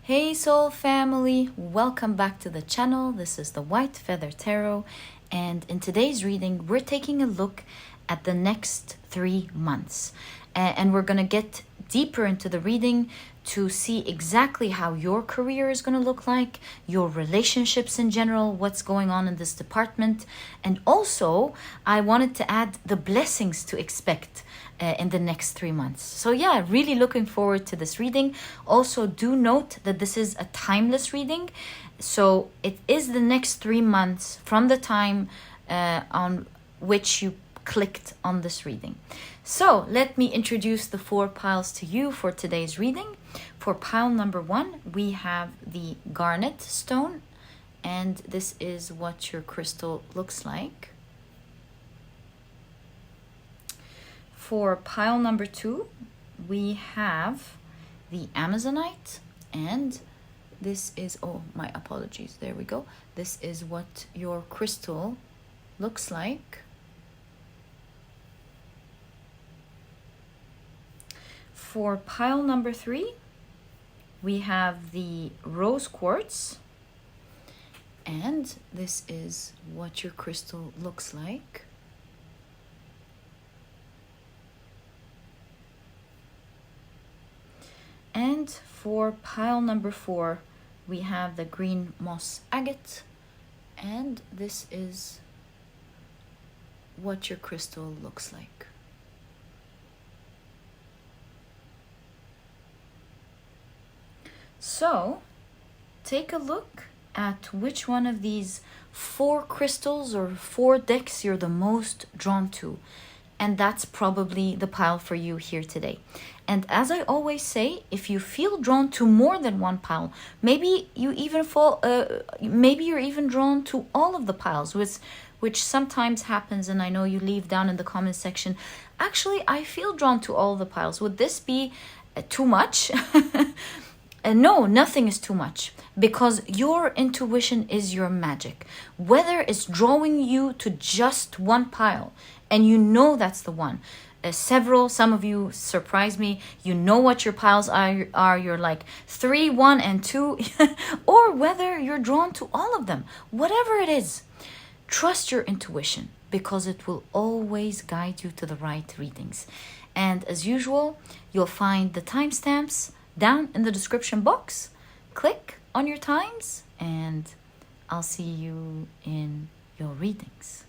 Hey soul family, welcome back to the channel. This is the White Feather Tarot, and in today's reading we're taking a look at the next 3 months, and we're going to get deeper into the reading to see exactly how your career is going to look like, your relationships in general, what's going on in this department, and also I wanted to add the blessings to expect in the next 3 months. So yeah, really looking forward to this reading. Also, do note that this is a timeless reading, so it is the next 3 months from the time on which you clicked on this reading. So let me introduce the 4 piles to you for today's reading. For pile number 1, we have the Garnett stone, and this is what your crystal looks like. For pile number 2, we have the Amazonite, and this is, oh, my apologies, there we go. This is what your crystal looks like. For pile number 3, we have the Rose Quartz, and this is what your crystal looks like. And for pile number 4, we have the green moss agate, and this is what your crystal looks like. So take a look at which one of these 4 crystals or 4 decks you're the most drawn to, and that's probably the pile for you here today. And as I always say, if you feel drawn to more than one pile, maybe you even maybe you're even drawn to all of the piles, which sometimes happens, and I know you leave down in the comment section, actually I feel drawn to all the piles. Would this be too much? No, nothing is too much, because your intuition is your magic. Whether it's drawing you to just one pile, and you know that's the one. Some of you surprise me. You know what your piles are. You're like 3, 1, and 2, or whether you're drawn to all of them. Whatever it is, trust your intuition, because it will always guide you to the right readings. And as usual, you'll find the timestamps down in the description box. Click on your times, and I'll see you in your readings.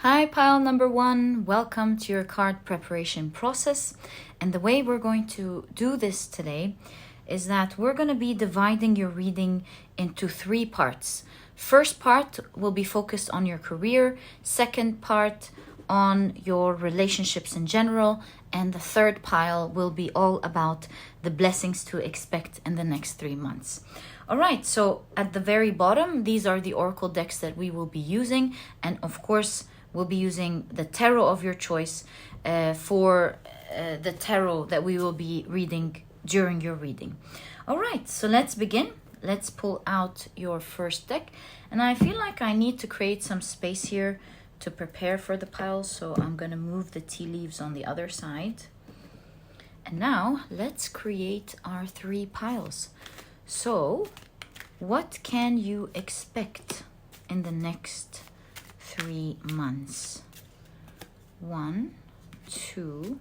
Hi, pile number 1. Welcome to your card preparation process. And the way we're going to do this today is that we're going to be dividing your reading into 3 parts. First part will be focused on your career. Second part on your relationships in general. And the third pile will be all about the blessings to expect in the next 3 months. All right, so at the very bottom, these are the oracle decks that we will be using. And of course, we'll be using the tarot of your choice for the tarot that we will be reading during your reading. All right, so let's begin. Let's pull out your first deck. And I feel like I need to create some space here to prepare for the piles, so I'm going to move the tea leaves on the other side. And now let's create our 3 piles. So what can you expect in the next 3 months? 1, 2,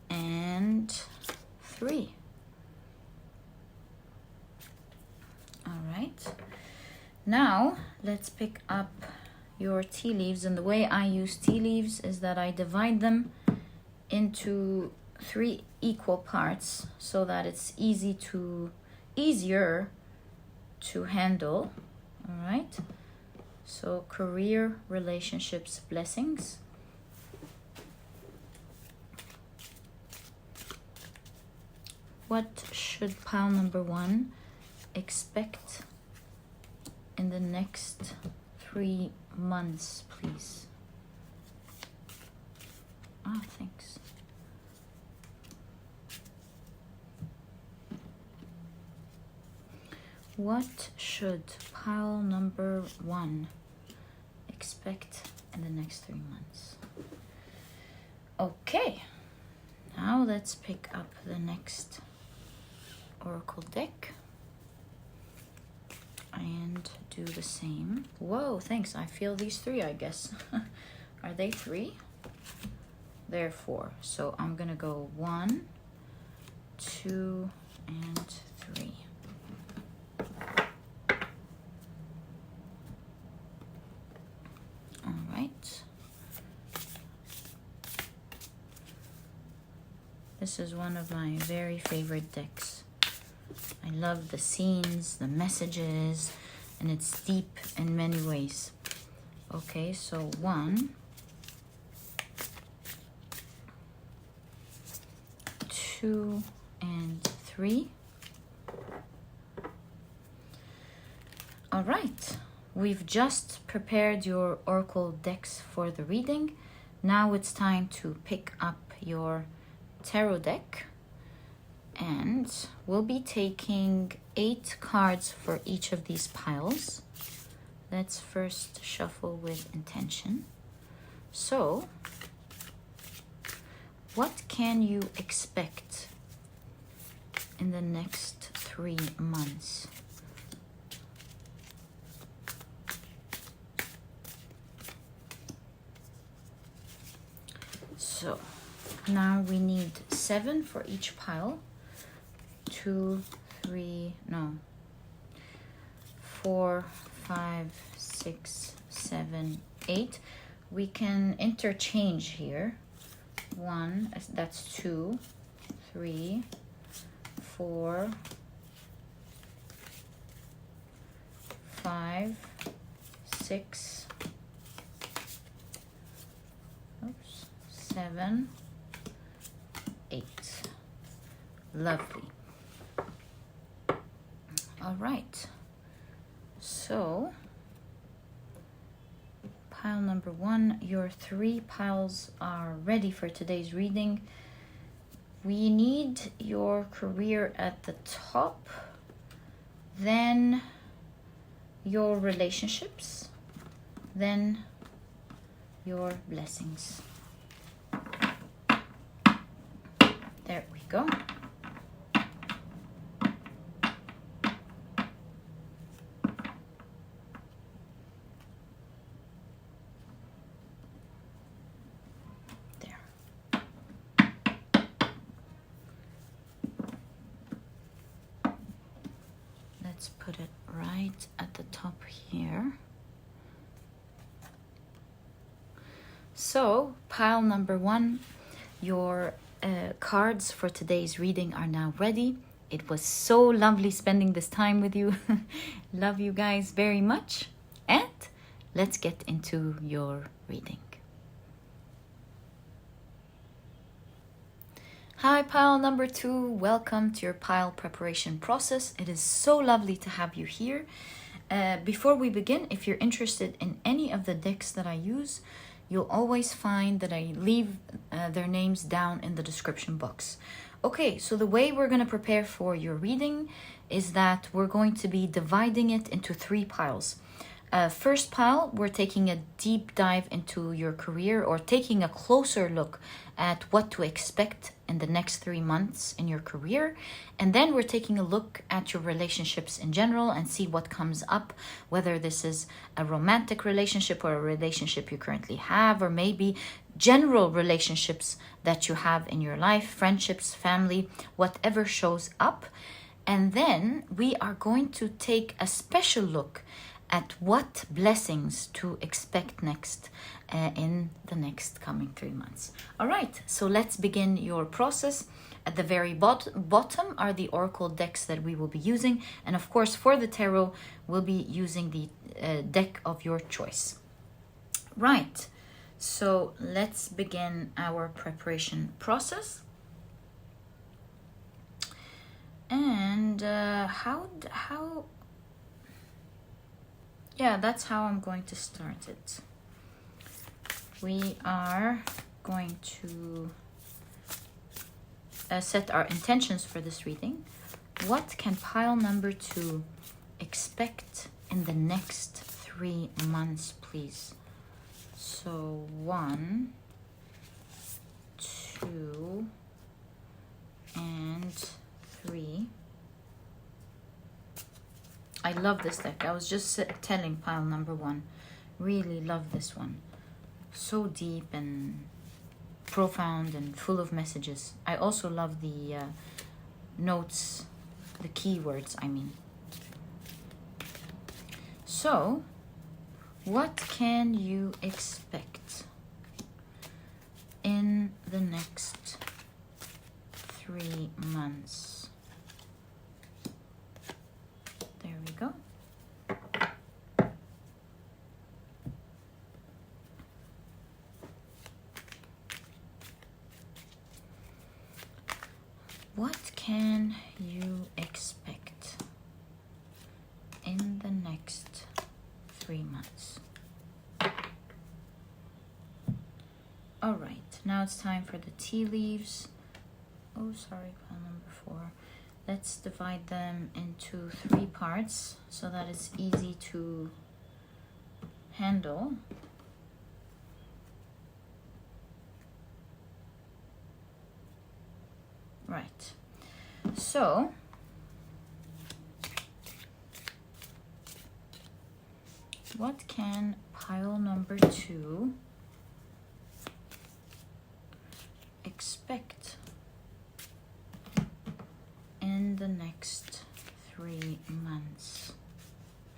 and 3. All right. Now let's pick up your tea leaves, and the way I use tea leaves is that I divide them into 3 equal parts so that it's easier to handle. All right, so career, relationships, blessings. What should pile number 1 expect in the next 3 months, please? Ah, thanks. What should pile number 1 expect in the next 3 months? Okay, now let's pick up the next oracle deck and do the same. Whoa, thanks. I feel these 3, I guess. Are they 3? They're 4. So I'm gonna go 1, 2, and 3. All right. This is one of my very favorite decks. I love the scenes, the messages, and it's deep in many ways. Okay, so 1, 2, and 3. All right, we've just prepared your oracle decks for the reading. Now it's time to pick up your tarot deck, and we'll be taking 8 cards for each of these piles. Let's first shuffle with intention. So, what can you expect in the next 3 months? So, now we need 7 for each pile. 2, 3, no. 4, 5, 6, 7, 8. We can interchange here. 1, that's 2, 3, 4, 5, 6, 7, 8. Lovely. All right. So, pile number 1, your 3 piles are ready for today's reading. We need your career at the top, then your relationships, then your blessings. There we go. There. Let's put it right at the top here. So, pile number 1, your cards for today's reading are now ready. It was so lovely spending this time with you. Love you guys very much. And let's get into your reading. Hi, pile number 2. Welcome to your pile preparation process. It is so lovely to have you here. Before we begin, if you're interested in any of the decks that I use, you'll always find that I leave their names down in the description box. Okay, so the way we're going to prepare for your reading is that we're going to be dividing it into 3 piles. First pile, we're taking a deep dive into your career, or taking a closer look at what to expect in the next 3 months in your career. And then we're taking a look at your relationships in general and see what comes up, whether this is a romantic relationship or a relationship you currently have, or maybe general relationships that you have in your life, friendships, family, whatever shows up. And then we are going to take a special look at what blessings to expect next in the next coming 3 months. All right, so let's begin your process. At the very bottom are the oracle decks that we will be using. And of course, for the tarot, we'll be using the deck of your choice. Right, so let's begin our preparation process. And yeah, that's how I'm going to start it. We are going to set our intentions for this reading. What can pile number 2 expect in the next 3 months, please? So 1, 2, and 3. I love this deck. I was just telling pile number 1. Really love this one. So deep and profound and full of messages. I also love the notes, the keywords, I mean. So, what can you expect in the next 3 months? There we go. What can you expect in the next 3 months? All right, now it's time for the tea leaves. Oh, sorry, pile number 4. Let's divide them into 3 parts so that it's easy to handle. Right, so what can pile number 2 expect in the next 3 months?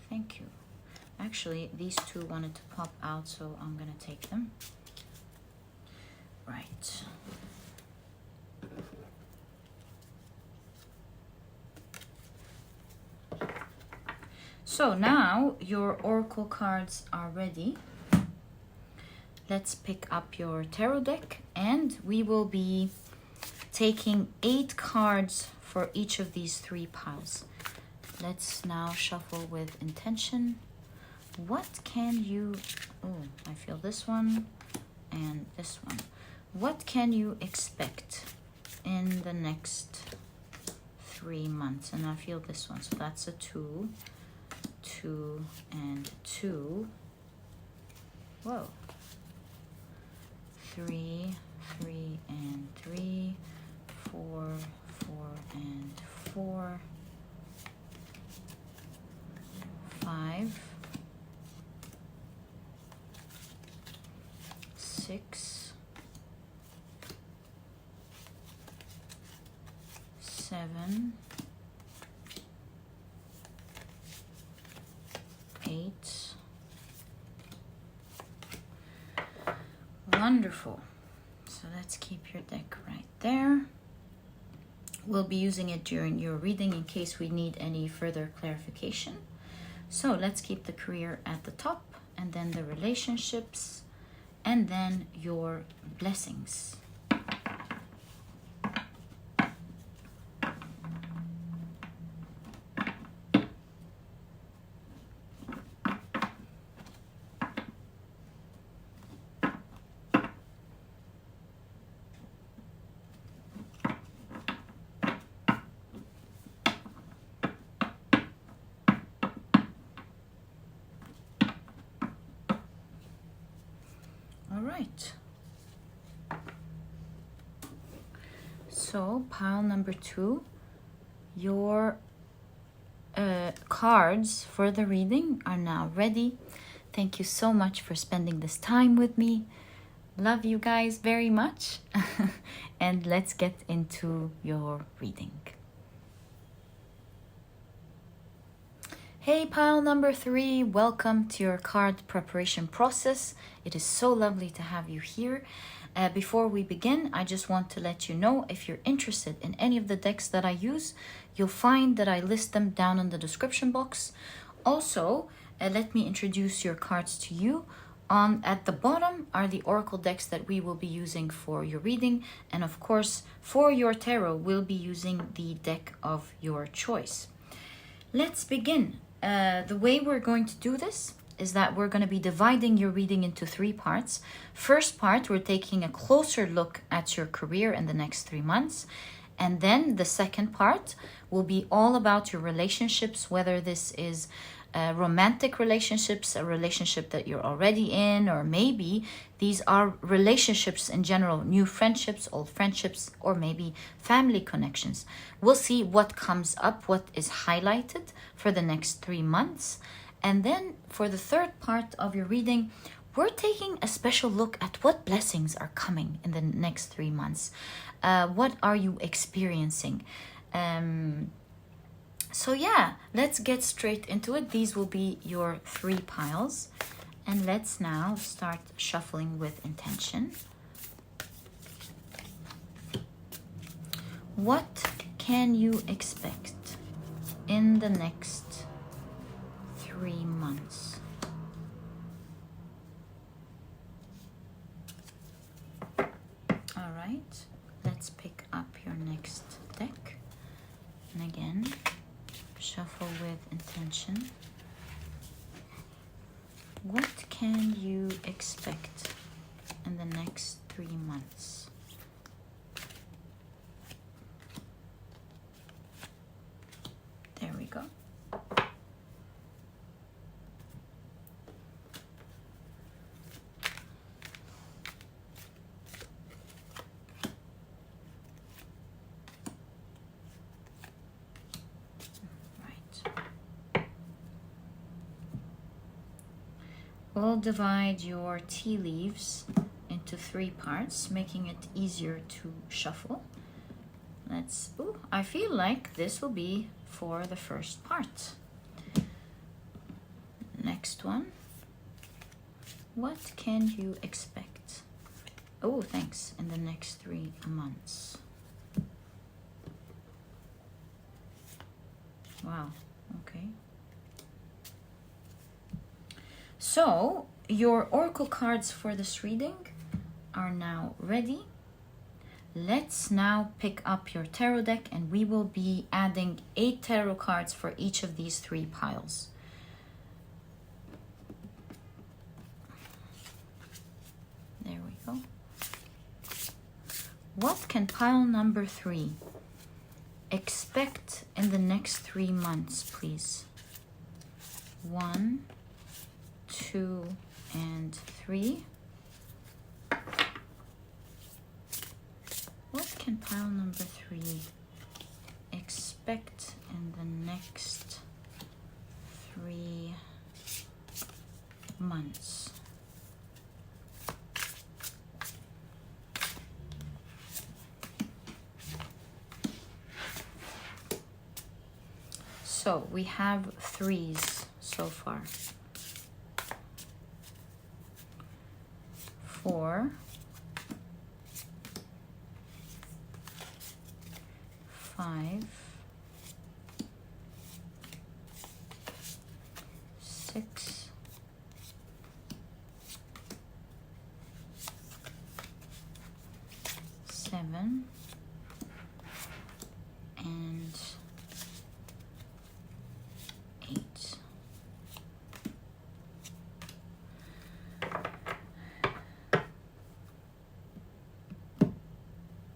Thank you. Actually, these 2 wanted to pop out, so I'm gonna take them. Right. So now your oracle cards are ready. Let's pick up your tarot deck and we will be taking 8 cards for each of these 3 piles. Let's now shuffle with intention. What can you... Oh, I feel this one and this one. What can you expect in the next 3 months? And I feel this one, so that's a 2. 2 and 2. Whoa. 3, 3 and 3. 4, 4 and 4. 5. 6. 7. 8. Wonderful. So let's keep your deck right there. We'll be using it during your reading in case we need any further clarification. So let's keep the career at the top, and then the relationships, and then your blessings. Right. So pile number 2, your cards for the reading are now ready. Thank you so much for spending this time with me. Love you guys very much. And let's get into your reading. Hey pile number 3, welcome to your card preparation process. It is so lovely to have you here. Before we begin, I just want to let you know if you're interested in any of the decks that I use, you'll find that I list them down in the description box. Also, let me introduce your cards to you. At the bottom are the oracle decks that we will be using for your reading, and of course for your tarot we'll be using the deck of your choice. Let's begin. The way we're going to do this is that we're going to be dividing your reading into 3 parts. First part, we're taking a closer look at your career in the next 3 months. And then the second part will be all about your relationships, whether this is romantic relationships, a relationship that you're already in, or maybe these are relationships in general, new friendships, old friendships, or maybe family connections. We'll see what comes up, what is highlighted for the next 3 months. And then for the third part of your reading, we're taking a special look at what blessings are coming in the next 3 months. What are you experiencing? So yeah, let's get straight into it. These will be your 3 piles. And let's now start shuffling with intention. What can you expect in the next 3 months? All right, let's pick up your next deck. And again, shuffle with intention. What can you expect in the next 3 months? There we go. We'll divide your tea leaves into 3 parts, making it easier to shuffle. I feel like this will be for the first part. Next one. What can you expect? Oh, thanks. In the next 3 months. Wow, okay. So, your oracle cards for this reading are now ready. Let's now pick up your tarot deck and we will be adding 8 tarot cards for each of these 3 piles. There we go. What can pile number 3 expect in the next 3 months, please? 1, 2, and 3. What can pile number 3 expect in the next 3 months? So we have 3s so far. 4, 5, 6, 7, and 8.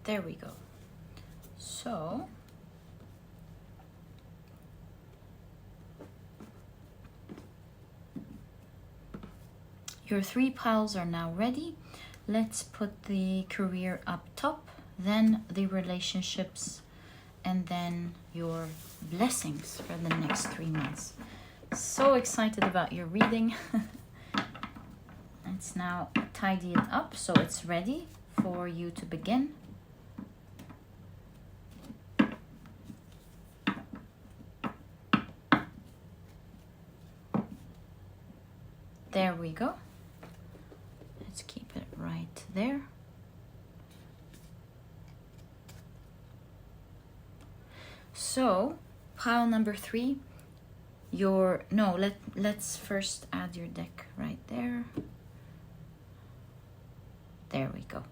There we go. So your 3 piles are now ready. Let's put the career up top, then the relationships, and then your blessings for the next 3 months. So excited about your reading. Let's now tidy it up so it's ready for you to begin. There we go. Let's keep it right there. So, pile number 3, let's first add your deck right there. There we go.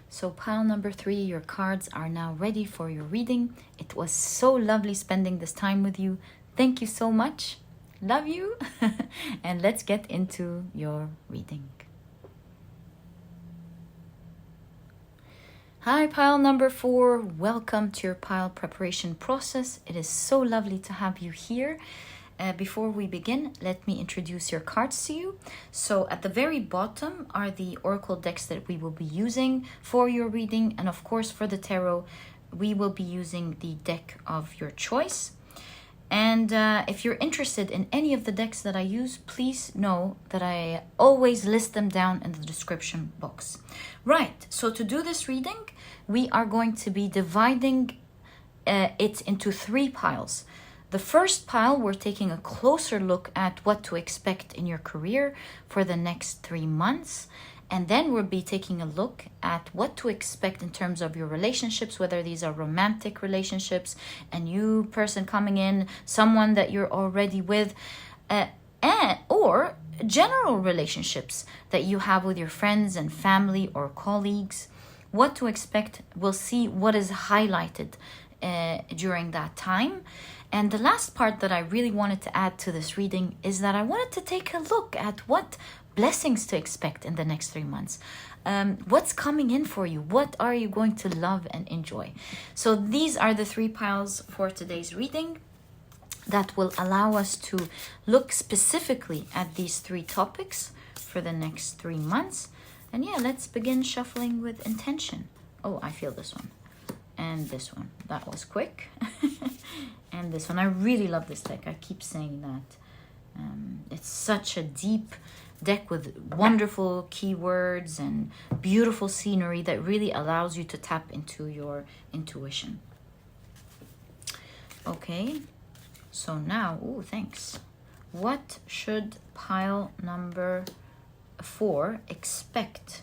So pile number 3, your cards are now ready for your reading. It was so lovely spending this time with you. Thank you so much. Love you. And let's get into your reading. Hi, pile number 4. Welcome to your pile preparation process. It is so lovely to have you here. Before we begin, let me introduce your cards to you. So at the very bottom are the oracle decks that we will be using for your reading. And of course, for the tarot, we will be using the deck of your choice. And if you're interested in any of the decks that I use, please know that I always list them down in the description box. Right, so to do this reading, we are going to be dividing it into 3 piles. The first pile, we're taking a closer look at what to expect in your career for the next 3 months. And then we'll be taking a look at what to expect in terms of your relationships, whether these are romantic relationships, a new person coming in, someone that you're already with, or general relationships that you have with your friends and family or colleagues. What to expect, we'll see what is highlighted during that time. And the last part that I really wanted to add to this reading is that I wanted to take a look at what blessings to expect in the next 3 months. What's coming in for you? What are you going to love and enjoy? So these are the 3 piles for today's reading that will allow us to look specifically at these 3 topics for the next 3 months. And yeah, let's begin shuffling with intention. Oh, I feel this one. And this one. That was quick. And this one. I really love this deck. I keep saying that. It's such a deep deck with wonderful keywords and beautiful scenery that really allows you to tap into your intuition. Okay. So now, oh, thanks. What should pile number 4 expect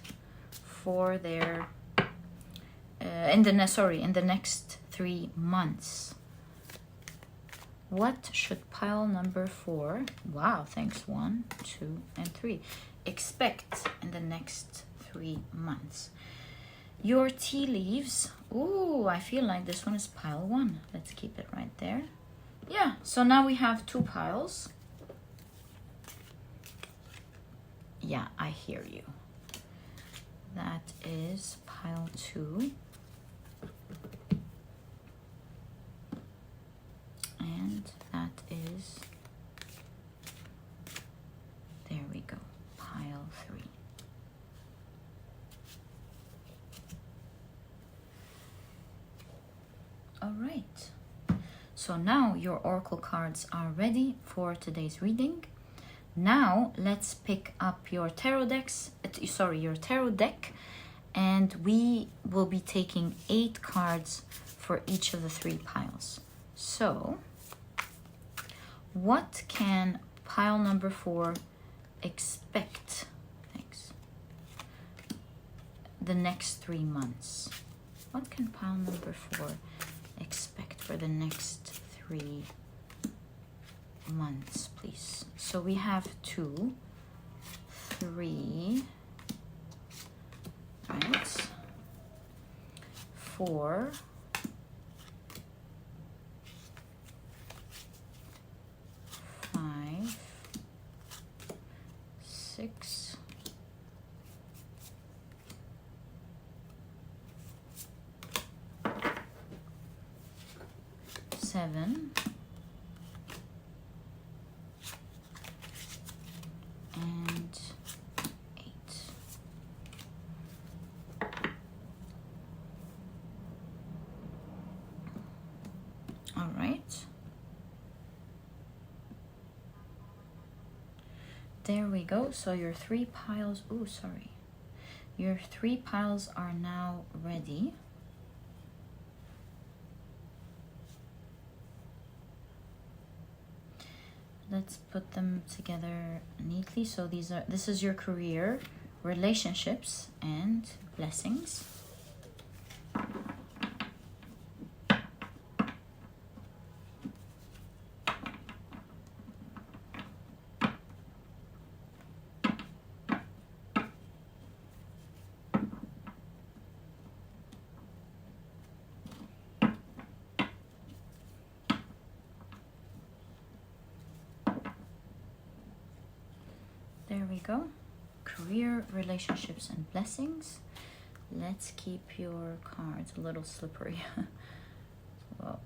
for their in the next 3 months? What should pile number 4, wow, thanks, 1, 2, and 3, expect in the next 3 months? Your tea leaves, ooh, I feel like this one is pile 1. Let's keep it right there. Yeah, so now we have 2 piles. Yeah, I hear you. That is pile 2. And that is, there we go, pile 3. All right. So now your oracle cards are ready for today's reading. Now let's pick up your tarot decks, your tarot deck, and we will be taking 8 cards for each of the 3 piles. So what can pile number 4 expect? Thanks. The next 3 months. What can pile number 4 expect for the next 3 months, please? So we have 2, 3, right? 4, 5, 6, 7, and 8. All right. There we go. So your 3 piles, oh, sorry. Your 3 piles are now ready. Let's put them together neatly. So this is your career, relationships, and blessings. we go. Career, relationships, and blessings. Let's keep your cards a little slippery. Well,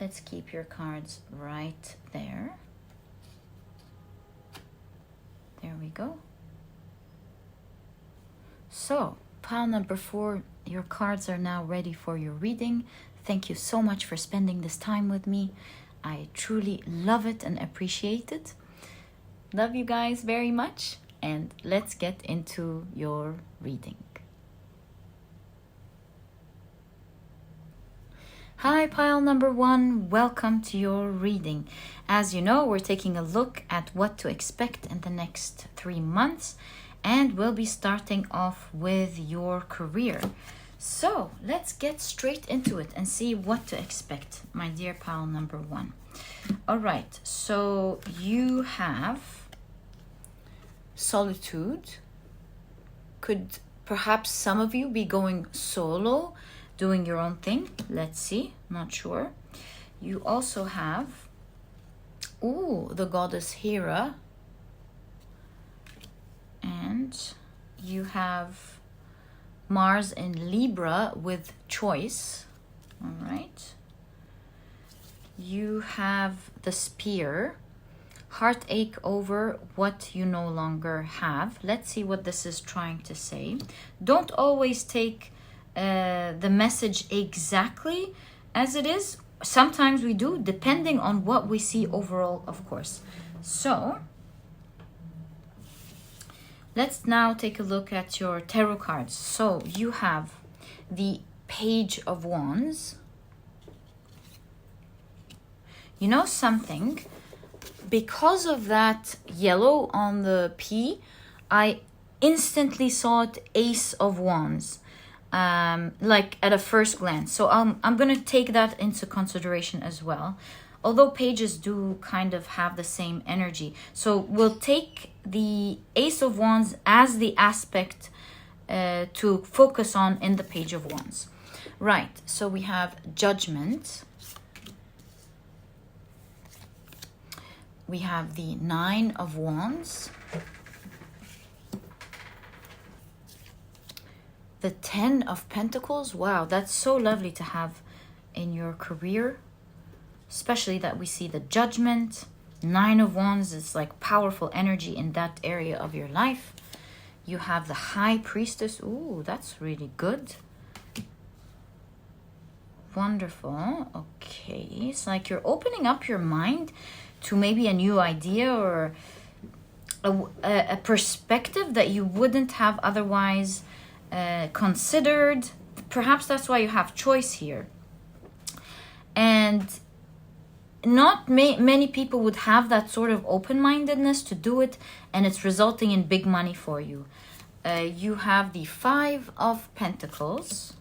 let's keep your cards right there. There we go. So, pile number 4, your cards are now ready for your reading. Thank you so much for spending this time with me. I truly love it and appreciate it. Love you guys very much, and let's get into your reading. Hi, pile number 1. Welcome to your reading. As you know, we're taking a look at what to expect in the next 3 months, and we'll be starting off with your career. So let's get straight into it and see what to expect, my dear pile number 1. All right, so you have solitude. Could perhaps some of you be going solo, doing your own thing? Let's see, not sure. You also have, the goddess Hera. And you have Mars in Libra with choice. All right. You have the Spear, heartache over what you no longer have. Let's see what this is trying to say. Don't always take the message exactly as it is. Sometimes we do, depending on what we see overall, of course. So let's now take a look at your tarot cards. So you have the Page of Wands. You know something? Because of that yellow on the P, I instantly saw it Ace of Wands, like at a first glance. So I'm going to take that into consideration as well. Although pages do kind of have the same energy. So we'll take the Ace of Wands as the aspect to focus on in the Page of Wands. Right, so we have Judgment. We have the 9 of Wands. The 10 of Pentacles. Wow, that's so lovely to have in your career. Especially that we see the Judgment. 9 of Wands is like powerful energy in that area of your life. You have the High Priestess. Ooh, that's really good. Wonderful. Okay, it's like you're opening up your mind to maybe a new idea or a perspective that you wouldn't have otherwise considered. Perhaps that's why you have choice here. And not many people would have that sort of open-mindedness to do it, and it's resulting in big money for you. You have the 5 of Pentacles.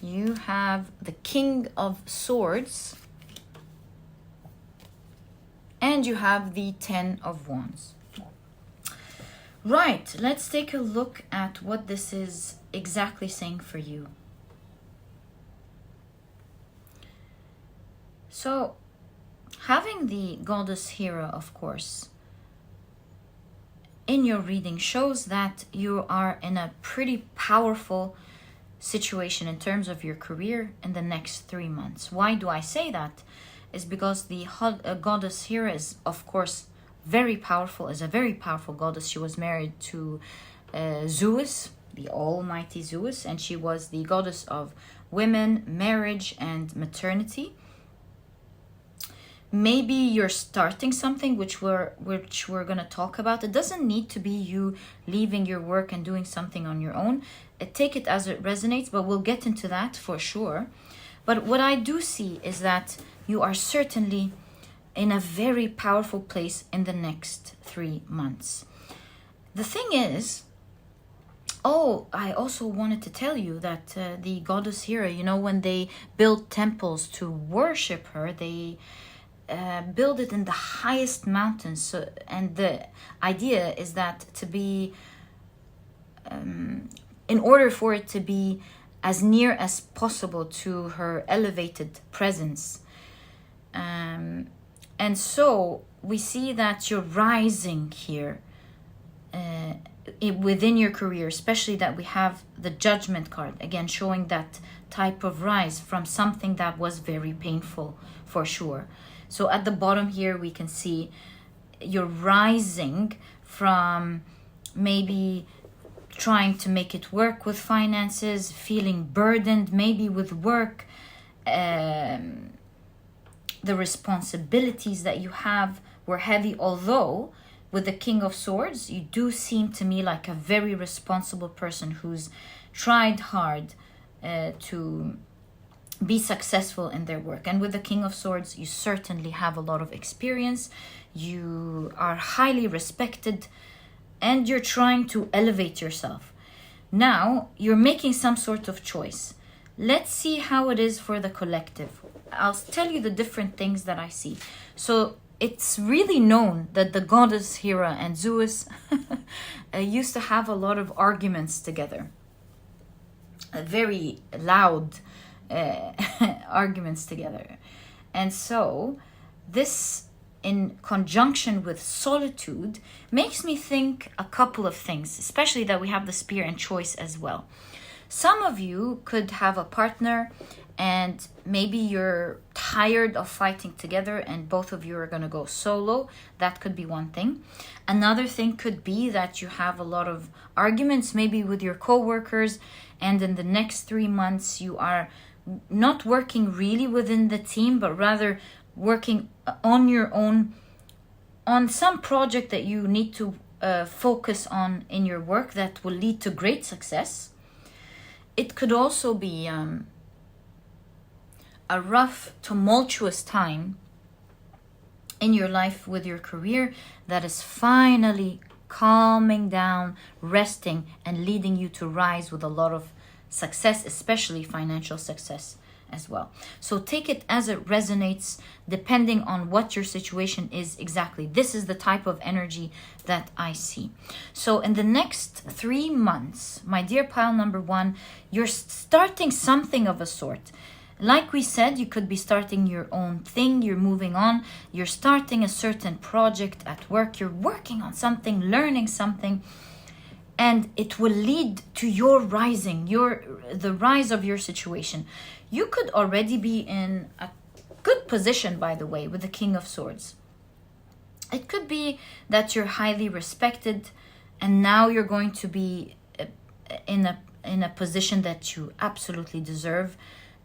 You have the King of Swords. And you have the 10 of Wands. Right, let's take a look at what this is exactly saying for you. So, having the goddess Hera, of course, in your reading shows that you are in a pretty powerful situation in terms of your career in the next 3 months. Why do I say that? Is because the goddess Hera is, of course, very powerful, is a very powerful goddess. She was married to Zeus, the almighty Zeus, and she was the goddess of women, marriage, and maternity. Maybe you're starting something which we're going to talk about. It doesn't need to be you leaving your work and doing something on your own. Take it as it resonates, but we'll get into that for sure. But what I do see is that you are certainly in a very powerful place in the next 3 months. The thing is, I also wanted to tell you that the goddess Hera, you know, when they build temples to worship her, they build it in the highest mountains. So, and the idea is that to be, in order for it to be as near as possible to her elevated presence. And so we see that you're rising here within your career, especially that we have the Judgment card, again showing that type of rise from something that was very painful for sure. So at the bottom here we can see you're rising from maybe trying to make it work with finances, feeling burdened maybe with work, the responsibilities that you have were heavy, although with the King of Swords you do seem to me like a very responsible person who's tried hard to be successful in their work. And with the King of Swords you certainly have a lot of experience, you are highly respected, and you're trying to elevate yourself. Now you're making some sort of choice. Let's see how it is for the collective. I'll tell you the different things that I see. So it's really known that the goddess Hera and Zeus used to have a lot of arguments together. Very loud arguments together. And so this, in conjunction with solitude, makes me think a couple of things, especially that we have the spear and choice as well. Some of you could have a partner and maybe you're tired of fighting together and both of you are going to go solo. That could be one thing. Another thing could be that you have a lot of arguments maybe with your co-workers, and in the next 3 months you are not working really within the team, but rather working on your own on some project that you need to focus on in your work that will lead to great success. It could also be a rough, tumultuous time in your life with your career that is finally calming down, resting, and leading you to rise with a lot of success, especially financial success as well. So take it as it resonates depending on what your situation is exactly. This is the type of energy that I see. So in the next 3 months, my dear pile number 1, you're starting something of a sort. Like we said, you could be starting your own thing, you're moving on, you're starting a certain project at work, you're working on something, learning something, and it will lead to your rising, the rise of your situation. You could already be in a good position, by the way, with the King of Swords. It could be that you're highly respected and now you're going to be in a position that you absolutely deserve,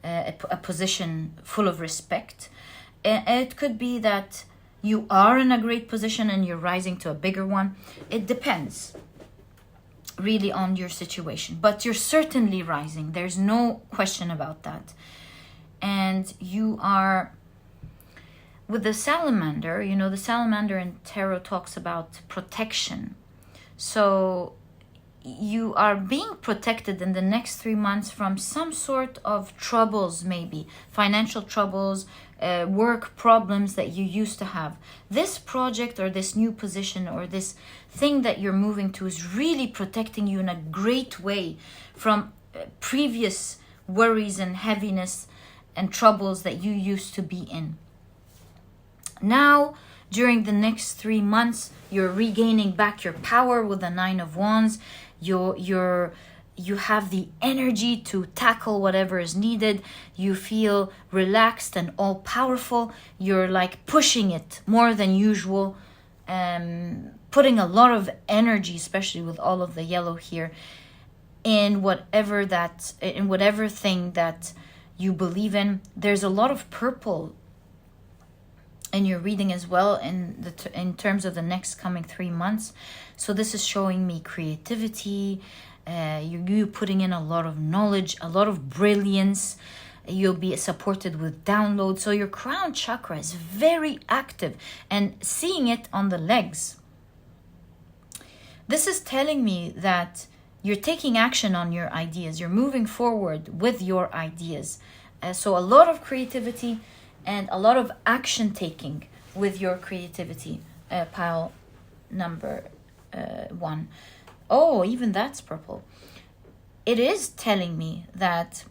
a position full of respect. It could be that you are in a great position and you're rising to a bigger one. It depends really on your situation, but you're certainly rising. There's no question about that. And you are with the salamander, you know, the salamander in tarot talks about protection. So you are being protected in the next 3 months from some sort of troubles, maybe financial troubles, work problems that you used to have. This project or this new position or this thing that you're moving to is really protecting you in a great way from previous worries and heaviness and troubles that you used to be in. Now, during the next 3 months, you're regaining back your power with the 9 of Wands. You have the energy to tackle whatever is needed. You feel relaxed and all powerful. You're like pushing it more than usual, putting a lot of energy, especially with all of the yellow here, in whatever thing that you believe in. There's a lot of purple in your reading as well in terms of the next coming 3 months. So this is showing me creativity. You putting in a lot of knowledge, a lot of brilliance. You'll be supported with downloads. So your crown chakra is very active, and seeing it on the legs. This is telling me that you're taking action on your ideas. You're moving forward with your ideas. So a lot of creativity and a lot of action taking with your creativity, pile number 1. Oh, even that's purple. It is telling me that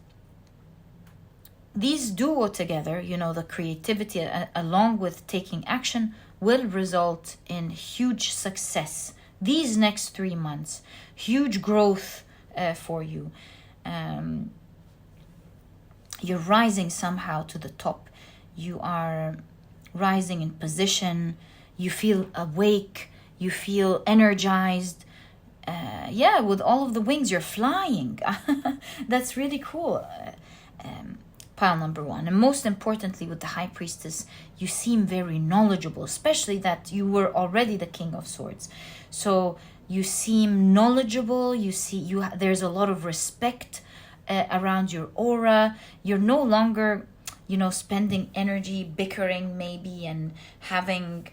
these duo together, you know, the creativity along with taking action, will result in huge success. These next 3 months, huge growth for you. You're rising somehow to the top. You are rising in position. You feel awake. You feel energized. With all of the wings, you're flying. That's really cool. Pile number 1. And most importantly, with the High Priestess, you seem very knowledgeable, especially that you were already the King of Swords. So you seem knowledgeable. There's a lot of respect around your aura. You're no longer, spending energy bickering maybe and having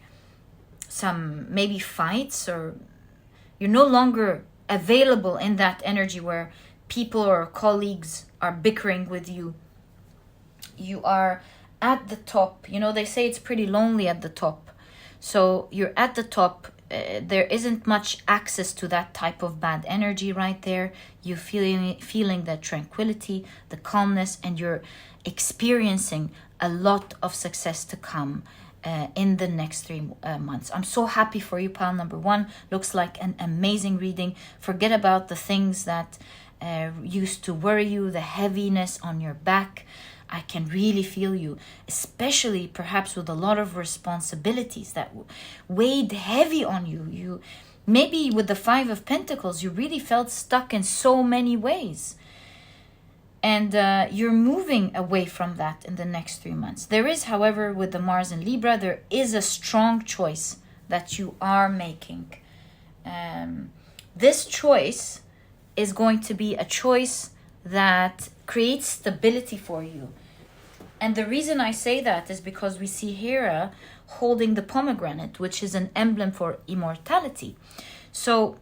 some maybe fights, or you're no longer available in that energy where people or colleagues are bickering with you. You are at the top. They say it's pretty lonely at the top. So you're at the top. There isn't much access to that type of bad energy right there. You're feeling that tranquility, the calmness, and you're experiencing a lot of success to come in the next 3 months. I'm so happy for you, pile number 1. Looks like an amazing reading. Forget about the things that used to worry you, the heaviness on your back. I can really feel you, especially perhaps with a lot of responsibilities that weighed heavy on you. You maybe with the 5 of Pentacles, you really felt stuck in so many ways. And you're moving away from that in the next 3 months. There is, however, with the Mars and Libra, there is a strong choice that you are making. This choice is going to be a choice that creates stability for you. And the reason I say that is because we see Hera holding the pomegranate, which is an emblem for immortality. So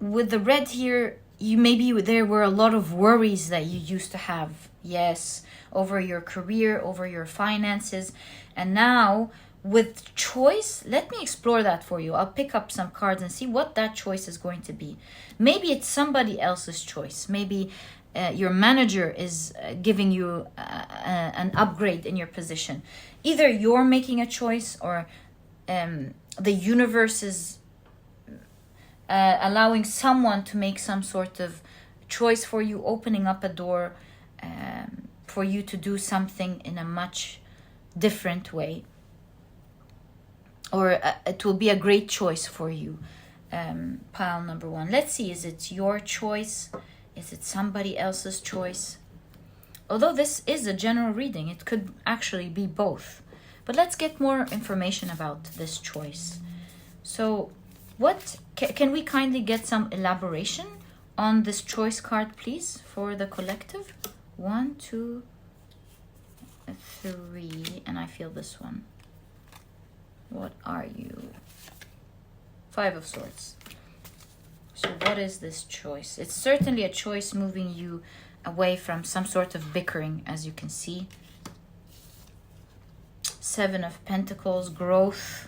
with the red here, there were a lot of worries that you used to have, yes, over your career, over your finances. And now with choice, let me explore that for you. I'll pick up some cards and see what that choice is going to be. Maybe it's somebody else's choice. Maybe your manager is giving you an upgrade in your position. Either you're making a choice, or the universe is allowing someone to make some sort of choice for you, opening up a door for you to do something in a much different way. Or it will be a great choice for you. Pile number 1. Let's see, is it your choice? Is it somebody else's choice? Although this is a general reading, it could actually be both. But let's get more information about this choice. So what can we kindly get some elaboration on this choice card, please, for the collective? 1, 2, 3, and I feel this one. What are you? 5 of Swords. So what is this choice? It's certainly a choice moving you away from some sort of bickering, as you can see. 7 of Pentacles, growth.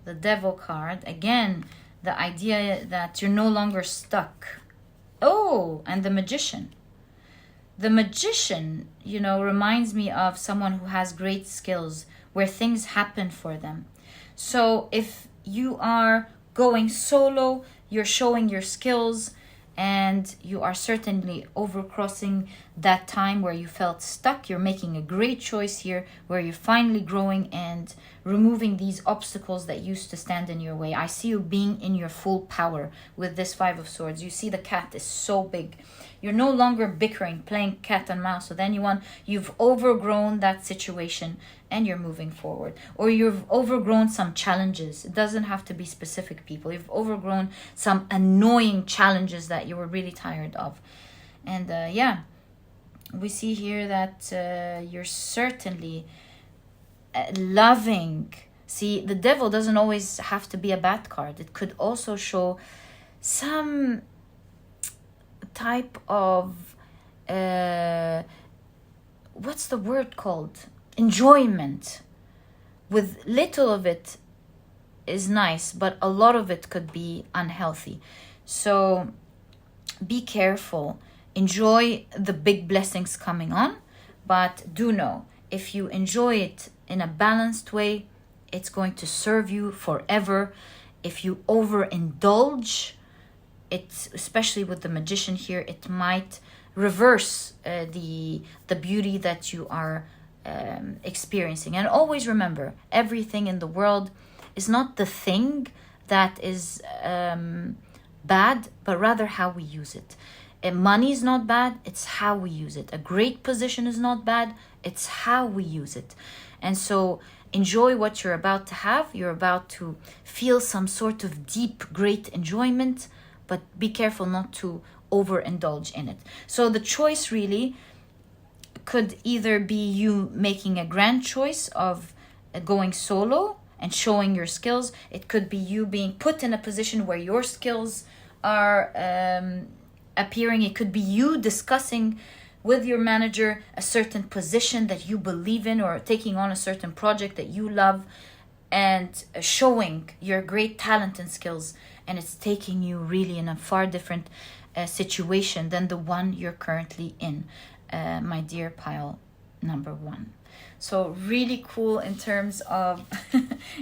The Devil card. Again, the idea that you're no longer stuck. Oh, and the Magician. The Magician, reminds me of someone who has great skills, where things happen for them. So if you are going solo, you're showing your skills, and you are certainly overcrossing that time where you felt stuck. You're making a great choice here, where you're finally growing and removing these obstacles that used to stand in your way. I see you being in your full power with this 5 of Swords. You see the cat is so big. You're no longer bickering, playing cat and mouse with anyone. You've overgrown that situation and you're moving forward. Or you've overgrown some challenges. It doesn't have to be specific people. You've overgrown some annoying challenges that you were really tired of. And we see here that you're certainly loving. See, the Devil doesn't always have to be a bad card. It could also show some type of what's the word called, enjoyment. With little of it is nice, but a lot of it could be unhealthy. So be careful. Enjoy the big blessings coming on, But do know, if you enjoy it in a balanced way, it's going to serve you forever. If you overindulge, it's, especially with the magician here, it might reverse the beauty that you are experiencing. And always remember, everything in the world is not the thing that is bad, but rather how we use it. Money is not bad, it's how we use it. A great position is not bad, it's how we use it. And so enjoy what you're about to have. You're about to feel some sort of deep, great enjoyment, but be careful not to overindulge in it. So the choice really could either be you making a grand choice of going solo and showing your skills. It could be you being put in a position where your skills are appearing. It could be you discussing with your manager a certain position that you believe in, or taking on a certain project that you love and showing your great talent and skills, and it's taking you really in a far different situation than the one you're currently in, my dear pile number 1. So really cool in terms of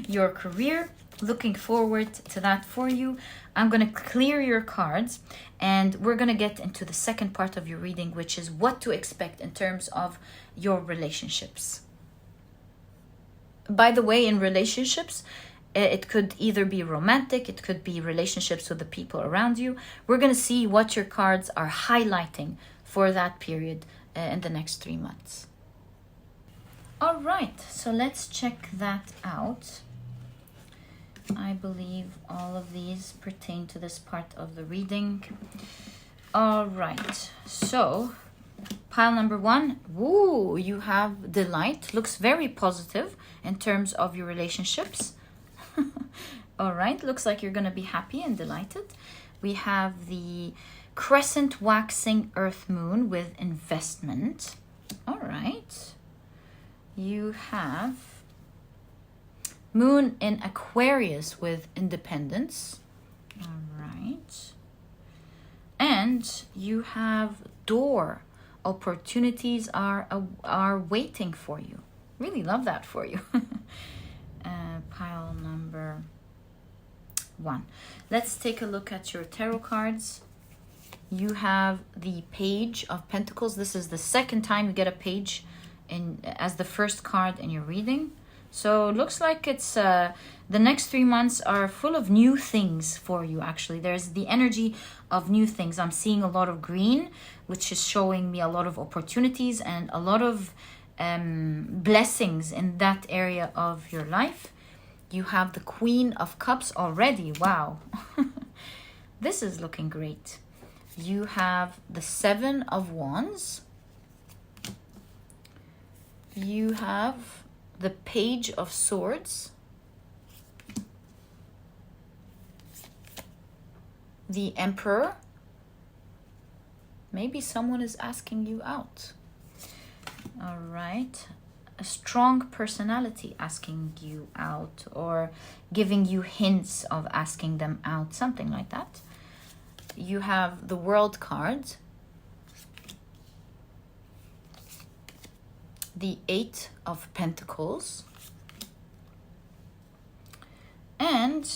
your career. Looking forward to that for you. I'm going to clear your cards, and we're going to get into the second part of your reading, which is what to expect in terms of your relationships. By the way, in relationships, it could either be romantic, it could be relationships with the people around you. We're going to see what your cards are highlighting for that period in the next 3 months. All right, so let's check that out. I believe all of these pertain to this part of the reading. All right, so pile number 1, woo, you have delight. Looks very positive in terms of your relationships. All right, looks like you're going to be happy and delighted. We have the crescent waxing earth moon with investment. All right. You have moon in Aquarius with independence. All right. And you have door. Opportunities are waiting for you. Really love that for you. Pile number 1. Let's take a look at your tarot cards. You have the Page of Pentacles. This is the second time you get a page as the first card in your reading. So it looks like it's the next 3 months are full of new things for you, actually. There's the energy of new things. I'm seeing a lot of green, which is showing me a lot of opportunities and a lot of blessings in that area of your life. You have the Queen of Cups already. Wow. This is looking great. You have the 7 of Wands. You have the Page of Swords. The Emperor. Maybe someone is asking you out. All right. A strong personality asking you out, or giving you hints of asking them out, something like that. You have the World card, the 8 of Pentacles, and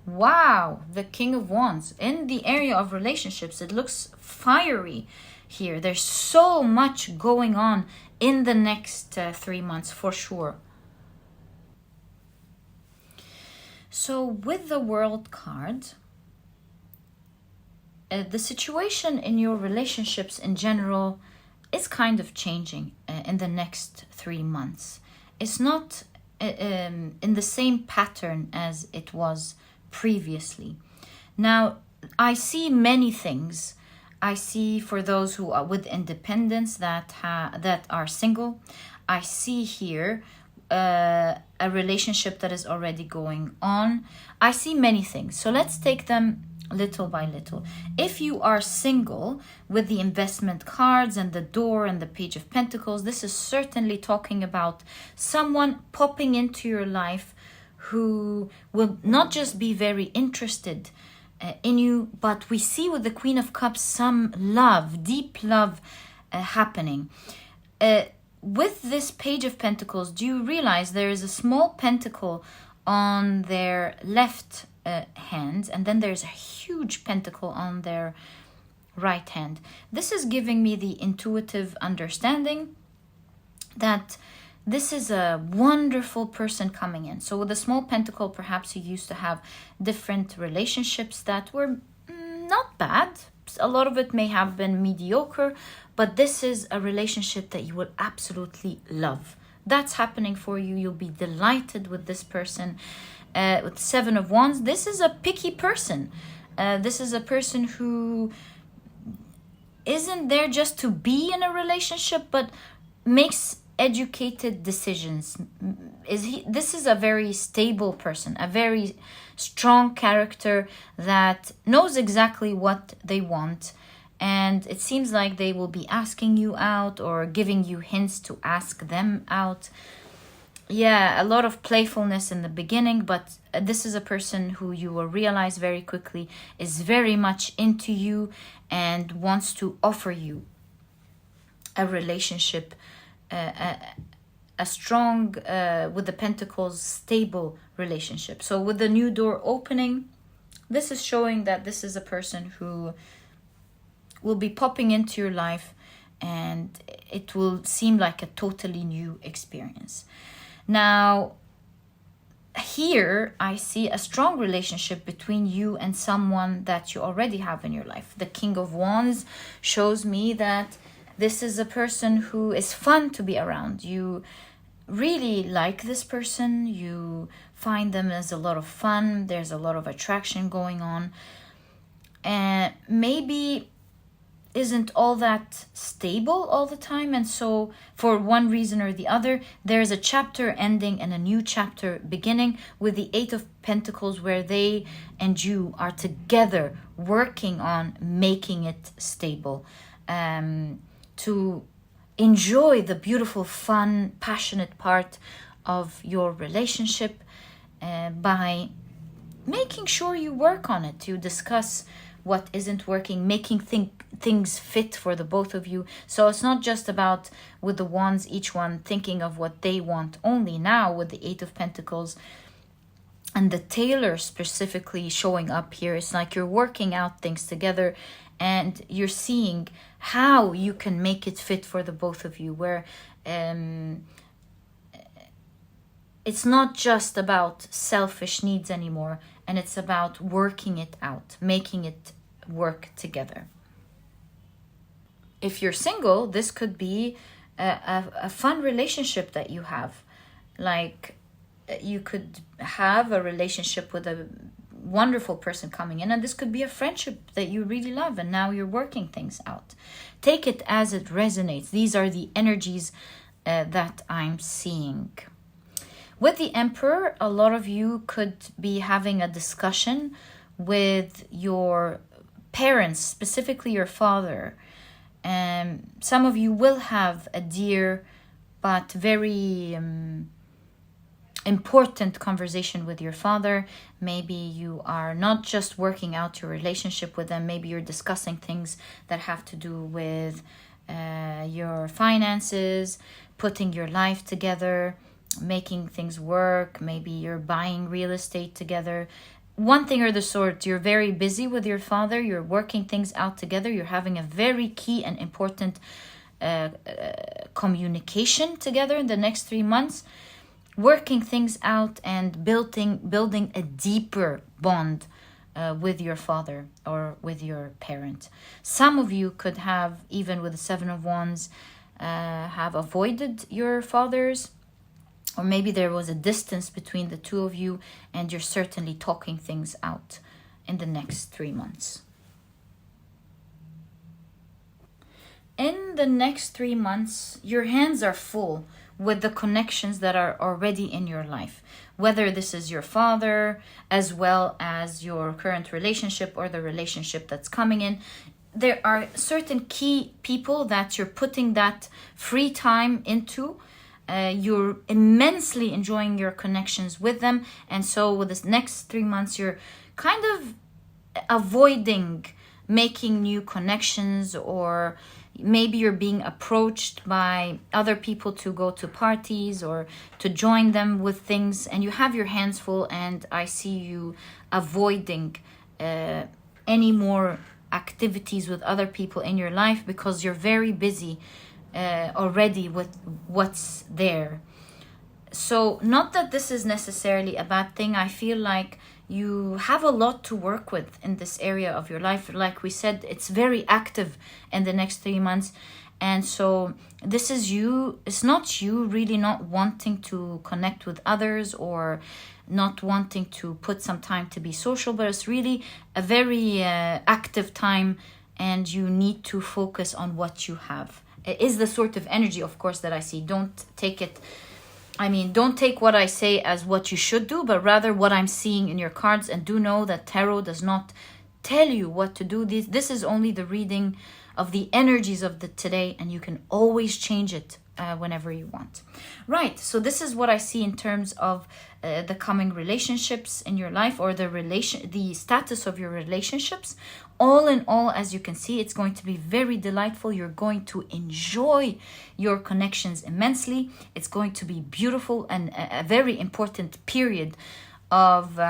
wow, the King of Wands. In the area of relationships, it looks fiery here. There's so much going on in the next 3 months for sure. So with the World card, the situation in your relationships in general is kind of changing in the next 3 months. It's not in the same pattern as it was previously. Now, I see many things. I see for those who are with independence that are single. I see here a relationship that is already going on. I see many things. So let's take them little by little. If you are single with the investment cards and the door and the Page of Pentacles, this is certainly talking about someone popping into your life who will not just be very interested in you, but we see with the Queen of Cups some love, deep love happening. with this Page of Pentacles, do you realize there is a small pentacle on their left hand, and then there's a huge pentacle on their right hand? This is giving me the intuitive understanding that this is a wonderful person coming in. So with a small pentacle, perhaps you used to have different relationships that were not bad. A lot of it may have been mediocre, but this is a relationship that you will absolutely love. That's happening for you. You'll be delighted with this person. With 7 of Wands, this is a picky person. This is a person who isn't there just to be in a relationship, but makes educated decisions. This is a very stable person, a very strong character that knows exactly what they want, and it seems like they will be asking you out or giving you hints to ask them out. Yeah, a lot of playfulness in the beginning, but this is a person who you will realize very quickly is very much into you and wants to offer you a relationship, a strong, with the Pentacles, stable relationship. So with the new door opening, this is showing that this is a person who will be popping into your life, and it will seem like a totally new experience. Now, here I see a strong relationship between you and someone that you already have in your life. The King of Wands shows me that this is a person who is fun to be around. You really like this person. You find them as a lot of fun. There's a lot of attraction going on. And maybe isn't all that stable all the time, and so for one reason or the other, there's a chapter ending and a new chapter beginning with the 8 of Pentacles, where they and you are together working on making it stable, to enjoy the beautiful, fun, passionate part of your relationship, by making sure you work on it, to discuss what isn't working, making things fit for the both of you. So it's not just about, with the Wands, each one thinking of what they want only. Now with the 8 of Pentacles and the tailor specifically showing up here, it's like you're working out things together and you're seeing how you can make it fit for the both of you, where it's not just about selfish needs anymore, and it's about working it out, making it work together. If you're single, this could be a fun relationship that you have. Like, you could have a relationship with a wonderful person coming in, and this could be a friendship that you really love, and now you're working things out. Take it as it resonates. These are the energies that I'm seeing. With the Emperor, a lot of you could be having a discussion with your parents, specifically your father. Some of you will have a dear but very important conversation with your father. Maybe you are not just working out your relationship with them. Maybe you're discussing things that have to do with your finances, putting your life together, making things work. Maybe you're buying real estate together. One thing or the sort, you're very busy with your father. You're working things out together. You're having a very key and important communication together in the next 3 months, working things out and building a deeper bond with your father or with your parent. Some of you could have, even with the 7 of Wands, have avoided your fathers, or maybe there was a distance between the two of you, and you're certainly talking things out in the next 3 months. In the next 3 months, your hands are full with the connections that are already in your life. Whether this is your father, as well as your current relationship or the relationship that's coming in, there are certain key people that you're putting that free time into. You're immensely enjoying your connections with them, and so with this next 3 months, you're kind of avoiding making new connections, or maybe you're being approached by other people to go to parties or to join them with things, and you have your hands full, and I see you avoiding any more activities with other people in your life because you're very busy already with what's there. So not that this is necessarily a bad thing. I feel like you have a lot to work with in this area of your life. Like we said, it's very active in the next 3 months. And so this is you. It's not you really not wanting to connect with others or not wanting to put some time to be social, but it's really a very active time, and you need to focus on what you have. It is the sort of energy, of course, that I see. Don't take what I say as what you should do, but rather what I'm seeing in your cards. And do know that tarot does not tell you what to do. This is only the reading of the energies of the today, and you can always change it whenever you want. Right, so this is what I see in terms of the coming relationships in your life, or the status of your relationships. All in all, as you can see, it's going to be very delightful. You're going to enjoy your connections immensely. It's going to be beautiful and a very important period of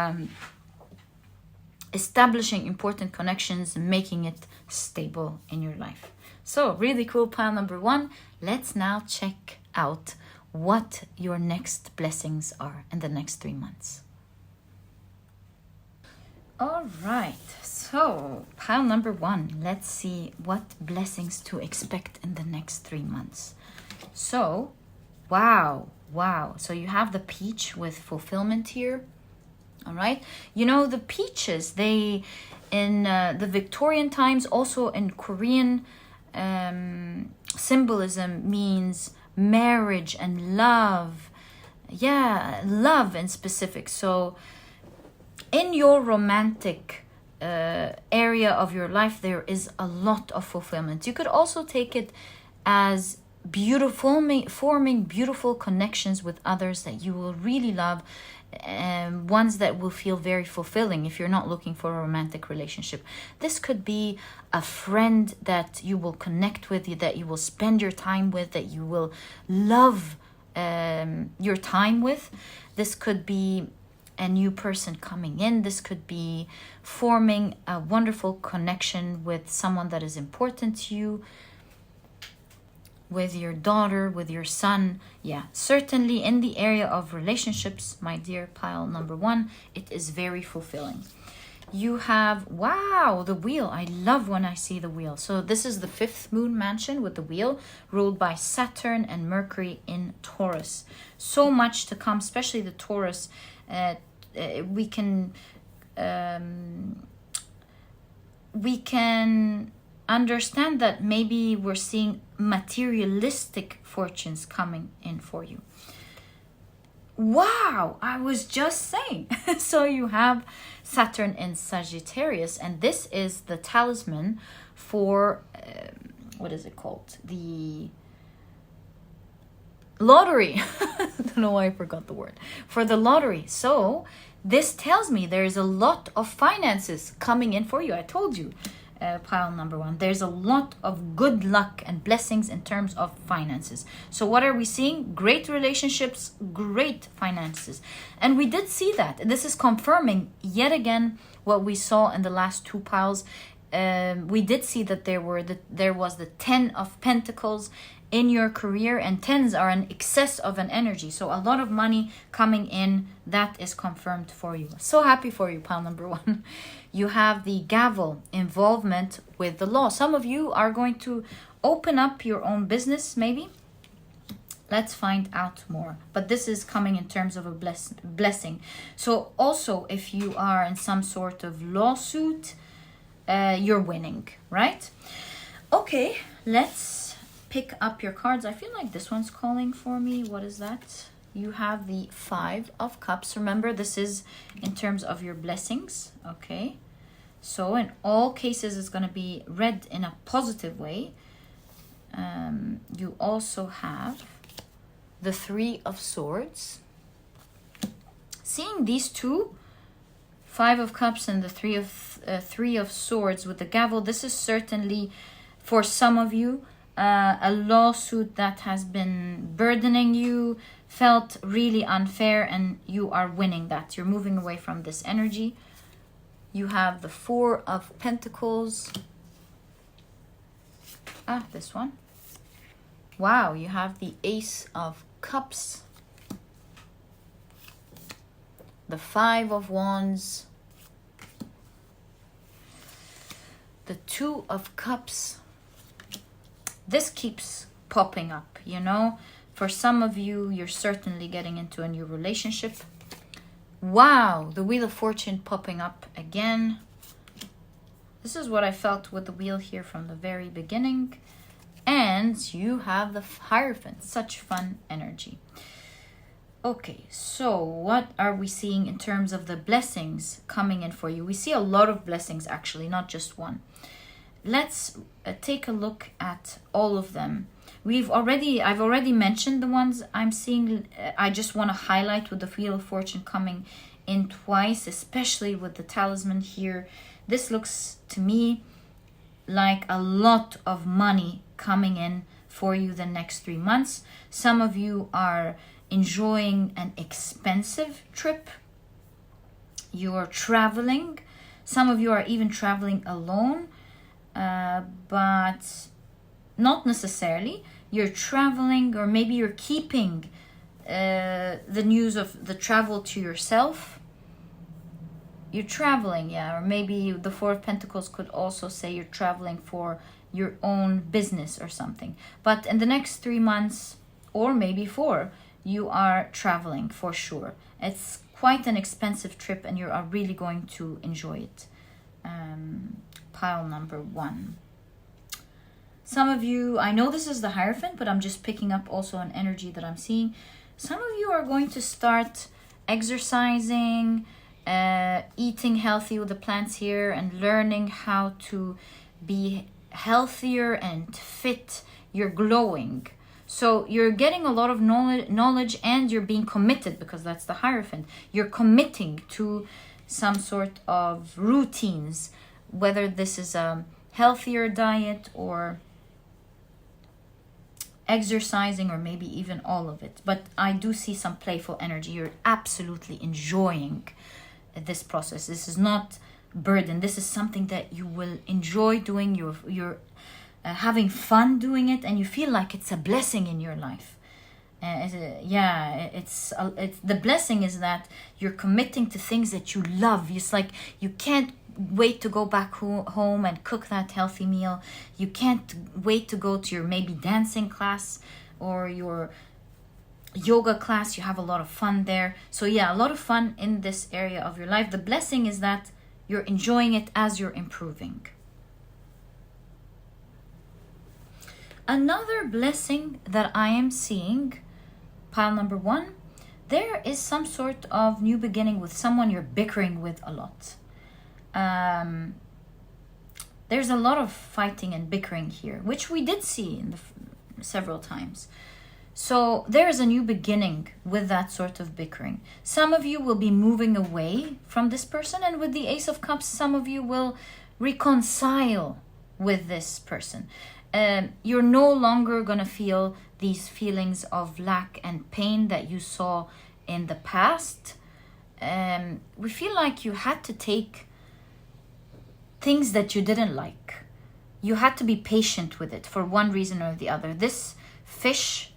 establishing important connections and making it stable in your life. So really cool, pile number 1. Let's now check out what your next blessings are in the next 3 months. All right, so pile number 1, let's see what blessings to expect in the next 3 months. So, wow. So you have the peach with fulfillment here. All right, you know, the peaches, they in the Victorian times, also in Korean symbolism, means marriage and love. Yeah, love in specific. So in your romantic area of your life, there is a lot of fulfillment. You could also take it as forming beautiful connections with others that you will really love, ones that will feel very fulfilling if you're not looking for a romantic relationship. This could be a friend that you will connect with, that you will spend your time with, that you will love your time with. This could be a new person coming in. This could be forming a wonderful connection with someone that is important to you, with your daughter, with your son. Yeah, certainly in the area of relationships, my dear pile number 1, it is very fulfilling. You have, wow, the wheel. I love when I see the wheel. So this is the 5th moon mansion with the wheel, ruled by Saturn and Mercury in Taurus. So much to come, especially the Taurus. We can understand that maybe we're seeing materialistic fortunes coming in for you. Wow, I was just saying. So you have Saturn in Sagittarius, and this is the talisman for, what is it called? The lottery. I don't know why I forgot the word. For the lottery. So this tells me there is a lot of finances coming in for you. I told you. Pile number 1, there's a lot of good luck and blessings in terms of finances. So what are we seeing? Great relationships, great finances. And we did see that. This is confirming yet again what we saw in the last 2 piles. We did see that there was the 10 of Pentacles in your career, and 10s are an excess of an energy. So a lot of money coming in, that is confirmed for you. So happy for you, pile number 1. You have the gavel, involvement with the law. Some of you are going to open up your own business, maybe. Let's find out more. But this is coming in terms of a blessing. So also, if you are in some sort of lawsuit, you're winning, right? Okay, let's pick up your cards. I feel like this one's calling for me. What is that? You have the 5 of Cups. Remember, this is in terms of your blessings. Okay. So in all cases, it's going to be read in a positive way. You also have the 3 of Swords. Seeing these 2, 5 of Cups and the 3 of Swords with the gavel, this is certainly for some of you a lawsuit that has been burdening you, felt really unfair, and you are winning that. You're moving away from this energy. You have the Four of Pentacles. This one. Wow, you have the Ace of Cups. The Five of Wands. The Two of Cups. This keeps popping up, you know. For some of you, you're certainly getting into a new relationship. Wow, the Wheel of Fortune popping up again. This is what I felt with the wheel here from the very beginning. And you have the Hierophant, such fun energy. Okay, so what are we seeing in terms of the blessings coming in for you? We see a lot of blessings, actually, not just one. Let's take a look at all of them. I've already mentioned the ones I'm seeing. I just want to highlight with the Wheel of Fortune coming in twice, especially with the talisman here. This looks to me like a lot of money coming in for you the next 3 months. Some of you are enjoying an expensive trip. You're traveling. Some of you are even traveling alone. But not necessarily. You're traveling, or maybe you're keeping the news of the travel to yourself. You're traveling, yeah, or maybe the Four of Pentacles could also say you're traveling for your own business or something. But in the next 3 months, or maybe 4, you are traveling for sure. It's quite an expensive trip, and you are really going to enjoy it. Pile number 1. Some of you, I know this is the Hierophant, but I'm just picking up also an energy that I'm seeing. Some of you are going to start exercising, eating healthy with the plants here, and learning how to be healthier and fit. You're glowing. So you're getting a lot of knowledge, and you're being committed, because that's the Hierophant. You're committing to some sort of routines, whether this is a healthier diet or exercising, or maybe even all of it. But I do see some playful energy. You're absolutely enjoying this process. This is not burden. This is something that you will enjoy doing. You're having fun doing it, and you feel like it's a blessing in your life. It's the blessing is that you're committing to things that you love. It's like you can't wait to go back home and cook that healthy meal. You can't wait to go to your maybe dancing class or your yoga class. You have a lot of fun there. So yeah, a lot of fun in this area of your life. The blessing is that you're enjoying it as you're improving. Another blessing that I am seeing, pile number 1, there is some sort of new beginning with someone you're bickering with a lot. There's a lot of fighting and bickering here, which we did see in several times. So there is a new beginning with that sort of bickering. Some of you will be moving away from this person, and with the Ace of Cups, some of you will reconcile with this person. You're no longer going to feel these feelings of lack and pain that you saw in the past. We feel like you had to take things that you didn't like. You had to be patient with it for one reason or the other. This fish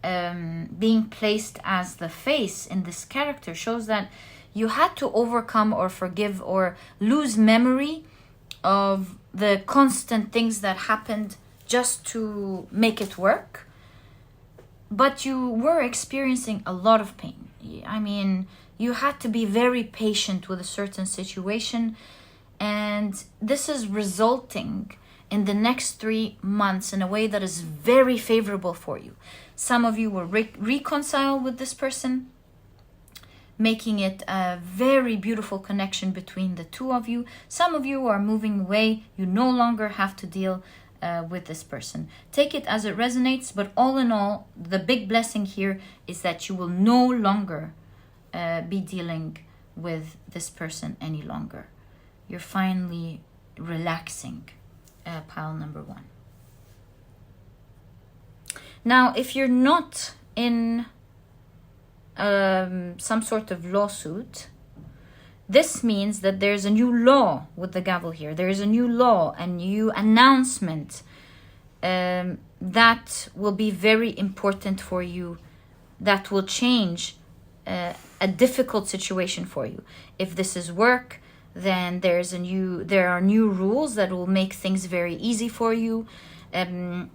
being placed as the face in this character shows that you had to overcome or forgive or lose memory of the constant things that happened just to make it work. But you were experiencing a lot of pain. I mean, you had to be very patient with a certain situation, and this is resulting in the next 3 months in a way that is very favorable for you. Some of you will reconcile with this person, making it a very beautiful connection between the two of you. Some of you are moving away. You no longer have to deal with this person. Take it as it resonates, but all in all, the big blessing here is that you will no longer be dealing with this person any longer. You're finally relaxing. Pile number 1. Now, if you're not in some sort of lawsuit, this means that there's a new law with the gavel here. There is a new law, a new announcement that will be very important for you, that will change a difficult situation for you. If this is work, then there are new rules that will make things very easy for you.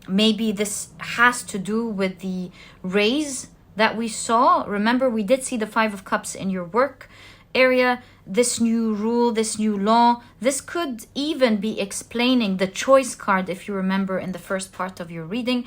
Maybe this has to do with the raise that we saw. Remember, we did see the 5 of Cups in your work area. This new rule, this new law, this could even be explaining the choice card, if you remember in the first part of your reading,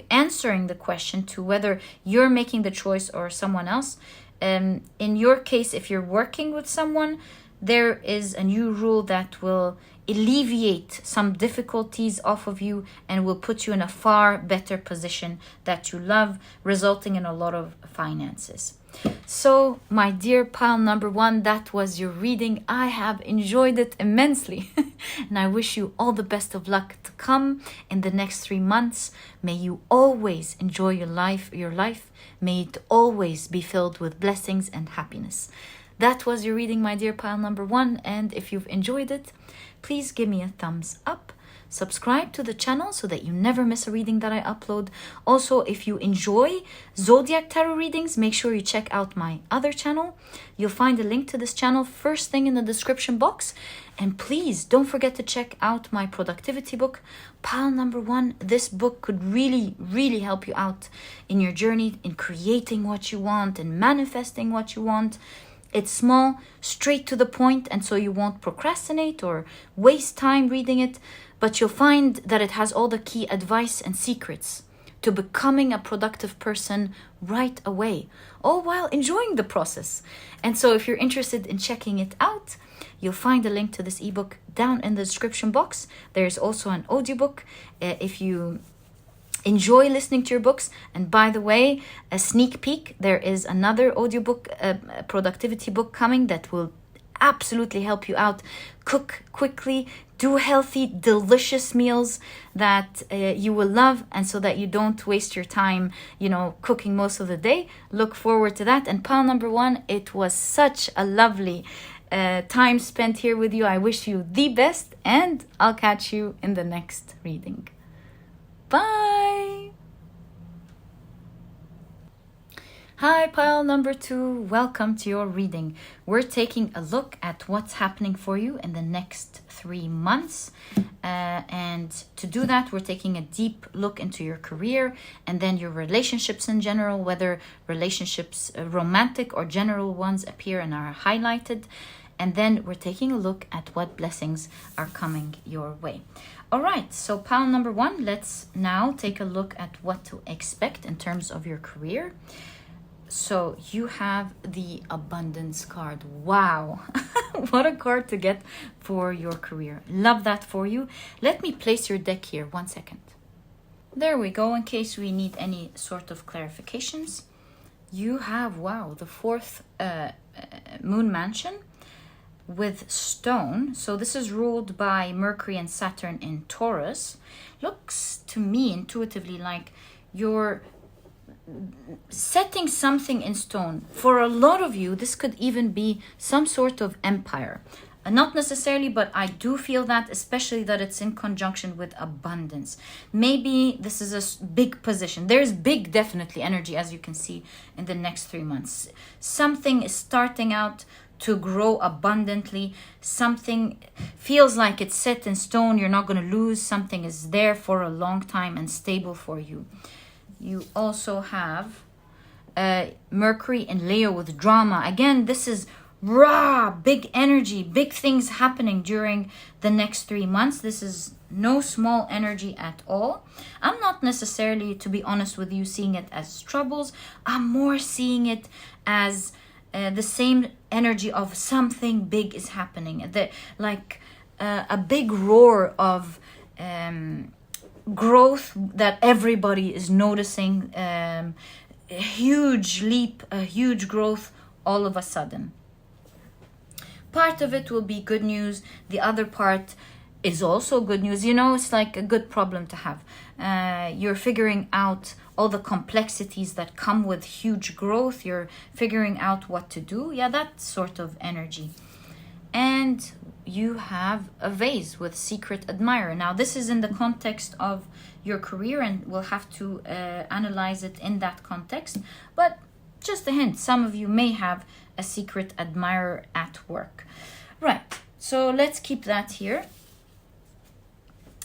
answering the question to whether you're making the choice or someone else. In your case, if you're working with someone, there is a new rule that will alleviate some difficulties off of you and will put you in a far better position that you love, resulting in a lot of finances. So, my dear pile number 1, that was your reading. I have enjoyed it immensely. And I wish you all the best of luck to come in the next 3 months. May you always enjoy your life. May it always be filled with blessings and happiness. That was your reading, my dear pile number 1. And if you've enjoyed it, please give me a thumbs up. Subscribe to the channel so that you never miss a reading that I upload. Also, if you enjoy Zodiac Tarot readings, make sure you check out my other channel. You'll find a link to this channel first thing in the description box. And please don't forget to check out my productivity book, Pile Number 1. This book could really, really help you out in your journey in creating what you want and manifesting what you want. It's small, straight to the point, and so you won't procrastinate or waste time reading it. But you'll find that it has all the key advice and secrets to becoming a productive person right away, all while enjoying the process. And so if you're interested in checking it out, you'll find a link to this ebook down in the description box. There's also an audiobook if you enjoy listening to your books. And by the way, a sneak peek, there is another audiobook, productivity book coming that will absolutely help you out. Cook quickly, do healthy, delicious meals that you will love, and so that you don't waste your time, cooking most of the day. Look forward to that. And pile number 1, it was such a lovely time spent here with you. I wish you the best, and I'll catch you in the next reading. Bye! Hi, pile number 2. Welcome to your reading. We're taking a look at what's happening for you in the next 3 months. And to do that, we're taking a deep look into your career and then your relationships in general, whether relationships, romantic or general ones, appear and are highlighted. And then we're taking a look at what blessings are coming your way. All right, so pile number 1, let's now take a look at what to expect in terms of your career. So you have the abundance card. Wow, what a card to get for your career. Love that for you. Let me place your deck here. 1 second. There we go, in case we need any sort of clarifications. You have, wow, the 4th moon mansion with stone. So this is ruled by Mercury and Saturn in Taurus. Looks to me intuitively like you're setting something in stone. For a lot of you, this could even be some sort of empire. Not necessarily, but I do feel that, especially that it's in conjunction with abundance. Maybe this is a big position. There's big, definitely energy, as you can see, in the next 3 months. Something is starting out to grow abundantly. Something feels like it's set in stone. You're not going to lose. Something is there for a long time and stable for you. You also have Mercury in Leo with drama. Again, this is raw, big energy, big things happening during the next 3 months. This is no small energy at all. I'm not necessarily, to be honest with you, seeing it as troubles. I'm more seeing it as the same energy of something big is happening. A big roar of growth that everybody is noticing, a huge leap, a huge growth all of a sudden. Part of it will be good news. The other part is also good news. You know, it's like a good problem to have. You're figuring out all the complexities that come with huge growth. You're figuring out what to do. Yeah, that sort of energy. And you have a vase with secret admirer. Now, this is in the context of your career, and we'll have to analyze it in that context. But just a hint, some of you may have a secret admirer at work. Right, so let's keep that here.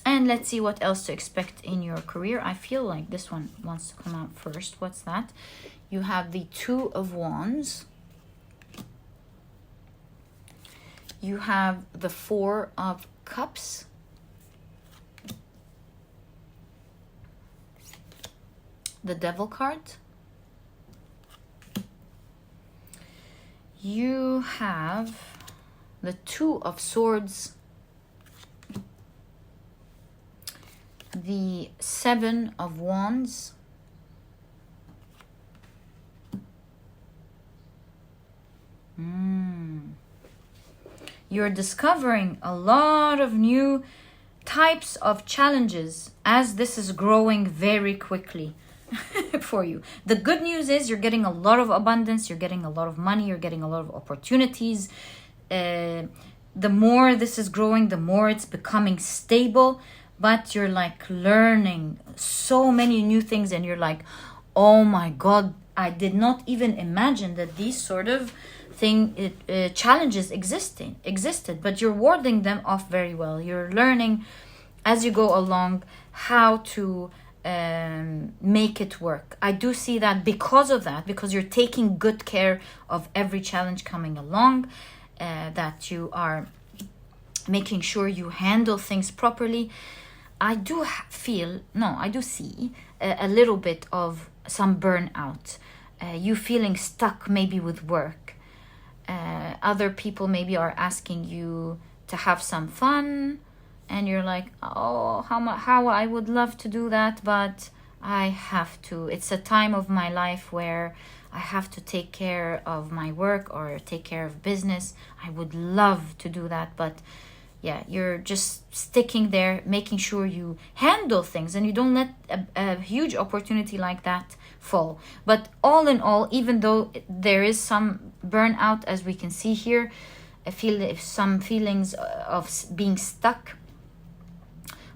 And let's see what else to expect in your career. I feel like this one wants to come out first. What's that? You have the Two of Wands. You have the Four of Cups. The Devil card. You have the Two of Swords. The Seven of Wands. You're discovering a lot of new types of challenges as this is growing very quickly for you. The good news is you're getting a lot of abundance, you're getting a lot of money, you're getting a lot of opportunities. The more this is growing, the more it's becoming stable, but you're like learning so many new things, and you're like, oh my God, I did not even imagine that these sort of challenges existed, but you're warding them off very well. You're learning as you go along how to make it work. I do see that because you're taking good care of every challenge coming along, that you are making sure you handle things properly. I do see a little bit of some burnout. You feeling stuck maybe with work. Other people maybe are asking you to have some fun, and you're like, oh, how I would love to do that, but I have to. It's a time of my life where I have to take care of my work or take care of business. I would love to do that, but yeah, you're just sticking there, making sure you handle things and you don't let a huge opportunity like that fall. But all in all, even though there is some burnout, as we can see here, I feel some feelings of being stuck,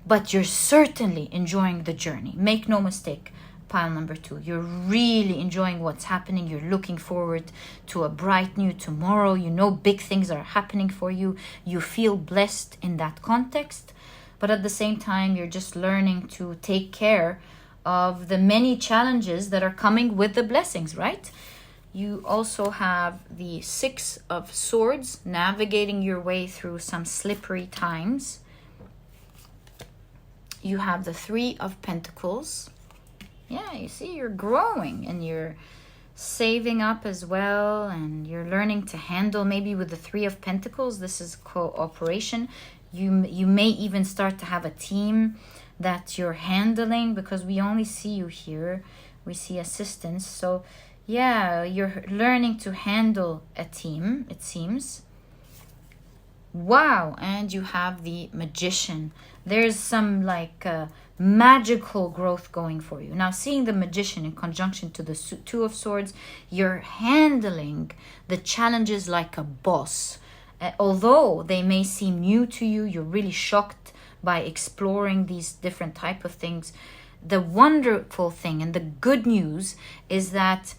but you're certainly enjoying the journey. Make no mistake, pile number 2. You're really enjoying what's happening. You're looking forward to a bright new tomorrow. You know big things are happening for you. You feel blessed in that context. But at the same time, you're just learning to take care of the many challenges that are coming with the blessings, right? You also have the 6 of Swords, navigating your way through some slippery times. You have the 3 of Pentacles. Yeah, you see, you're growing and you're saving up as well, and you're learning to handle, maybe with the 3 of Pentacles, this is cooperation. You may even start to have a team that you're handling, because we only see you here. We see assistance. So yeah, you're learning to handle a team, it seems. Wow, and you have the Magician. There's some like magical growth going for you. Now, seeing the Magician in conjunction to the 2 of Swords, you're handling the challenges like a boss. Although they may seem new to you, you're really shocked by exploring these different type of things. The wonderful thing and the good news is that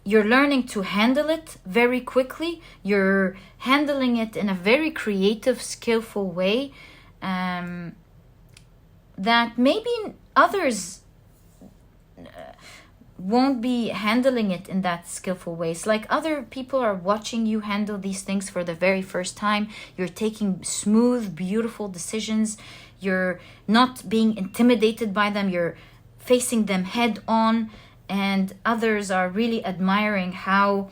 you're learning to handle it very quickly. You're handling it in a very creative, skillful way, that maybe others won't be handling it in that skillful way. It's like other people are watching you handle these things for the very first time. You're taking smooth, beautiful decisions. You're not being intimidated by them. You're facing them head on. And others are really admiring how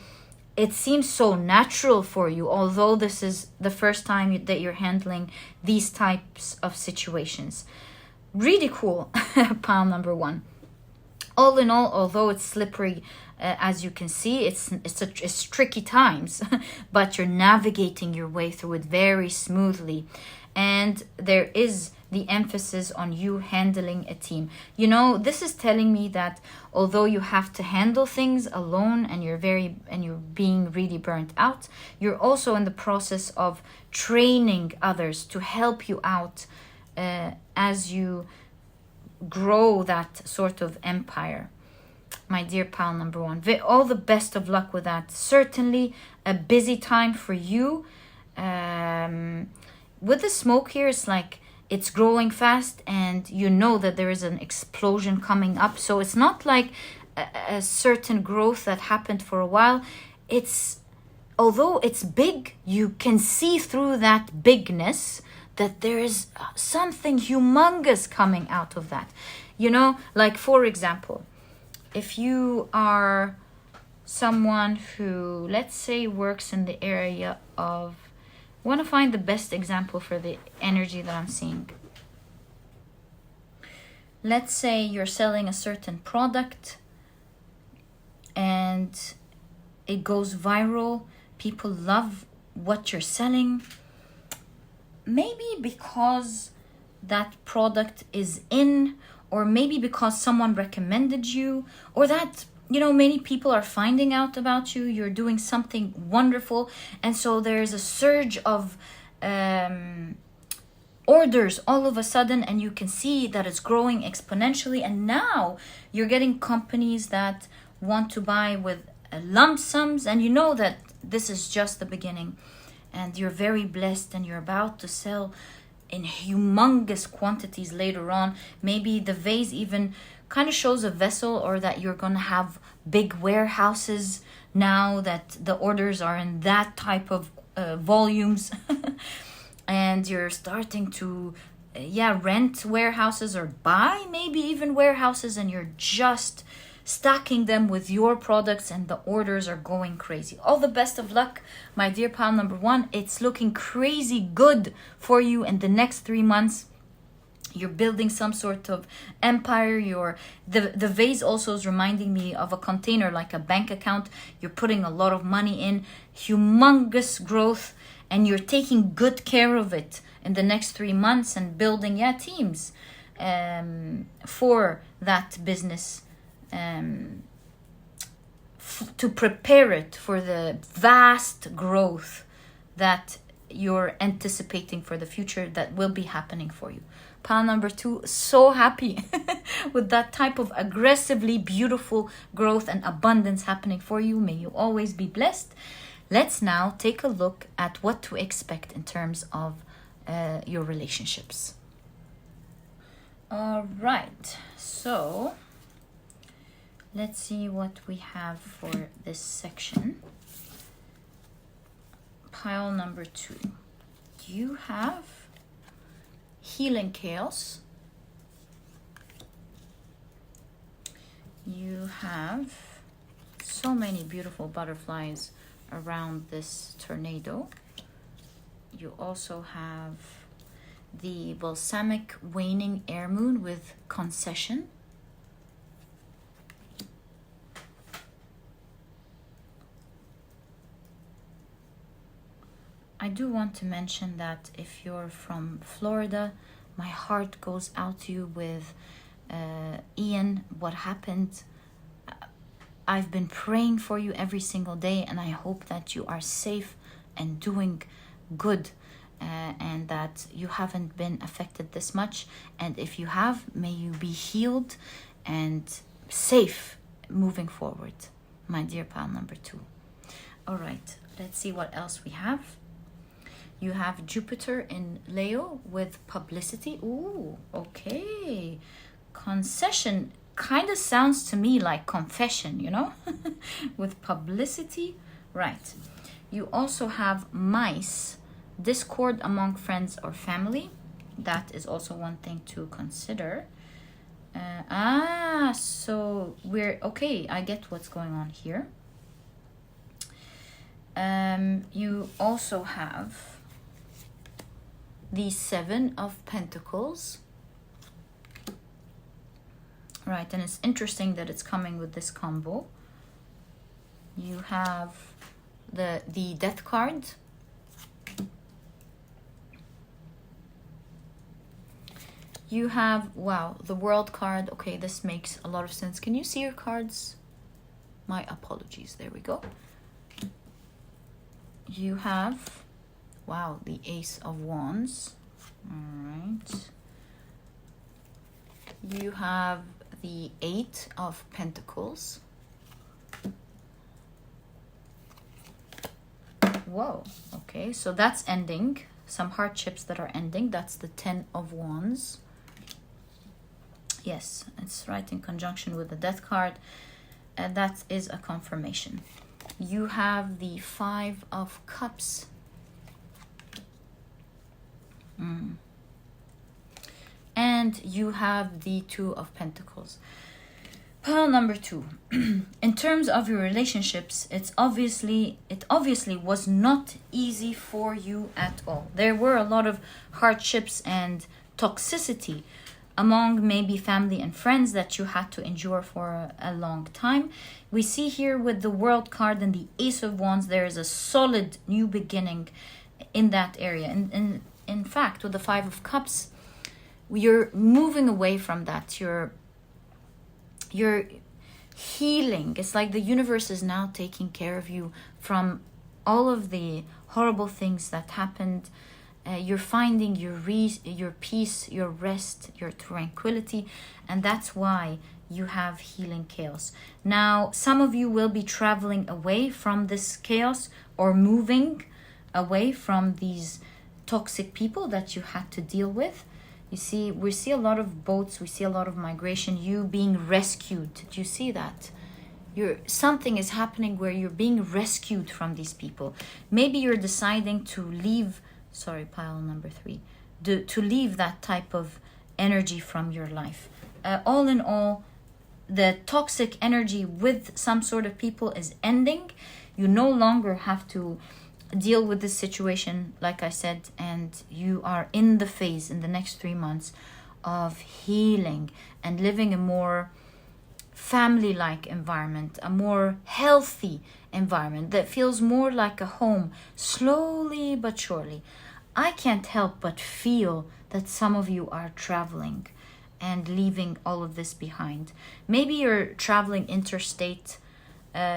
it seems so natural for you, although this is the first time that you're handling these types of situations. Really cool, pile number 1. All in all, although it's slippery As you can see, it's tricky times, but you're navigating your way through it very smoothly. And there is the emphasis on you handling a team. You know, this is telling me that although you have to handle things alone and you're being really burnt out, you're also in the process of training others to help you out as you grow that sort of empire. My dear pal number one, all the best of luck with that. Certainly a busy time for you. With the smoke here, it's like it's growing fast and you know that there is an explosion coming up. So it's not like a certain growth that happened for a while. Although it's big, you can see through that bigness that there is something humongous coming out of that. You know, like for example, if you are someone who, let's say, works in the area of, I want to find the best example for the energy that I'm seeing. Let's say you're selling a certain product and it goes viral. People love what you're selling. Maybe because that product is in, or maybe because someone recommended you, or that, you know, many people are finding out about you. You're doing something wonderful. And so there's a surge of orders all of a sudden, and you can see that it's growing exponentially. And now you're getting companies that want to buy with lump sums, and you know that this is just the beginning. And you're very blessed and you're about to sell in humongous quantities later on. Maybe the vase even kind of shows a vessel, or that you're going to have big warehouses now that the orders are in that type of volumes. And you're starting to rent warehouses or buy maybe even warehouses, and you're just stacking them with your products and the orders are going crazy. All the best of luck, my dear pal number one. It's looking crazy good for you in the next 3 months. You're building some sort of empire. The vase also is reminding me of a container, like a bank account. You're putting a lot of money in, humongous growth, and you're taking good care of it in the next 3 months and building teams for that business. To prepare it for the vast growth that you're anticipating for the future that will be happening for you. Pile number two, so happy with that type of aggressively beautiful growth and abundance happening for you. May you always be blessed. Let's now take a look at what to expect in terms of your relationships. All right, so let's see what we have for this section. Pile number two. You have healing chaos. You have so many beautiful butterflies around this tornado. You also have the balsamic waning air moon with concession. I do want to mention that if you're from Florida, my heart goes out to you with Ian, what happened. I've been praying for you every single day, and I hope that you are safe and doing good, and that you haven't been affected this much. And if you have, may you be healed and safe moving forward, my dear pal number two. All right, let's see what else we have. You have Jupiter in Leo with publicity. Ooh, okay. Concession kind of sounds to me like confession, you know, with publicity. Right. You also have mice, discord among friends or family. That is also one thing to consider. So we're okay. I get what's going on here. You also have the Seven of Pentacles. Right, and it's interesting that it's coming with this combo. You have the Death card. You have, wow, the World card. Okay, this makes a lot of sense. Can you see your cards? My apologies. There we go. You have, wow, the Ace of Wands. All right. You have the Eight of Pentacles. Whoa, okay, so that's ending. Some hardships that are ending. That's the Ten of Wands. Yes, it's right in conjunction with the Death card. And that is a confirmation. You have the Five of Cups. And you have the Two of Pentacles. Pile number 2. In terms of your relationships, it obviously was not easy for you at all. There were a lot of hardships and toxicity among maybe family and friends that you had to endure for a long time. We see here with the World card and the Ace of Wands, there is a solid new beginning in that area. And in fact, with the Five of Cups, you're moving away from that. You're healing. It's like the universe is now taking care of you from all of the horrible things that happened. You're finding your peace, your rest, your tranquility, and that's why you have healing chaos. Now, some of you will be traveling away from this chaos or moving away from these toxic people that you had to deal with. You see, we see a lot of boats, we see a lot of migration, you being rescued. Do you see that? Something is happening where you're being rescued from these people. Maybe you're deciding to leave, pile number 3, to leave that type of energy from your life. All in all, the toxic energy with some sort of people is ending. You no longer have to deal with this situation, like I said, and you are in the phase in the next 3 months of healing and living a more family-like environment, a more healthy environment that feels more like a home, slowly but surely. I can't help but feel that some of you are traveling and leaving all of this behind. Maybe you're traveling interstate,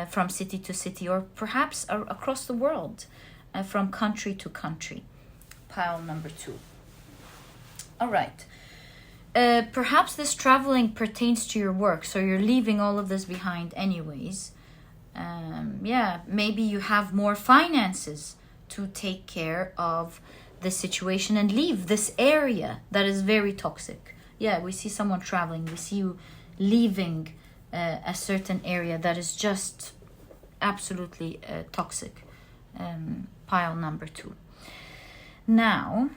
from city to city, or perhaps across the world, from country to country. Pile number 2. All right. Perhaps this traveling pertains to your work, so you're leaving all of this behind anyways. Maybe you have more finances to take care of the situation and leave this area that is very toxic. Yeah, we see someone traveling. We see you leaving a certain area that is just absolutely toxic. Pile number 2. Now,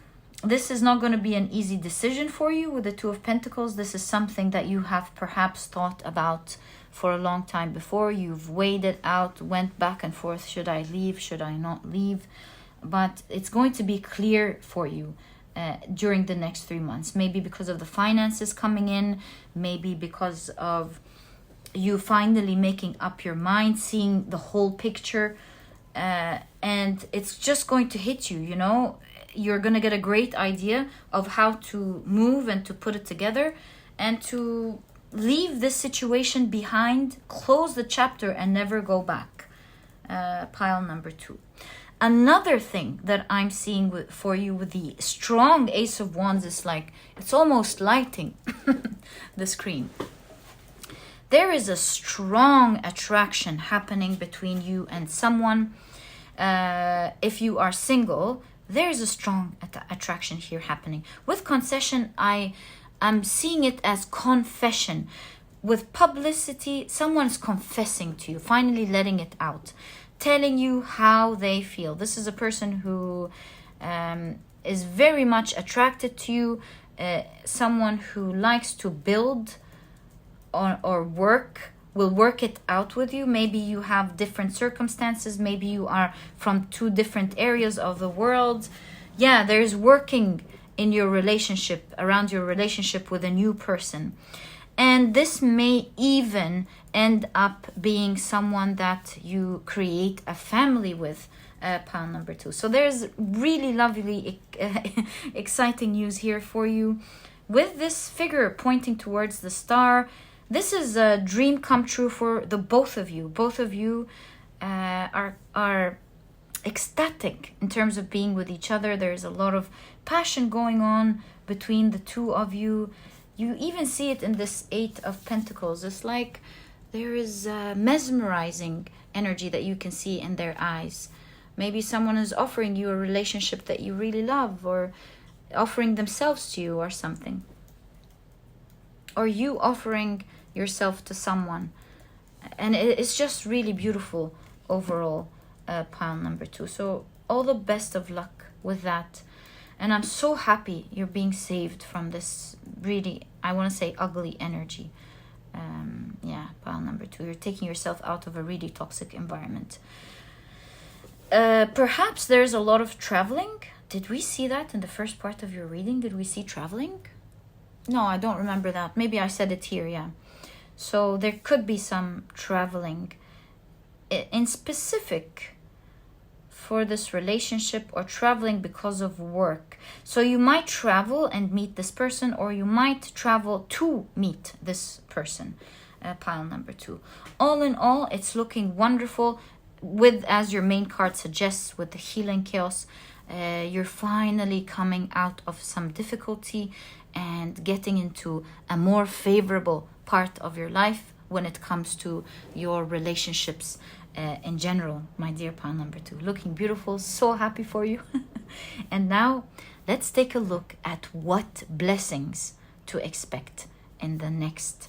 this is not going to be an easy decision for you with the Two of Pentacles. This is something that you have perhaps thought about for a long time before. You've weighed it out, went back and forth. Should I leave? Should I not leave? But it's going to be clear for you during the next 3 months. Maybe because of the finances coming in. Maybe because of you finally making up your mind, seeing the whole picture. And it's just going to hit you, you know. You're going to get a great idea of how to move and to put it together and to leave this situation behind, close the chapter and never go back. Pile number 2. Another thing that I'm seeing for you with the strong Ace of Wands is like, it's almost lighting the screen. There is a strong attraction happening between you and someone. If you are single, there is a strong attraction here happening. With concession, I'm seeing it as confession. With publicity, someone's confessing to you, finally letting it out, telling you how they feel. This is a person who is very much attracted to you, someone who likes to build or work, will work it out with you. Maybe you have different circumstances. Maybe you are from 2 different areas of the world. Yeah, there's working in your relationship, around your relationship with a new person. And this may even end up being someone that you create a family with, pile number 2. So there's really lovely, exciting news here for you. With this figure pointing towards the star, this is a dream come true for the both of you. Both of you are ecstatic in terms of being with each other. There's a lot of passion going on between the two of you. You even see it in this 8 of Pentacles. It's like there is mesmerizing energy that you can see in their eyes. Maybe someone is offering you a relationship that you really love, or offering themselves to you or something. Or you offering yourself to someone. And it's just really beautiful overall, pile number 2. So all the best of luck with that. And I'm so happy you're being saved from this really, I want to say, ugly energy. Yeah, pile number 2. You're taking yourself out of a really toxic environment. Perhaps there's a lot of traveling. Did we see that in the first part of your reading? Did we see traveling? No, I don't remember that. Maybe I said it here, yeah. So there could be some traveling in specific for this relationship, or traveling because of work. So you might travel and meet this person, or you might travel to meet this person, pile number 2. All in all, it's looking wonderful with, as your main card suggests, with the healing chaos. You're finally coming out of some difficulty and getting into a more favorable part of your life when it comes to your relationships in general, my dear pile number 2. Looking beautiful, so happy for you. And now let's take a look at what blessings to expect in the next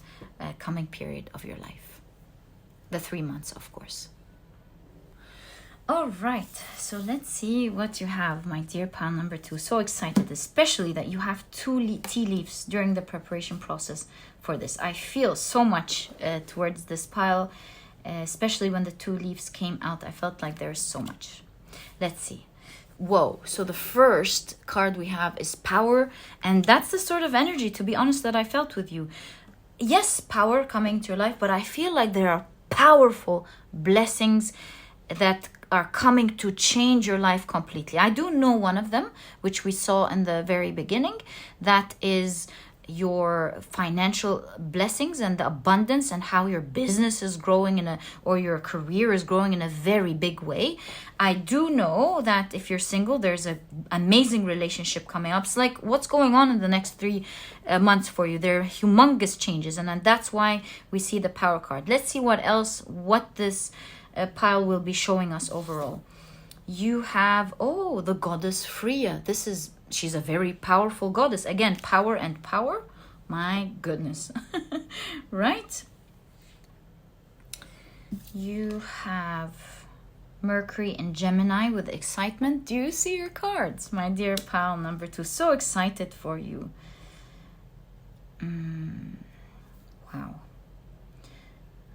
coming period of your life. The 3 months, of course. All right, so let's see what you have, my dear pile number 2. So excited, especially that you have 2 tea leaves during the preparation process for this. I feel so much towards this pile, especially when the 2 leaves came out. I felt like there's so much. Let's see. Whoa, so the first card we have is power, and that's the sort of energy, to be honest, that I felt with you. Yes, power coming to your life, but I feel like there are powerful blessings that are coming to change your life completely. I do know one of them, which we saw in the very beginning. That is your financial blessings and the abundance, and how your business is growing or your career is growing in a very big way. I do know that if you're single, there's an amazing relationship coming up. It's like, what's going on in the next 3 months for you? There are humongous changes, and that's why we see the power card. Let's see what this pile will be showing us overall. You have, the goddess Freya. She's a very powerful goddess. Again, power and power. My goodness. Right? You have Mercury and Gemini with excitement. Do you see your cards, my dear pile number 2? So excited for you. Wow.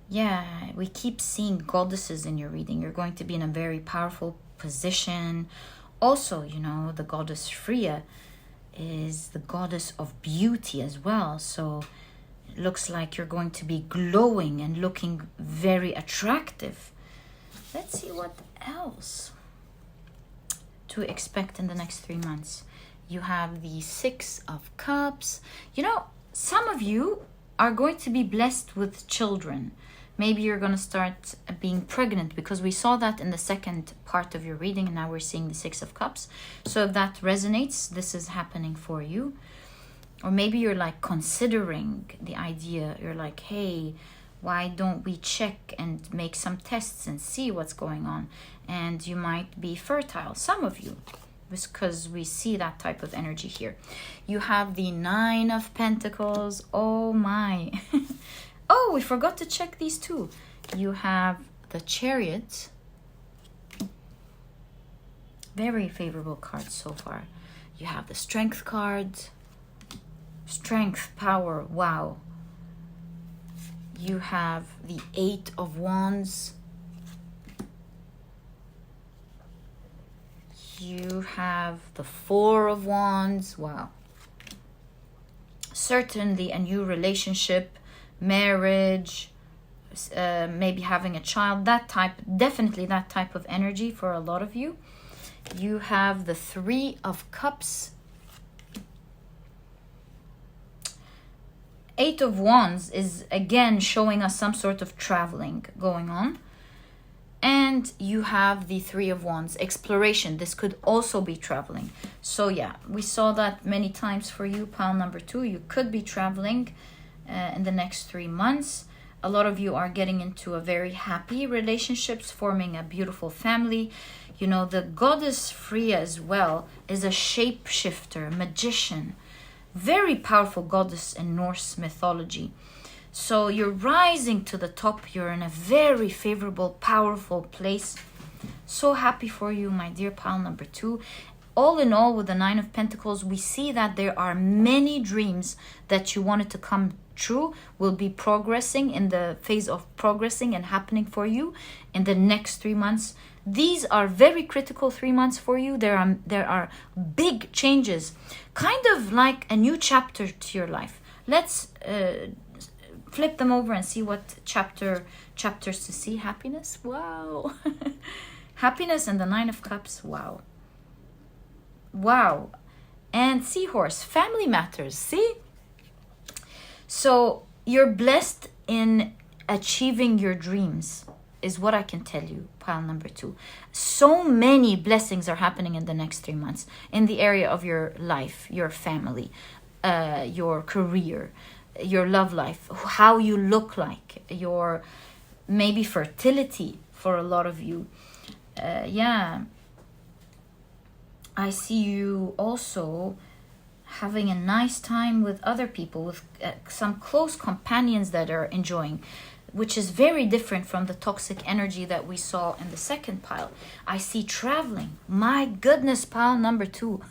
Yeah, we keep seeing goddesses in your reading. You're going to be in a very powerful position. Also, the goddess Freya is the goddess of beauty as well. So it looks like you're going to be glowing and looking very attractive. Let's see what else to expect in the next 3 months. You have the 6 of Cups. Some of you are going to be blessed with children. Maybe you're going to start being pregnant, because we saw that in the second part of your reading, and now we're seeing the 6 of Cups. So if that resonates, this is happening for you. Or maybe you're like considering the idea. You're like, hey, why don't we check and make some tests and see what's going on? And you might be fertile, some of you, because we see that type of energy here. You have the 9 of Pentacles. Oh my. Oh, we forgot to check these 2. You have the Chariot. Very favorable cards so far. You have the Strength card. Strength, power, wow. You have the 8 of Wands. You have the 4 of Wands. Wow. Certainly a new relationship marriage, maybe having a child, that type, definitely that type of energy for a lot of you. You have the Three of Cups, Eight of Wands is again showing us some sort of traveling going on. And you have the Three of Wands, exploration. This could also be traveling. So yeah, we saw that many times for you, pile number 2. You could be traveling in the next 3 months. A lot of you are getting into a very happy relationships, forming a beautiful family. You know, the goddess Freya as well is a shapeshifter, magician. Very powerful goddess in Norse mythology. So you're rising to the top. You're in a very favorable, powerful place. So happy for you, my dear pile number 2. All in all, with the Nine of Pentacles, we see that there are many dreams that you wanted to come true, will be progressing in the phase of progressing and happening for you in the next 3 months. These are very critical 3 months for you. There are big changes, kind of like a new chapter to your life. Let's flip them over and see what chapters to see. Happiness, wow. Happiness and the Nine of Cups, wow. Wow. And Seahorse, family matters, see? So you're blessed in achieving your dreams, is what I can tell you, pile number 2. So many blessings are happening in the next 3 months in the area of your life, your family, your career, your love life, how you look like, your maybe fertility for a lot of you. Yeah, I see you also having a nice time with other people, with some close companions that are enjoying, which is very different from the toxic energy that we saw in the second pile. I see traveling. My goodness, pile number 2.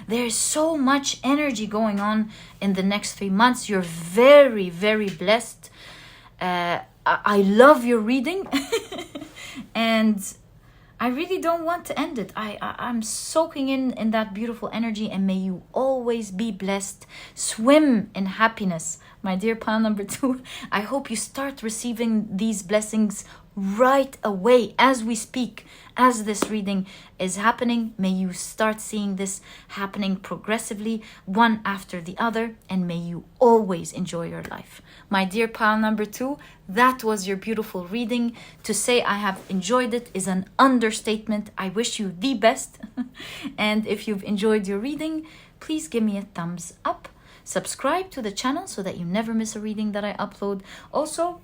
There's so much energy going on in the next 3 months. You're very, very blessed. I love your reading. And I really don't want to end it. I'm soaking in that beautiful energy, and may you always be blessed. Swim in happiness, my dear pile number 2. I hope you start receiving these blessings right away as we speak, as this reading is happening. May you start seeing this happening progressively, one after the other, and may you always enjoy your life. My dear pile number 2, that was your beautiful reading. To say I have enjoyed it is an understatement. I wish you the best. And if you've enjoyed your reading, please give me a thumbs up. Subscribe to the channel so that you never miss a reading that I upload. Also,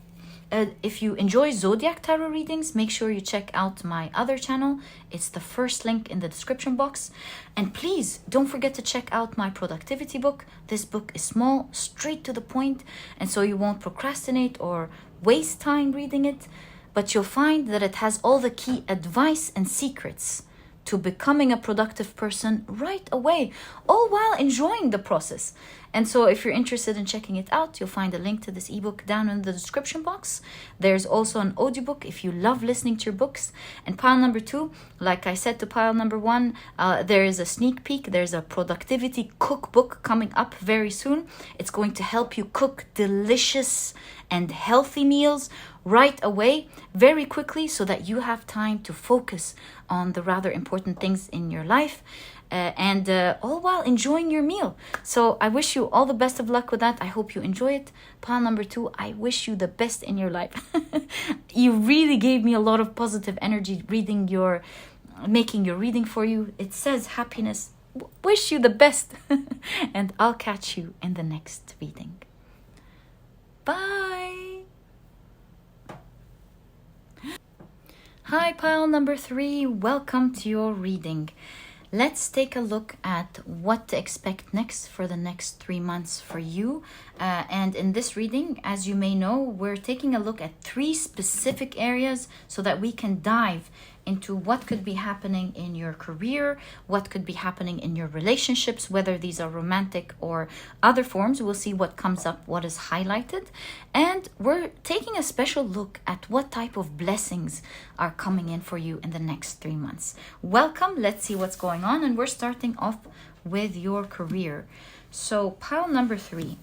if you enjoy Zodiac Tarot readings, make sure you check out my other channel. It's the first link in the description box. And please don't forget to check out my productivity book. This book is small, straight to the point, and so you won't procrastinate or waste time reading it. But you'll find that it has all the key advice and secrets to becoming a productive person right away, all while enjoying the process. And so if you're interested in checking it out, you'll find a link to this ebook down in the description box. There's also an audiobook if you love listening to your books. And pile number 2, like I said to pile number 1, there is a sneak peek. There's a productivity cookbook coming up very soon. It's going to help you cook delicious and healthy meals right away, very quickly, so that you have time to focus on the rather important things in your life, and all while enjoying your meal. So I wish you all the best of luck with that. I hope you enjoy it. Pile number 2, I wish you the best in your life. You really gave me a lot of positive energy making your reading for you. It says happiness. Wish you the best. And I'll catch you in the next reading. Bye. Hi, pile number 3. Welcome to your reading. Let's take a look at what to expect next for the next 3 months for you. And in this reading, as you may know, we're taking a look at 3 specific areas so that we can dive into what could be happening in your career, what could be happening in your relationships, whether these are romantic or other forms. We'll see what comes up, what is highlighted. And we're taking a special look at what type of blessings are coming in for you in the next 3 months. Welcome. Let's see what's going on. And we're starting off with your career. So pile number 3,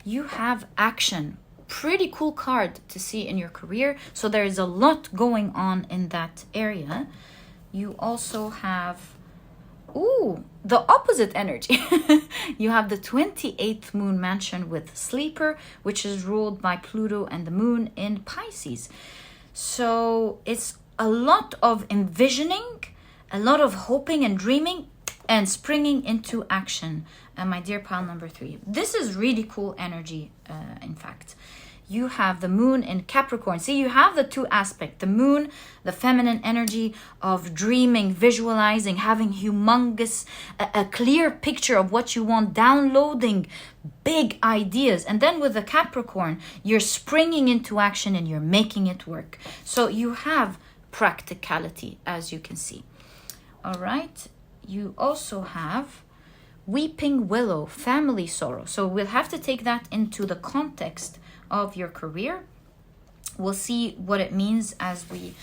you have action, pretty cool card to see in your career. So there is a lot going on in that area. You also have, ooh, the opposite energy. You have the 28th moon mansion with sleeper, which is ruled by Pluto and the moon in Pisces. So it's a lot of envisioning, a lot of hoping and dreaming, and springing into action, my dear pile number 3. This is really cool energy, in fact. You have the moon in Capricorn. See, you have the two aspects. The moon, the feminine energy of dreaming, visualizing, having humongous, a clear picture of what you want, downloading big ideas. And then with the Capricorn, you're springing into action and you're making it work. So you have practicality, as you can see. All right. You also have Weeping Willow, family sorrow. So we'll have to take that into the context of your career. We'll see what it means as we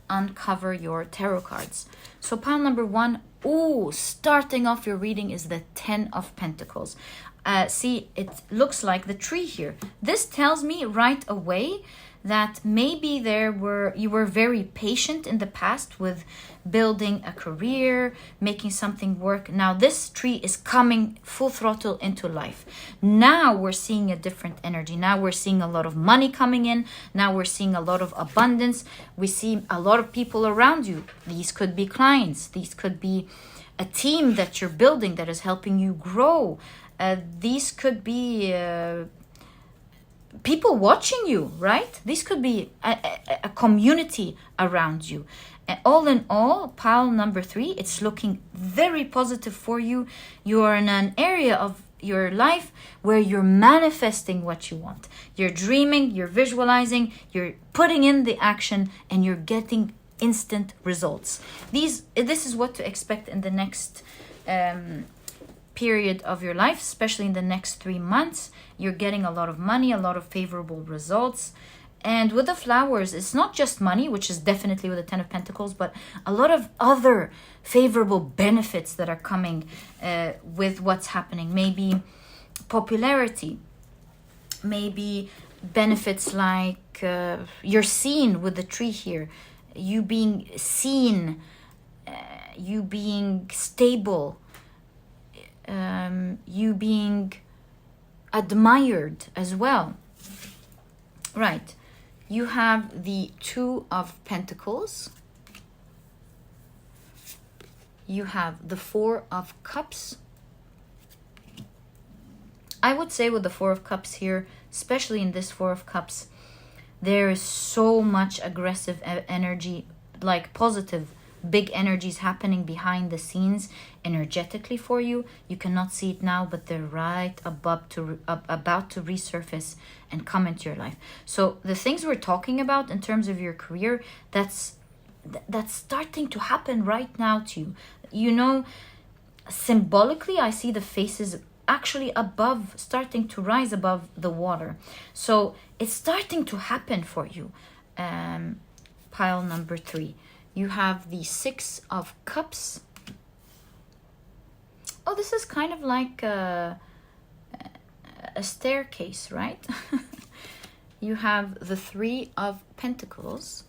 uncover your tarot cards. So pile number 1, ooh, starting off your reading is the 10 of Pentacles. See, it looks like the tree here. This tells me right away that maybe you were very patient in the past with building a career, making something work. Now this tree is coming full throttle into life. Now we're seeing a different energy. Now we're seeing a lot of money coming in. Now we're seeing a lot of abundance. We see a lot of people around you. These could be clients. These could be a team that you're building that is helping you grow. These could be people watching you, right? This could be a community around you. And all in all, pile number 3, it's looking very positive for you. You are in an area of your life where you're manifesting what you want. You're dreaming, you're visualizing, you're putting in the action, and you're getting instant results. This is what to expect in the next period of your life, especially in the next 3 months. You're getting a lot of money, a lot of favorable results. And with the flowers, it's not just money, which is definitely with the 10 of Pentacles, but a lot of other favorable benefits that are coming with what's happening. Maybe popularity, maybe benefits like you're seen with the tree here, you being seen, you being stable, you being admired as well. Right. You have the 2 of Pentacles. You have the 4 of Cups. I would say with the 4 of Cups here, especially in this 4 of Cups, there is so much aggressive energy, like positive, big energies happening behind the scenes energetically for you. You cannot see it now, but they're right about to resurface and come into your life. So the things we're talking about in terms of your career, that's starting to happen right now to you. You know, symbolically, I see the faces actually above, starting to rise above the water. So it's starting to happen for you. Pile number 3. You have the 6 of Cups. Oh, this is kind of like a staircase, right? You have the 3 of Pentacles.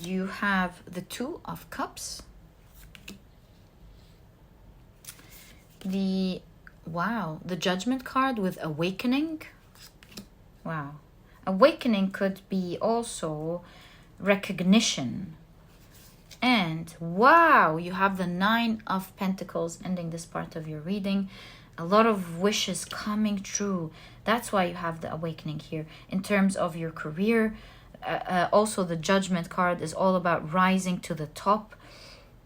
You have the 2 of Cups. The Judgment card with Awakening. Wow. Awakening could be also recognition. And wow, you have the 9 of Pentacles ending this part of your reading. A lot of wishes coming true. That's why you have the Awakening here. In terms of your career, also the Judgment card is all about rising to the top.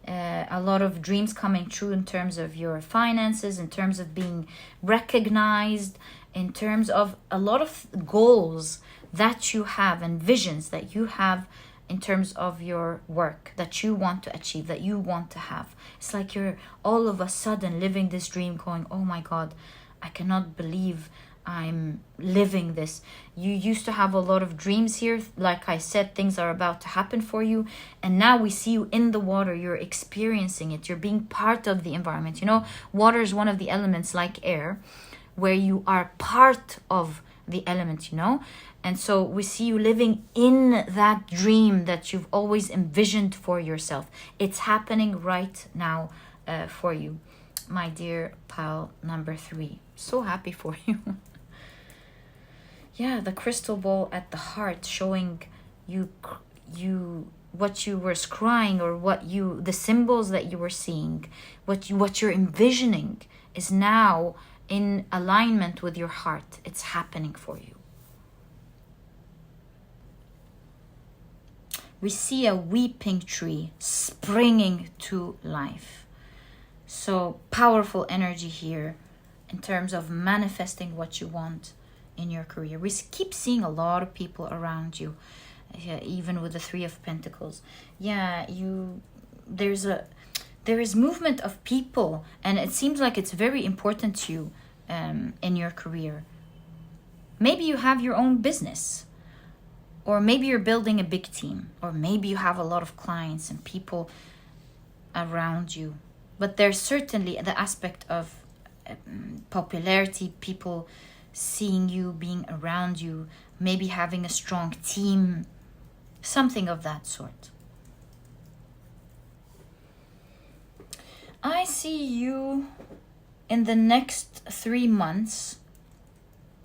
A lot of dreams coming true in terms of your finances, in terms of being recognized, in terms of a lot of goals that you have and visions that you have in terms of your work that you want to achieve, that you want to have. It's like you're all of a sudden living this dream going, oh my God, I cannot believe I'm living this. You used to have a lot of dreams here. Like I said, things are about to happen for you. And now we see you in the water. You're experiencing it. You're being part of the environment. You know, water is one of the elements like air, where you are part of the element, you know? And so we see you living in that dream that you've always envisioned for yourself. It's happening right now for you, my dear pile number 3. So happy for you. Yeah, the crystal ball at the heart showing you what you were scrying, or the symbols that you were seeing, what you're envisioning is now in alignment with your heart. It's happening for you. We see a weeping tree springing to life. So powerful energy here in terms of manifesting what you want in your career. We keep seeing a lot of people around you, even with the 3 of Pentacles. Yeah, there is movement of people, and it seems like it's very important to you in your career. Maybe you have your own business, or maybe you're building a big team, or maybe you have a lot of clients and people around you. But there's certainly the aspect of popularity, people seeing you, being around you, maybe having a strong team, something of that sort. I see you in the next 3 months,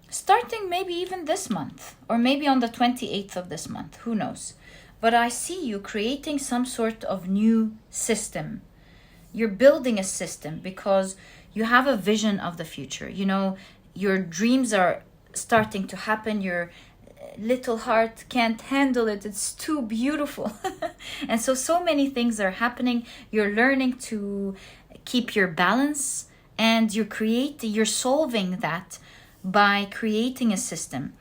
starting maybe even this month, or maybe on the 28th of this month, who knows. But I see you creating some sort of new system. You're building a system because you have a vision of the future. You know, your dreams are starting to happen. Your little heart can't handle it. It's too beautiful. And so many things are happening. You're learning to keep your balance, and you're solving that by creating a system.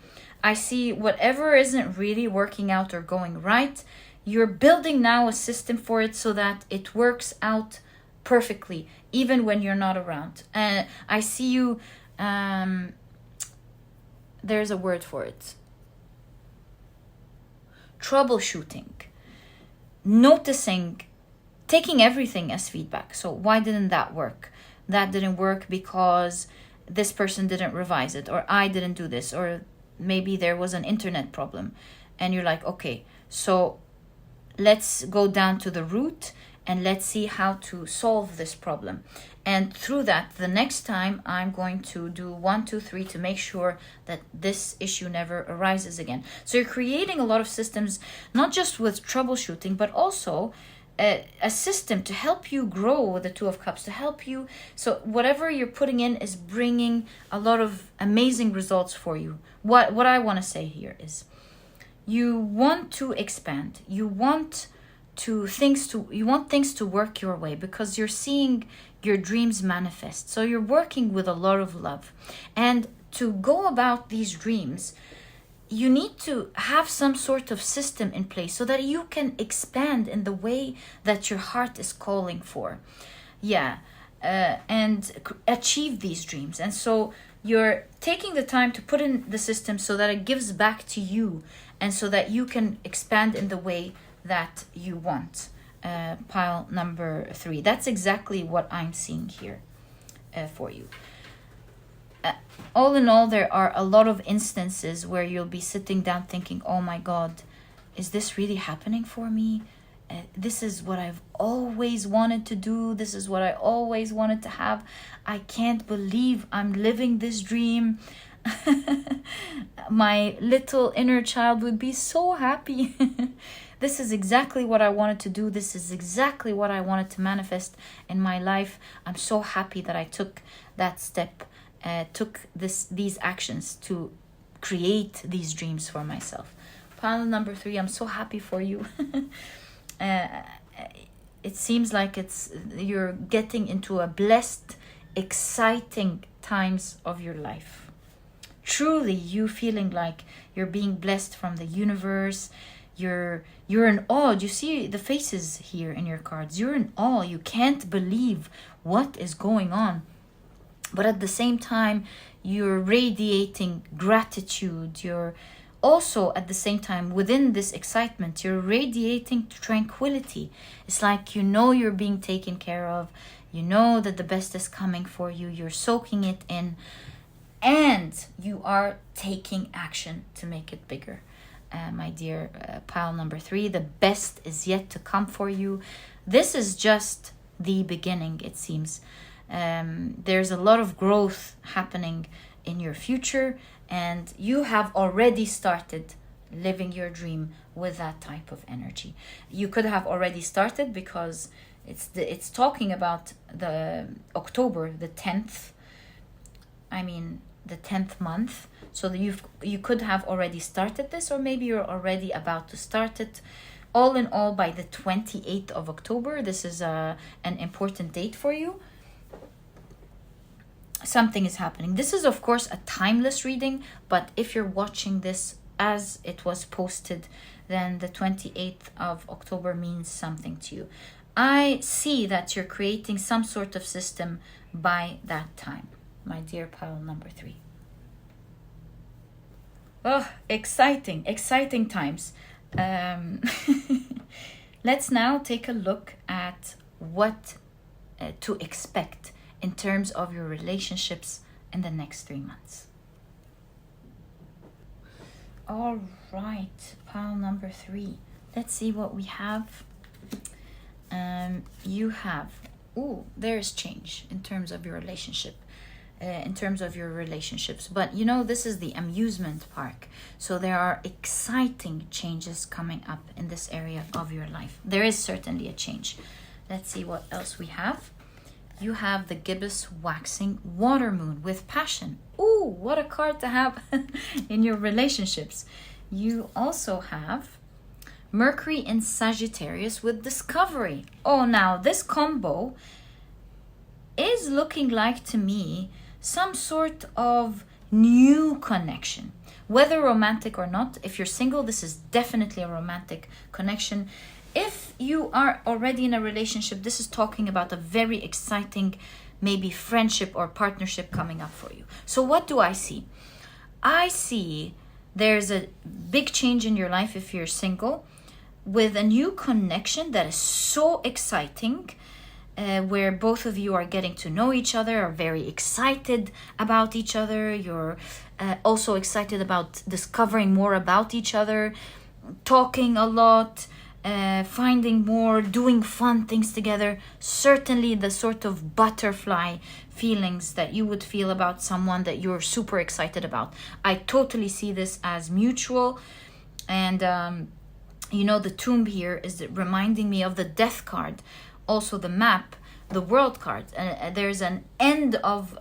I see whatever isn't really working out or going right, you're building now a system for it so that it works out perfectly, even when you're not around. I see you, there's a word for it. Troubleshooting. Noticing, taking everything as feedback. So why didn't that work? That didn't work because this person didn't revise it, or I didn't do this, or maybe there was an internet problem. And you're like, okay, so let's go down to the root and let's see how to solve this problem. And through that, the next time I'm going to do 1, 2, 3 to make sure that this issue never arises again. So you're creating a lot of systems, not just with troubleshooting, but also a system to help you grow with the 2 of Cups, to help you. So whatever you're putting in is bringing a lot of amazing results for you. What I want to say here is, you want to expand. You want things to work your way, because you're seeing your dreams manifest. So you're working with a lot of love. And to go about these dreams, you need to have some sort of system in place so that you can expand in the way that your heart is calling for. And achieve these dreams. And so you're taking the time to put in the system so that it gives back to you, and so that you can expand in the way that you want. Pile number 3. That's exactly what I'm seeing here for you. All in all, there are a lot of instances where you'll be sitting down thinking, oh my God, is this really happening for me? This is what I've always wanted to do. This is what I always wanted to have. I can't believe I'm living this dream. My little inner child would be so happy. This is exactly what I wanted to do. This is exactly what I wanted to manifest in my life. I'm so happy that I took that step, took these actions to create these dreams for myself. Pile number 3, I'm so happy for you. It seems like you're getting into a blessed, exciting times of your life. Truly, you feeling like you're being blessed from the universe. You're in awe. You see the faces here in your cards. You're in awe. You can't believe what is going on. But at the same time, you're radiating gratitude. You're also, at the same time, within this excitement, you're radiating tranquility. It's like you know you're being taken care of. You know that the best is coming for you. You're soaking it in. and you are taking action to make it bigger. My dear pile number 3, the best is yet to come for you. This is just the beginning, it seems. There's a lot of growth happening in your future, and you have already started living your dream with that type of energy. You could have already started because it's talking about the October, the 10th. I mean, the 10th month. So you could have already started this, or maybe you're already about to start it. All in all, by the 28th of October, this is an important date for you. Something is happening. This is, of course, a timeless reading, but if you're watching this as it was posted, then the 28th of October means something to you. I see that you're creating some sort of system by that time, my dear pile number 3. Oh, exciting times. Let's now take a look at what to expect in terms of your relationships in the next 3 months. All right, pile number 3. Let's see what we have. You have, there's change in terms of your relationship. In terms of your relationships, but you know, this is the amusement park, so there are exciting changes coming up in this area of your life. There is certainly a change. Let's see what else we have. You have the gibbous waxing water moon with passion. Ooh, what a card to have in your relationships. You also have Mercury in Sagittarius with discovery. Oh, now this combo is looking like, to me, some sort of new connection, whether romantic or not. If you're single, this is definitely a romantic connection. If you are already in a relationship, this is talking about a very exciting, maybe friendship or partnership coming up for you. So what do I see? I see there's a big change in your life if you're single, with a new connection that is so exciting, where both of you are getting to know each other, are very excited about each other. You're also excited about discovering more about each other, talking a lot, finding more, doing fun things together. Certainly the sort of butterfly feelings that you would feel about someone that you're super excited about. I totally see this as mutual. And you know, the tomb here is reminding me of the death card. Also the map, the world card. There's an end of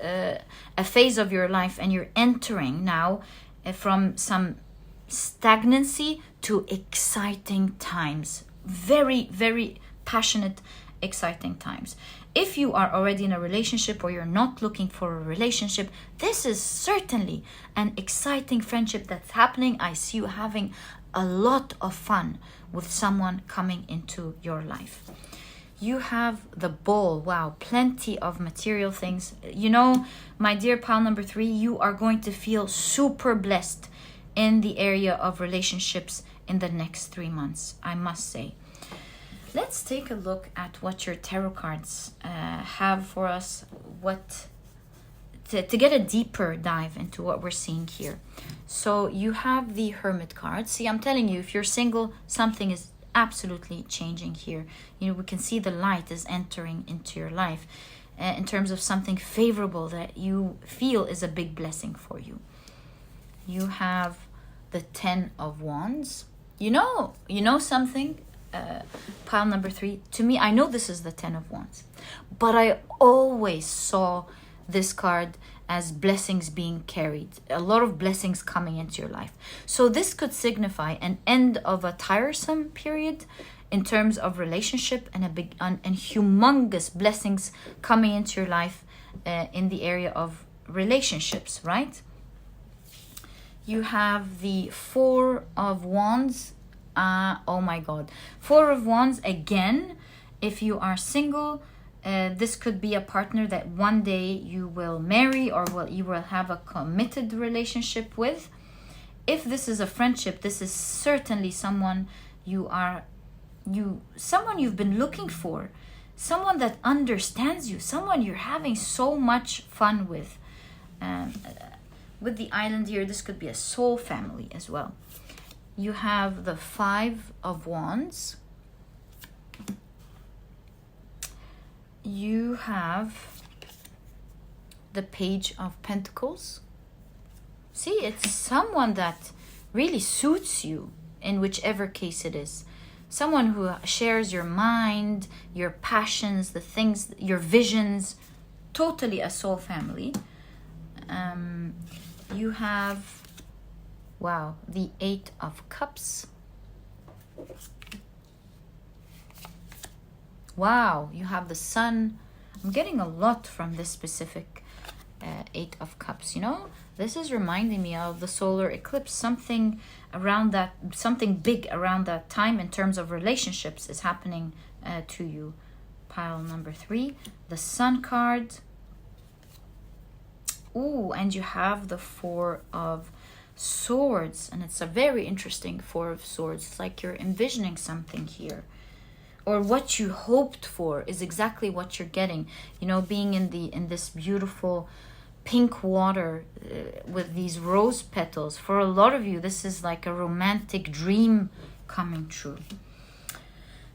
a phase of your life, and you're entering now from some stagnancy to exciting times. Very, very passionate, exciting times. If you are already in a relationship or you're not looking for a relationship, this is certainly an exciting friendship that's happening. I see you having a lot of fun with someone coming into your life. You have the ball. Wow, plenty of material things. You know, my dear pile number 3, you are going to feel super blessed in the area of relationships in the next 3 months, I must say. Let's take a look at what your tarot cards have for us, to get a deeper dive into what we're seeing here. So you have the Hermit card. See, I'm telling you, if you're single, something is absolutely changing here. You know, we can see the light is entering into your life in terms of something favorable that you feel is a big blessing for you. You have the 10 of Wands. You know something, pile number 3. To me, I know this is the 10 of Wands, but I always saw this card as blessings being carried, a lot of blessings coming into your life. So this could signify an end of a tiresome period in terms of relationship, and and humongous blessings coming into your life in the area of relationships, right? You have the 4 of Wands. Oh my God. 4 of Wands again. If you are single, this could be a partner that one day you will marry, or you will have a committed relationship with. If this is a friendship, this is certainly someone someone you've been looking for, someone that understands you, someone you're having so much fun with. With the island here, this could be a soul family as well. You have the Five of Wands. You have the Page of Pentacles. See, it's someone that really suits you in whichever case it is. Someone who shares your mind, your passions, the things, your visions. Totally a soul family. You have, wow, the Eight of Cups. Wow, you have the Sun. I'm getting a lot from this specific Eight of Cups, you know? This is reminding me of the solar eclipse. Something around that, something big around that time in terms of relationships is happening to you. Pile number 3, the Sun card. Ooh, and you have the Four of Swords, and it's a very interesting Four of Swords. It's like you're envisioning something here, or what you hoped for is exactly what you're getting. You know, being in this beautiful pink water with these rose petals. For a lot of you, this is like a romantic dream coming true.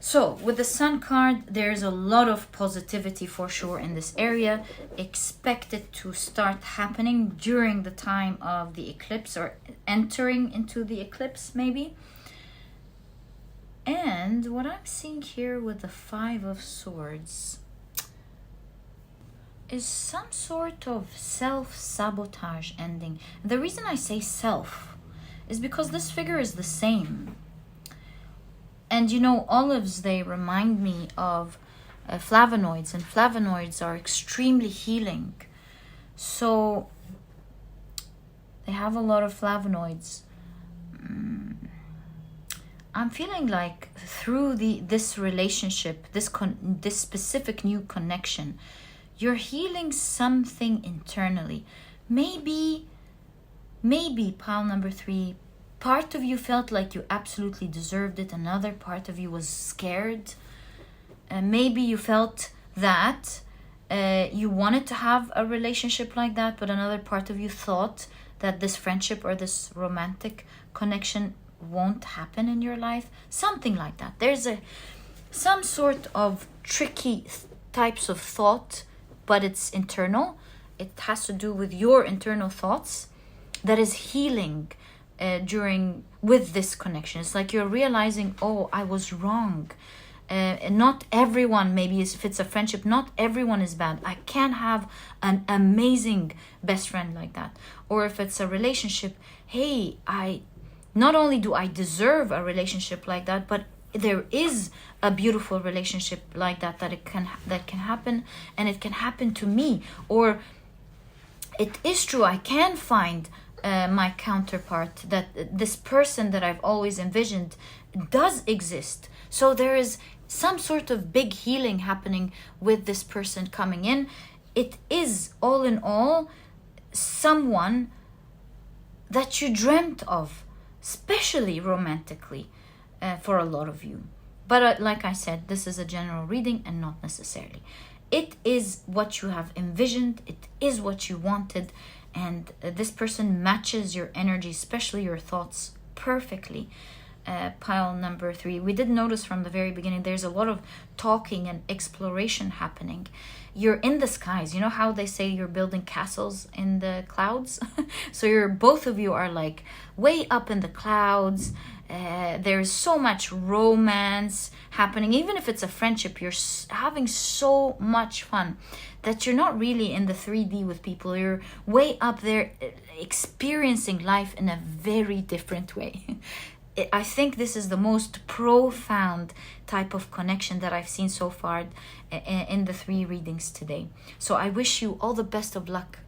So with the Sun card, there's a lot of positivity for sure in this area. Expect it to start happening during the time of the eclipse, or entering into the eclipse maybe. And what I'm seeing here with the Five of Swords is some sort of self-sabotage ending. The reason I say self is because this figure is the same. And you know, olives, they remind me of flavonoids, and flavonoids are extremely healing. So they have a lot of flavonoids. I'm feeling like through this relationship, this specific new connection, you're healing something internally. Maybe pile number 3, part of you felt like you absolutely deserved it. Another part of you was scared. Maybe you felt that you wanted to have a relationship like that, but another part of you thought that this friendship or this romantic connection won't happen in your life. Something like that. There's some sort of tricky types of thought, but it's internal. It has to do with your internal thoughts that is healing with this connection. It's like you're realizing, oh, I was wrong. Not everyone, maybe if it's a friendship, not everyone is bad. I can have an amazing best friend like that. Or if it's a relationship, hey, not only do I deserve a relationship like that, but there is a beautiful relationship like that can happen, and it can happen to me. Or it is true, I can find my counterpart, that this person that I've always envisioned does exist. So there is some sort of big healing happening with this person coming in. It is all in all someone that you dreamt of, especially romantically, for a lot of you. But like I said, this is a general reading and not necessarily. It is what you have envisioned. It is what you wanted. And this person matches your energy, especially your thoughts, perfectly. Pile number 3. We did notice from the very beginning there's a lot of talking and exploration happening. You're in the skies. You know how they say you're building castles in the clouds? So both of you are like way up in the clouds. There's so much romance happening. Even if it's a friendship, you're having so much fun that you're not really in the 3D with people. You're way up there experiencing life in a very different way. I think this is the most profound type of connection that I've seen so far in the 3 readings today. So I wish you all the best of luck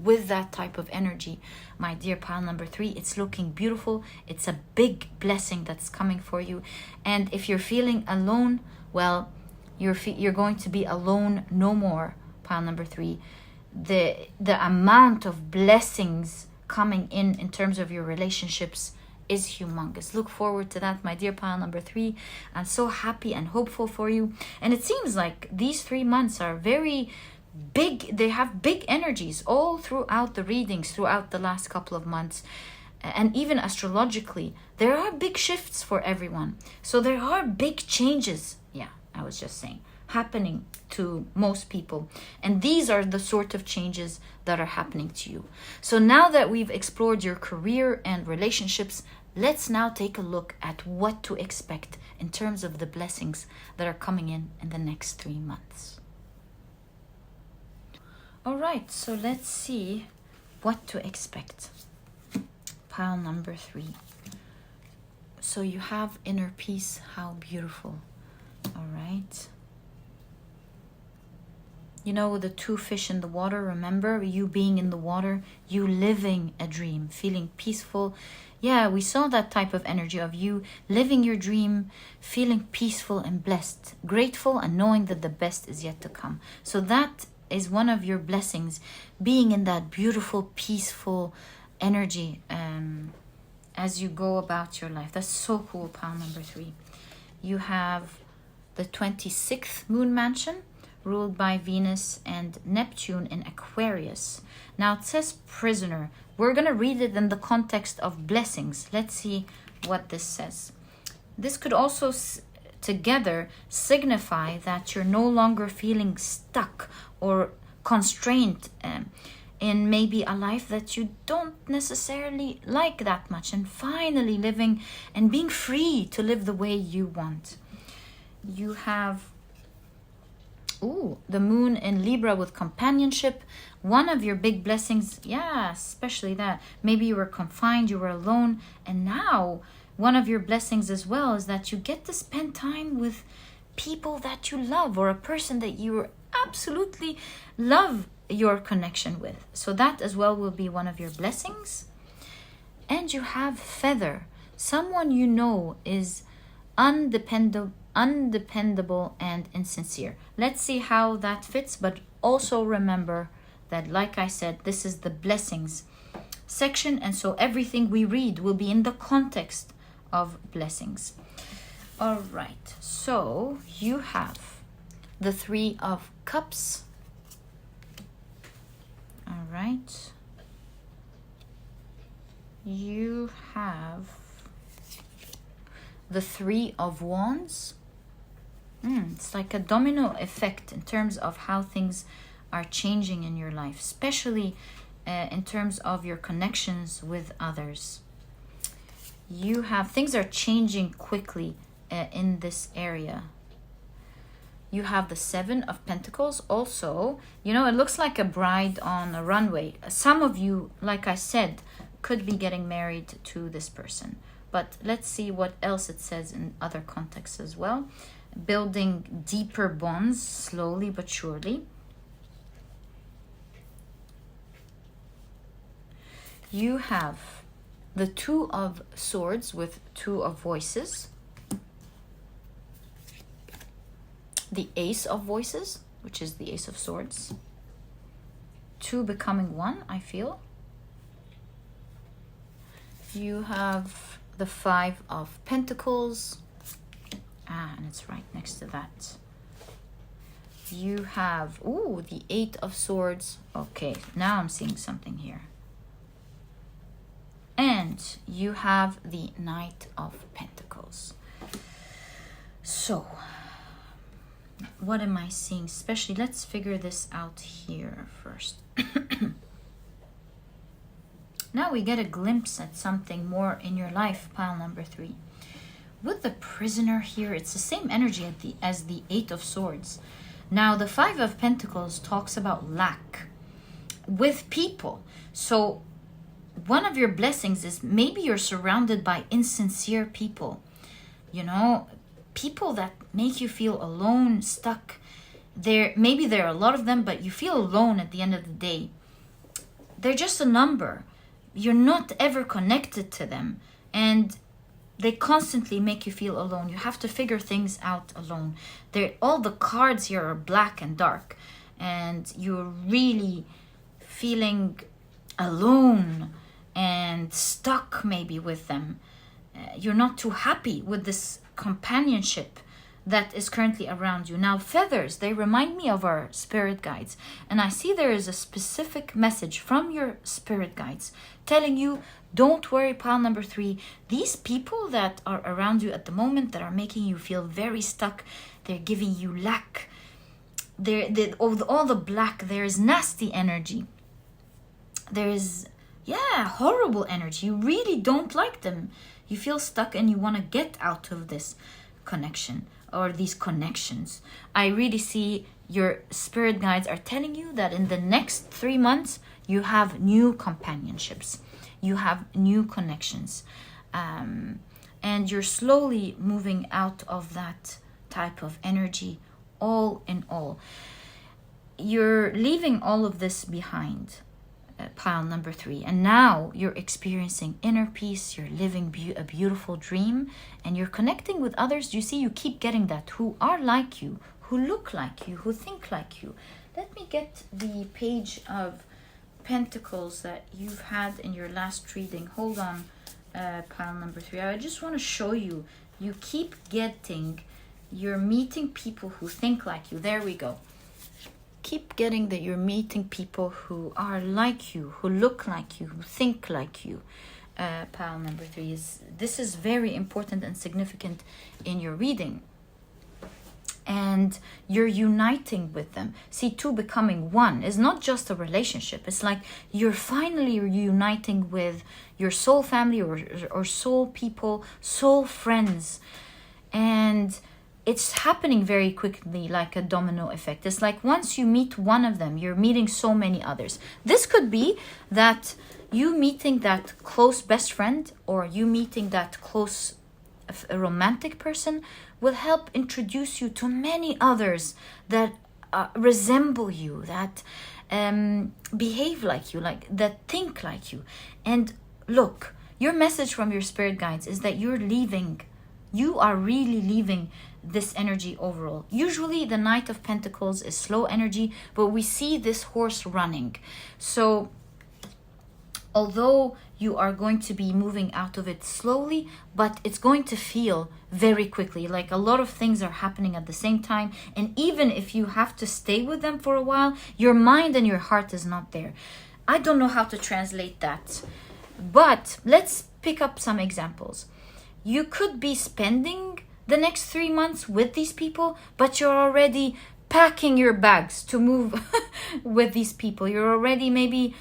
with that type of energy, my dear pile number 3. It's looking beautiful. It's a big blessing that's coming for you. And if you're feeling alone, well, you're going to be alone no more, pile number 3. The amount of blessings coming in terms of your relationships is humongous. Look forward to that, my dear pile number 3. I'm so happy and hopeful for you. And it seems like these 3 months are very they have big energies all throughout the readings, throughout the last couple of months. And even astrologically, there are big shifts for everyone. So there are big changes. Yeah, I was just saying, happening to most people. And these are the sort of changes that are happening to you. So now that we've explored your career and relationships, let's now take a look at what to expect in terms of the blessings that are coming in the next 3 months. All right, so let's see what to expect. Pile number 3. So you have inner peace. How beautiful. All right. You know, the 2 fish in the water, remember? You being in the water, you living a dream, feeling peaceful. Yeah, we saw that type of energy of you living your dream, feeling peaceful and blessed, grateful and knowing that the best is yet to come. So that is one of your blessings, being in that beautiful, peaceful energy as you go about your life. That's so cool, pile number 3. You have the 26th moon mansion, ruled by Venus and Neptune in Aquarius. Now it says prisoner. We're going to read it in the context of blessings. Let's see what this says. This could also together signify that you're no longer feeling stuck or constrained in maybe a life that you don't necessarily like that much, and finally living and being free to live the way you want. You have the moon in Libra with companionship. One of your big blessings, yeah, especially that. Maybe you were confined, you were alone, and now one of your blessings as well is that you get to spend time with people that you love, or a person that you absolutely love your connection with. So that as well will be one of your blessings. And you have feather. Someone you know is undependable and insincere. Let's see how that fits, but also remember that, like I said, this is the blessings section, and so everything we read will be in the context of blessings. All right, so you have the 3 of Cups. All right, you have the 3 of Wands. It's like a domino effect in terms of how things are changing in your life, especially in terms of your connections with others. You have, things are changing quickly in this area. You have the 7 of Pentacles also. You know, it looks like a bride on a runway. Some of you, like I said, could be getting married to this person. But let's see what else it says in other contexts as well. Building deeper bonds slowly but surely. You have the 2 of Swords with 2 of Voices. The Ace of Voices, which is the Ace of Swords. 2 becoming 1, I feel. You have the 5 of Pentacles. And it's right next to that. You have, the 8 of Swords. Okay, now I'm seeing something here. And you have the Knight of Pentacles. So, what am I seeing? Especially, let's figure this out here first. Now we get a glimpse at something more in your life, pile number 3. With the prisoner here, it's the same energy as the 8 of Swords. Now, the 5 of Pentacles talks about lack with people. So, one of your blessings is maybe you're surrounded by insincere people. You know, people that make you feel alone, stuck. Maybe there are a lot of them, but you feel alone at the end of the day. They're just a number. You're not ever connected to them. And they constantly make you feel alone. You have to figure things out alone. All the cards here are black and dark. And you're really feeling alone and stuck maybe with them. You're not too happy with this companionship that is currently around you. Now, feathers, they remind me of our spirit guides. And I see there is a specific message from your spirit guides telling you, don't worry, pile number 3. These people that are around you at the moment that are making you feel very stuck, they're giving you lack. All the black, there is nasty energy. There is, horrible energy. You really don't like them. You feel stuck and you want to get out of this connection or these connections. I really see your spirit guides are telling you that in the next 3 months, you have new companionships. You have new connections. And you're slowly moving out of that type of energy, all in all. You're leaving all of this behind, pile number 3. And now you're experiencing inner peace. You're living a beautiful dream. And you're connecting with others. You see, you keep getting that, who are like you, who look like you, who think like you. Let me get the page of Pentacles that you've had in your last reading. Hold on, pile number 3. I just want to show you. You keep getting, you're meeting people who think like you. There we go. Keep getting that you're meeting people who are like you, who look like you, who think like you. Pile number 3 this is very important and significant in your reading. And you're uniting with them. See, 2 becoming 1 is not just a relationship. It's like you're finally uniting with your soul family or soul people, soul friends. And it's happening very quickly, like a domino effect. It's like once you meet one of them, you're meeting so many others. This could be that you meeting that close best friend, or you meeting that close romantic person will help introduce you to many others that resemble you, that behave like you, like that think like you. And look, your message from your spirit guides is that you're leaving. You are really leaving this energy overall. Usually the Knight of Pentacles is slow energy, but we see this horse running. So although you are going to be moving out of it slowly, but it's going to feel very quickly, like a lot of things are happening at the same time. And even if you have to stay with them for a while, your mind and your heart is not there. I don't know how to translate that, but let's pick up some examples. You could be spending the next 3 months with these people, but you're already packing your bags to move with these people. You're already maybe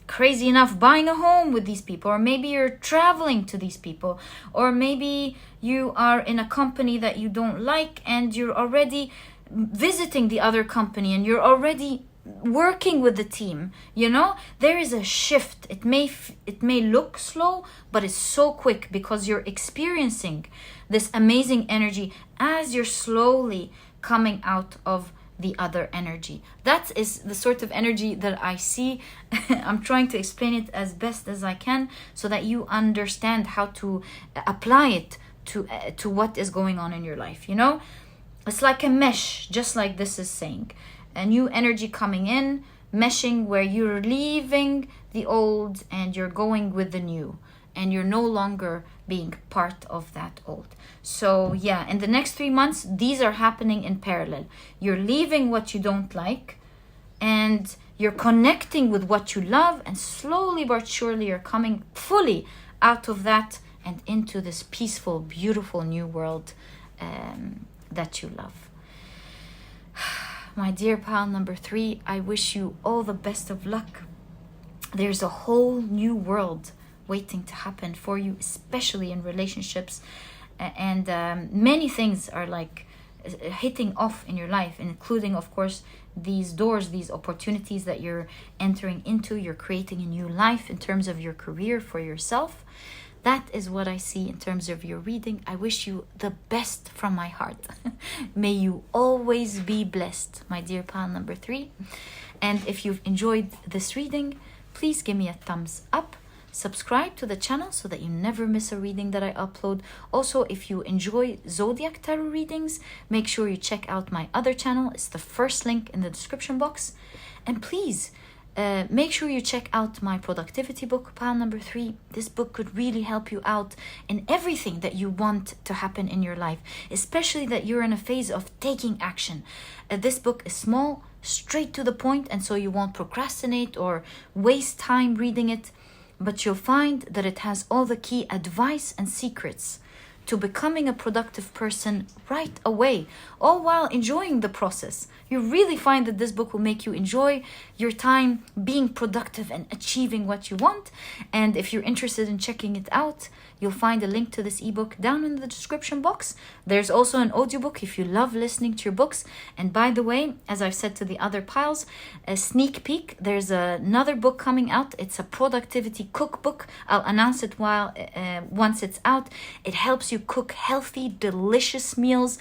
crazy enough buying a home with these people, or maybe you're traveling to these people, or maybe you are in a company that you don't like and you're already visiting the other company and you're already working with the team. You know, there is a shift. It may look slow, but it's so quick because you're experiencing this amazing energy as you're slowly coming out of the other energy. That is the sort of energy that I see. I'm trying to explain it as best as I can so that you understand how to apply it to what is going on in your life. You know, it's like a mesh, just like this is saying. A new energy coming in, meshing, where you're leaving the old and you're going with the new, and you're no longer being part of that old. So yeah, in the next 3 months, these are happening in parallel. You're leaving what you don't like and you're connecting with what you love, and slowly but surely you're coming fully out of that and into this peaceful, beautiful new world that you love. My dear pile number 3, I wish you all the best of luck. There's a whole new world waiting to happen for you, especially in relationships. And many things are like hitting off in your life, including, of course, these doors, these opportunities that you're entering into. You're creating a new life in terms of your career for yourself. That is what I see in terms of your reading. I wish you the best from my heart. May you always be blessed, my dear pile number 3. And if you've enjoyed this reading, please give me a thumbs up. Subscribe to the channel so that you never miss a reading that I upload. Also, if you enjoy Zodiac Tarot readings, make sure you check out my other channel. It's the first link in the description box. And please, make sure you check out my productivity book, pile number 3. This book could really help you out in everything that you want to happen in your life, especially that you're in a phase of taking action. This book is small, straight to the point, and so you won't procrastinate or waste time reading it, but you'll find that it has all the key advice and secrets to becoming a productive person right away, all while enjoying the process. You really find that this book will make you enjoy your time being productive and achieving what you want. And if you're interested in checking it out, you'll find a link to this ebook down in the description box. There's also an audiobook if you love listening to your books. And by the way, as I've said to the other piles, a sneak peek, there's another book coming out. It's a productivity cookbook. I'll announce it once it's out. It helps you cook healthy, delicious meals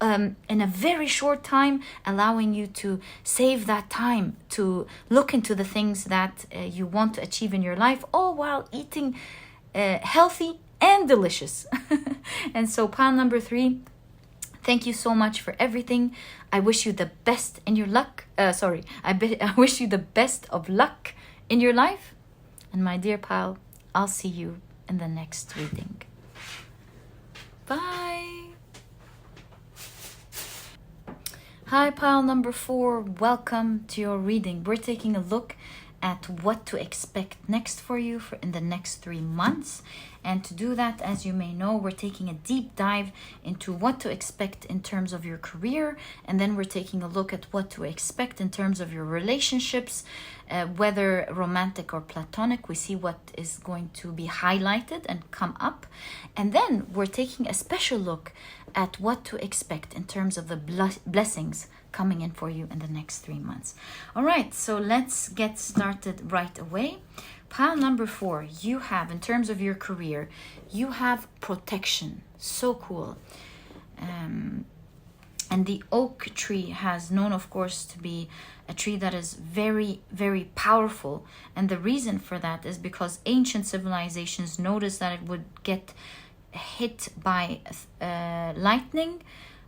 in a very short time, allowing you to save that time to look into the things that you want to achieve in your life, all while eating healthy and delicious. And so pile number 3, thank you so much for everything. I wish you the best in your luck. I wish you the best of luck in your life. And my dear pile, I'll see you in the next reading. Bye. Hi, pile number 4. Welcome to your reading. We're taking a look at what to expect next for you in the next 3 months. And to do that, as you may know, we're taking a deep dive into what to expect in terms of your career. And then we're taking a look at what to expect in terms of your relationships, whether romantic or platonic. We see what is going to be highlighted and come up. And then we're taking a special look at what to expect in terms of the blessings coming in for you in the next 3 months. All right, so let's get started right away. Pile number 4, you have, in terms of your career, you have protection. So cool. And the oak tree has known, of course, to be a tree that is very, very powerful. And the reason for that is because ancient civilizations noticed that it would get hit by lightning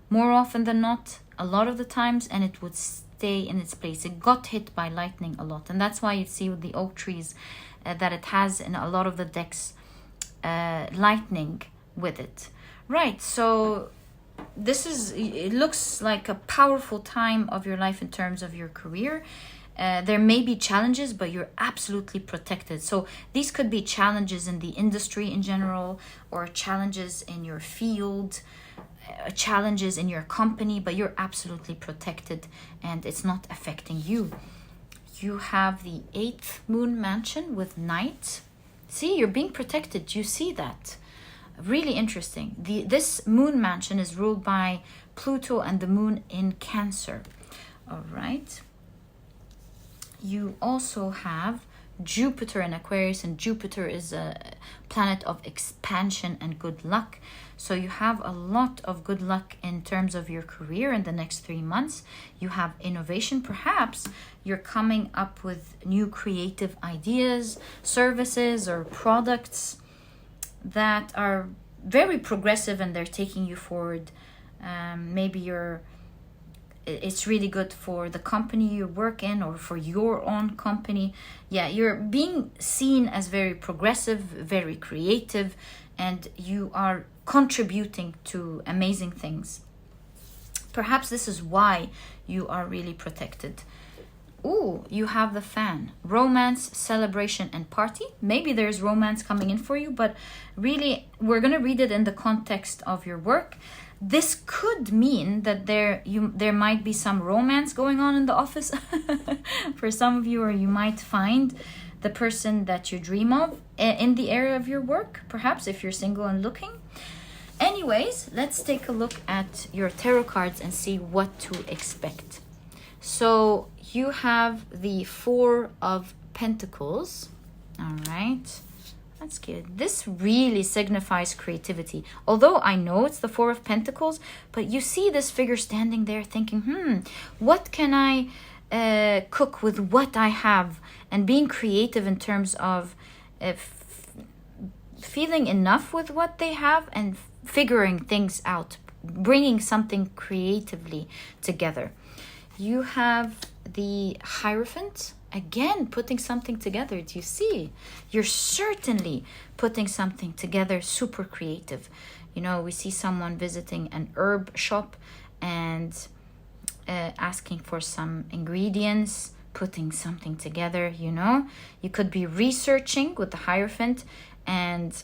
more often than not, a lot of the times, and it would stay in its place. It got hit by lightning a lot, and that's why you see with the oak trees that it has in a lot of the decks lightning with it. Right, so it looks like a powerful time of your life in terms of your career. There may be challenges, but you're absolutely protected. So these could be challenges in the industry in general, or challenges in your field, challenges in your company, but you're absolutely protected and it's not affecting you. You have the 8th moon mansion with night. See, you're being protected. You see that? Really interesting. This moon mansion is ruled by Pluto and the moon in Cancer. All right. You also have Jupiter in Aquarius, and Jupiter is a planet of expansion and good luck. So you have a lot of good luck in terms of your career in the next 3 months. You have innovation. Perhaps you're coming up with new creative ideas, services, or products that are very progressive and they're taking you forward. Maybe it's really good for the company you work in or for your own company. Yeah, you're being seen as very progressive, very creative, and you are contributing to amazing things. Perhaps this is why you are really protected. Ooh, you have the fan. Romance, celebration, and party. Maybe there's romance coming in for you, but really, we're going to read it in the context of your work. This could mean that there might be some romance going on in the office for some of you, or you might find the person that you dream of in the area of your work, perhaps if you're single and looking. Anyways, let's take a look at your tarot cards and see what to expect. So you have the 4 of Pentacles. All right. That's good. This really signifies creativity. Although I know it's the 4 of Pentacles, but you see this figure standing there thinking, what can I cook with what I have? And being creative in terms of feeling enough with what they have and figuring things out, bringing something creatively together. You have the Hierophant, again, putting something together. Do you see? You're certainly putting something together, super creative. You know, we see someone visiting an herb shop and asking for some ingredients, putting something together, you know. You could be researching with the Hierophant and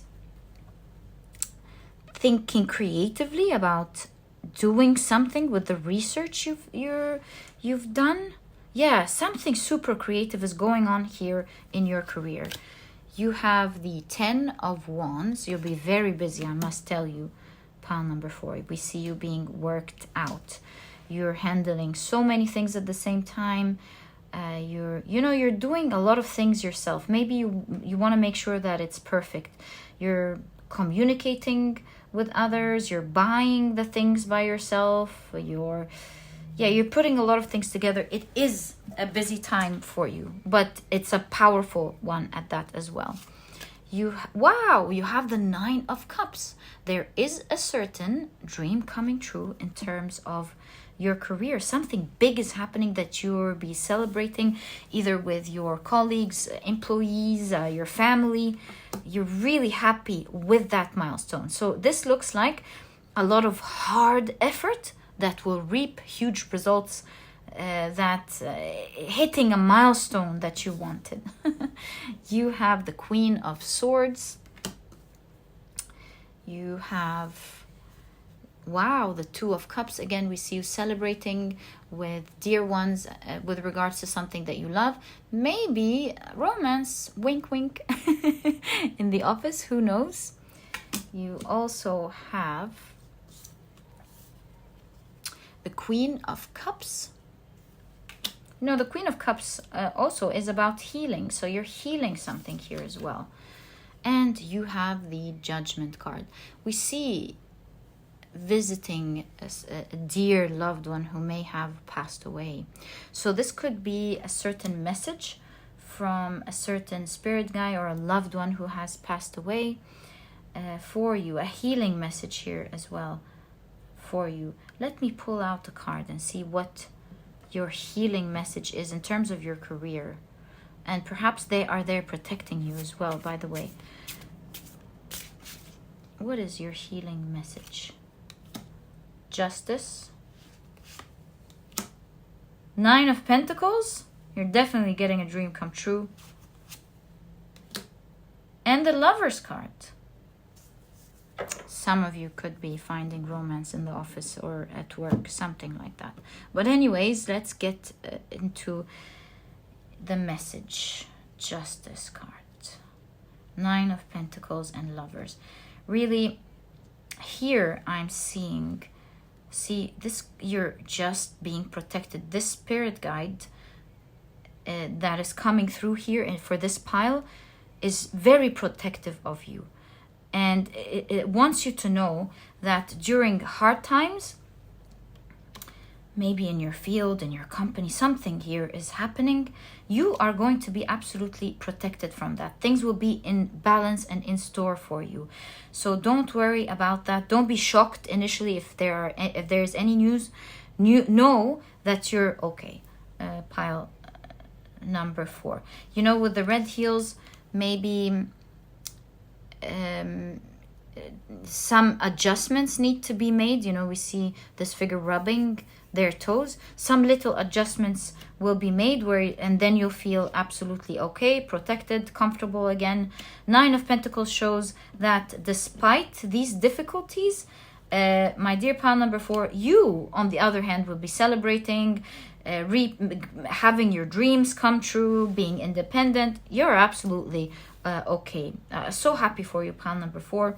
thinking creatively about doing something with the research you've done. Yeah, something super creative is going on here in your career. You have the 10 of Wands. You'll be very busy, I must tell you, pile number 4. We see you being worked out. You're handling so many things at the same time. You're doing a lot of things yourself. Maybe you want to make sure that it's perfect. You're communicating with others. You're buying the things by yourself. You're putting a lot of things together. It is a busy time for you, but it's a powerful one at that as well. You have the 9 of Cups. There is a certain dream coming true in terms of your career. Something big is happening that you'll be celebrating either with your colleagues, employees, your family. You're really happy with that milestone. So this looks like a lot of hard effort that will reap huge results, hitting a milestone that you wanted. You have the Queen of Swords. You have, the 2 of Cups. Again, we see you celebrating with dear ones with regards to something that you love. Maybe romance, wink, wink, in the office. Who knows? You also have the Queen of Cups. No, the Queen of Cups also is about healing. So you're healing something here as well. And you have the Judgment card. We see visiting a dear loved one who may have passed away. So this could be a certain message from a certain spirit guide or a loved one who has passed away for you. A healing message here as well for you. Let me pull out the card and see what your healing message is in terms of your career. And perhaps they are there protecting you as well, by the way. What is your healing message? Justice. 9 of Pentacles. You're definitely getting a dream come true. And the Lover's card. Some of you could be finding romance in the office or at work, something like that. But anyways, let's get into the message. Justice card. 9 of Pentacles and Lovers. Really, here I'm seeing, this, you're just being protected. This spirit guide that is coming through here and for this pile is very protective of you. And it wants you to know that during hard times, maybe in your field, in your company, something here is happening. You are going to be absolutely protected from that. Things will be in balance and in store for you. So don't worry about that. Don't be shocked initially if there's any news. Know that you're okay. Pile number 4. You know, with the red heels, maybe some adjustments need to be made. You know, we see this figure rubbing their toes. Some little adjustments will be made and then you'll feel absolutely okay, protected, comfortable again. 9 of Pentacles shows that despite these difficulties, my dear pile number 4, you on the other hand will be celebrating, having your dreams come true, being independent. You're absolutely okay. So happy for you, pile number 4.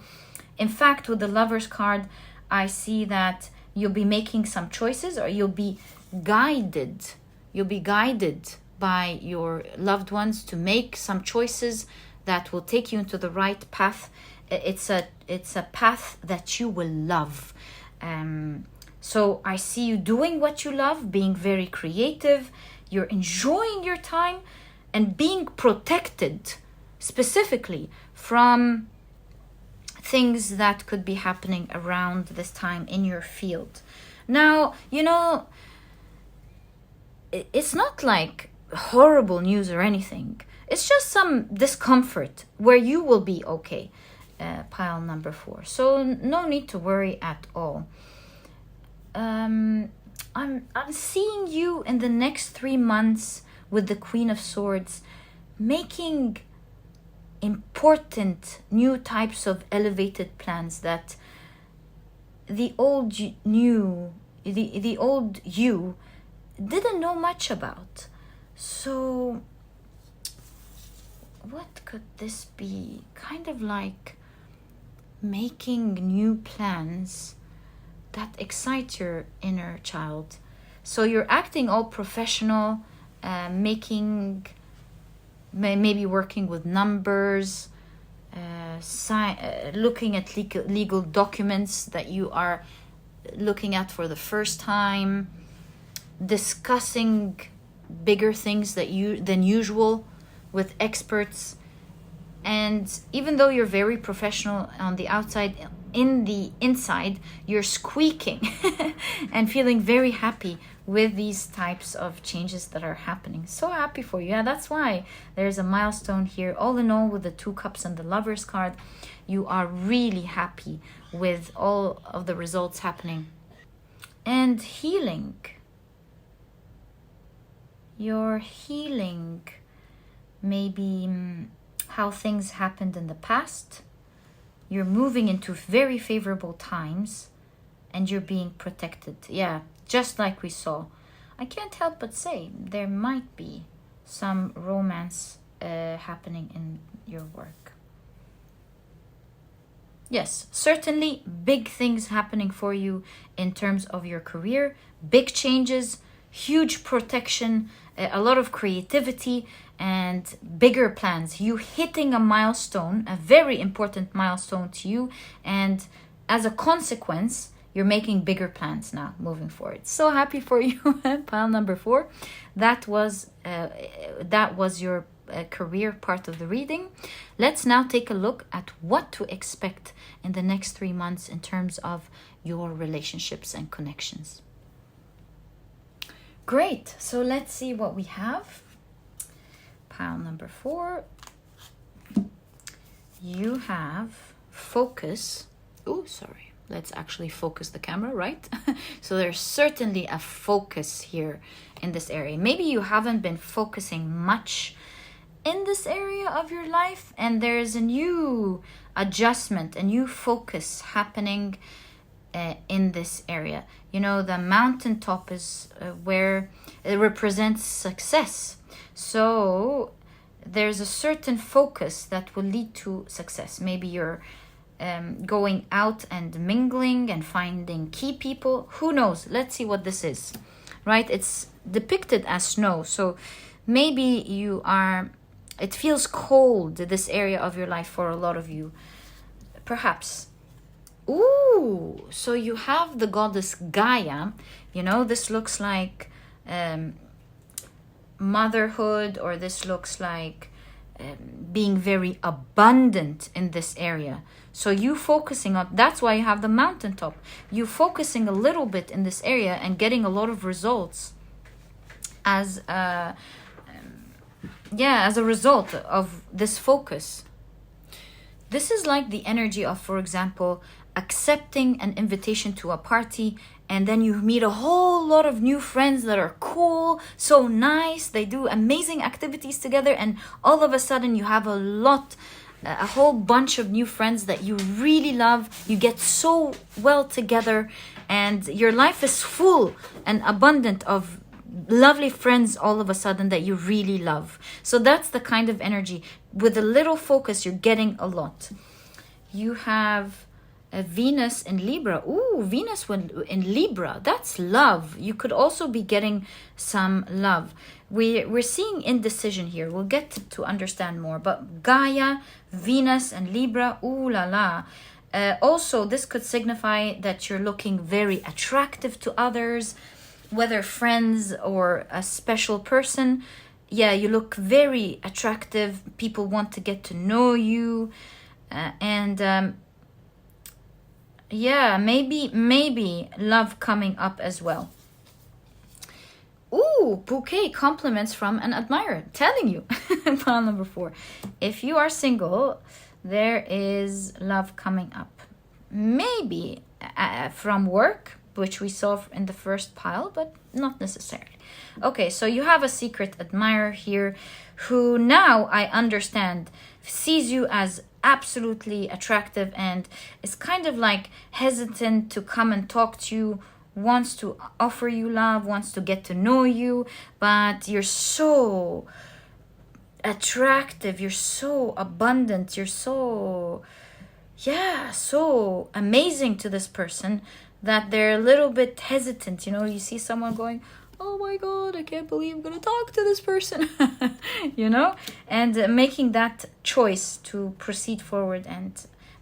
In fact, with the Lover's card, I see that you'll be making some choices, or you'll be guided. You'll be guided by your loved ones to make some choices that will take you into the right path. It's a path that you will love. So I see you doing what you love, being very creative. You're enjoying your time and being protected specifically from things that could be happening around this time in your field. Now, you know, it's not like horrible news or anything. It's just some discomfort where you will be okay. Pile number 4. So no need to worry at all. I'm seeing you in the next 3 months with the Queen of Swords making important new types of elevated plans that the old you didn't know much about. So what could this be? Kind of like making new plans that excite your inner child. So you're acting all professional, maybe working with numbers, looking at legal documents that you are looking at for the first time, discussing bigger things than usual with experts. And even though you're very professional on the outside, in the inside you're squeaking and feeling very happy with these types of changes that are happening. So happy for you. Yeah, that's why there's a milestone here. All in all, with the 2 cups and the Lovers card, you are really happy with all of the results happening. And healing. You're healing maybe how things happened in the past. You're moving into very favorable times and you're being protected. Yeah, just like we saw. I can't help but say there might be some romance happening in your work. Yes, certainly big things happening for you in terms of your career. Big changes, huge protection, a lot of creativity, and bigger plans. You hitting a milestone, a very important milestone to you, and as a consequence, you're making bigger plans now moving forward. So happy for you. Pile number 4. That was your career part of the reading. Let's now take a look at what to expect in the next 3 months in terms of your relationships and connections. Great. So let's see what we have. Pile number 4. You have focus. Oh, sorry. Let's actually focus the camera, right? So there's certainly a focus here in this area. Maybe you haven't been focusing much in this area of your life, and there's a new adjustment, a new focus happening in this area. You know, the mountaintop is where it represents success. So there's a certain focus that will lead to success. Maybe you're going out and mingling and finding key people. Who knows? Let's see what this is, right? It's depicted as snow. So maybe it feels cold, this area of your life, for a lot of you. Perhaps. Ooh, so you have the goddess Gaia. You know, this looks like motherhood, or this looks like being very abundant in this area. So you focusing on, that's why you have the mountaintop. You focusing a little bit in this area and getting a lot of results as a result of this focus. This is like the energy of, for example, accepting an invitation to a party, and then you meet a whole lot of new friends that are cool, so nice, they do amazing activities together, and all of a sudden you have a whole bunch of new friends that you really love. You get so well together, and your life is full and abundant of lovely friends all of a sudden that you really love. So that's the kind of energy. With a little focus, you're getting a lot. You have a Venus in Libra. Ooh, Venus in Libra. That's love. You could also be getting some love. We're seeing indecision here. We'll get to understand more. But Gaia, Venus, and Libra. Ooh la la. Also, this could signify that you're looking very attractive to others, whether friends or a special person. Yeah, you look very attractive. People want to get to know you. Yeah, maybe love coming up as well. Ooh, bouquet, compliments from an admirer. Telling you. Pile number 4. If you are single, there is love coming up. Maybe from work, which we saw in the first pile, but not necessarily. Okay, so you have a secret admirer here who now, I understand, sees you as absolutely attractive and is kind of like hesitant to come and talk to you, wants to offer you love, wants to get to know you, but you're so attractive, you're so abundant, you're so amazing to this person that they're a little bit hesitant. You know, you see someone going, oh my god, I can't believe I'm gonna talk to this person. You know, and making that choice to proceed forward,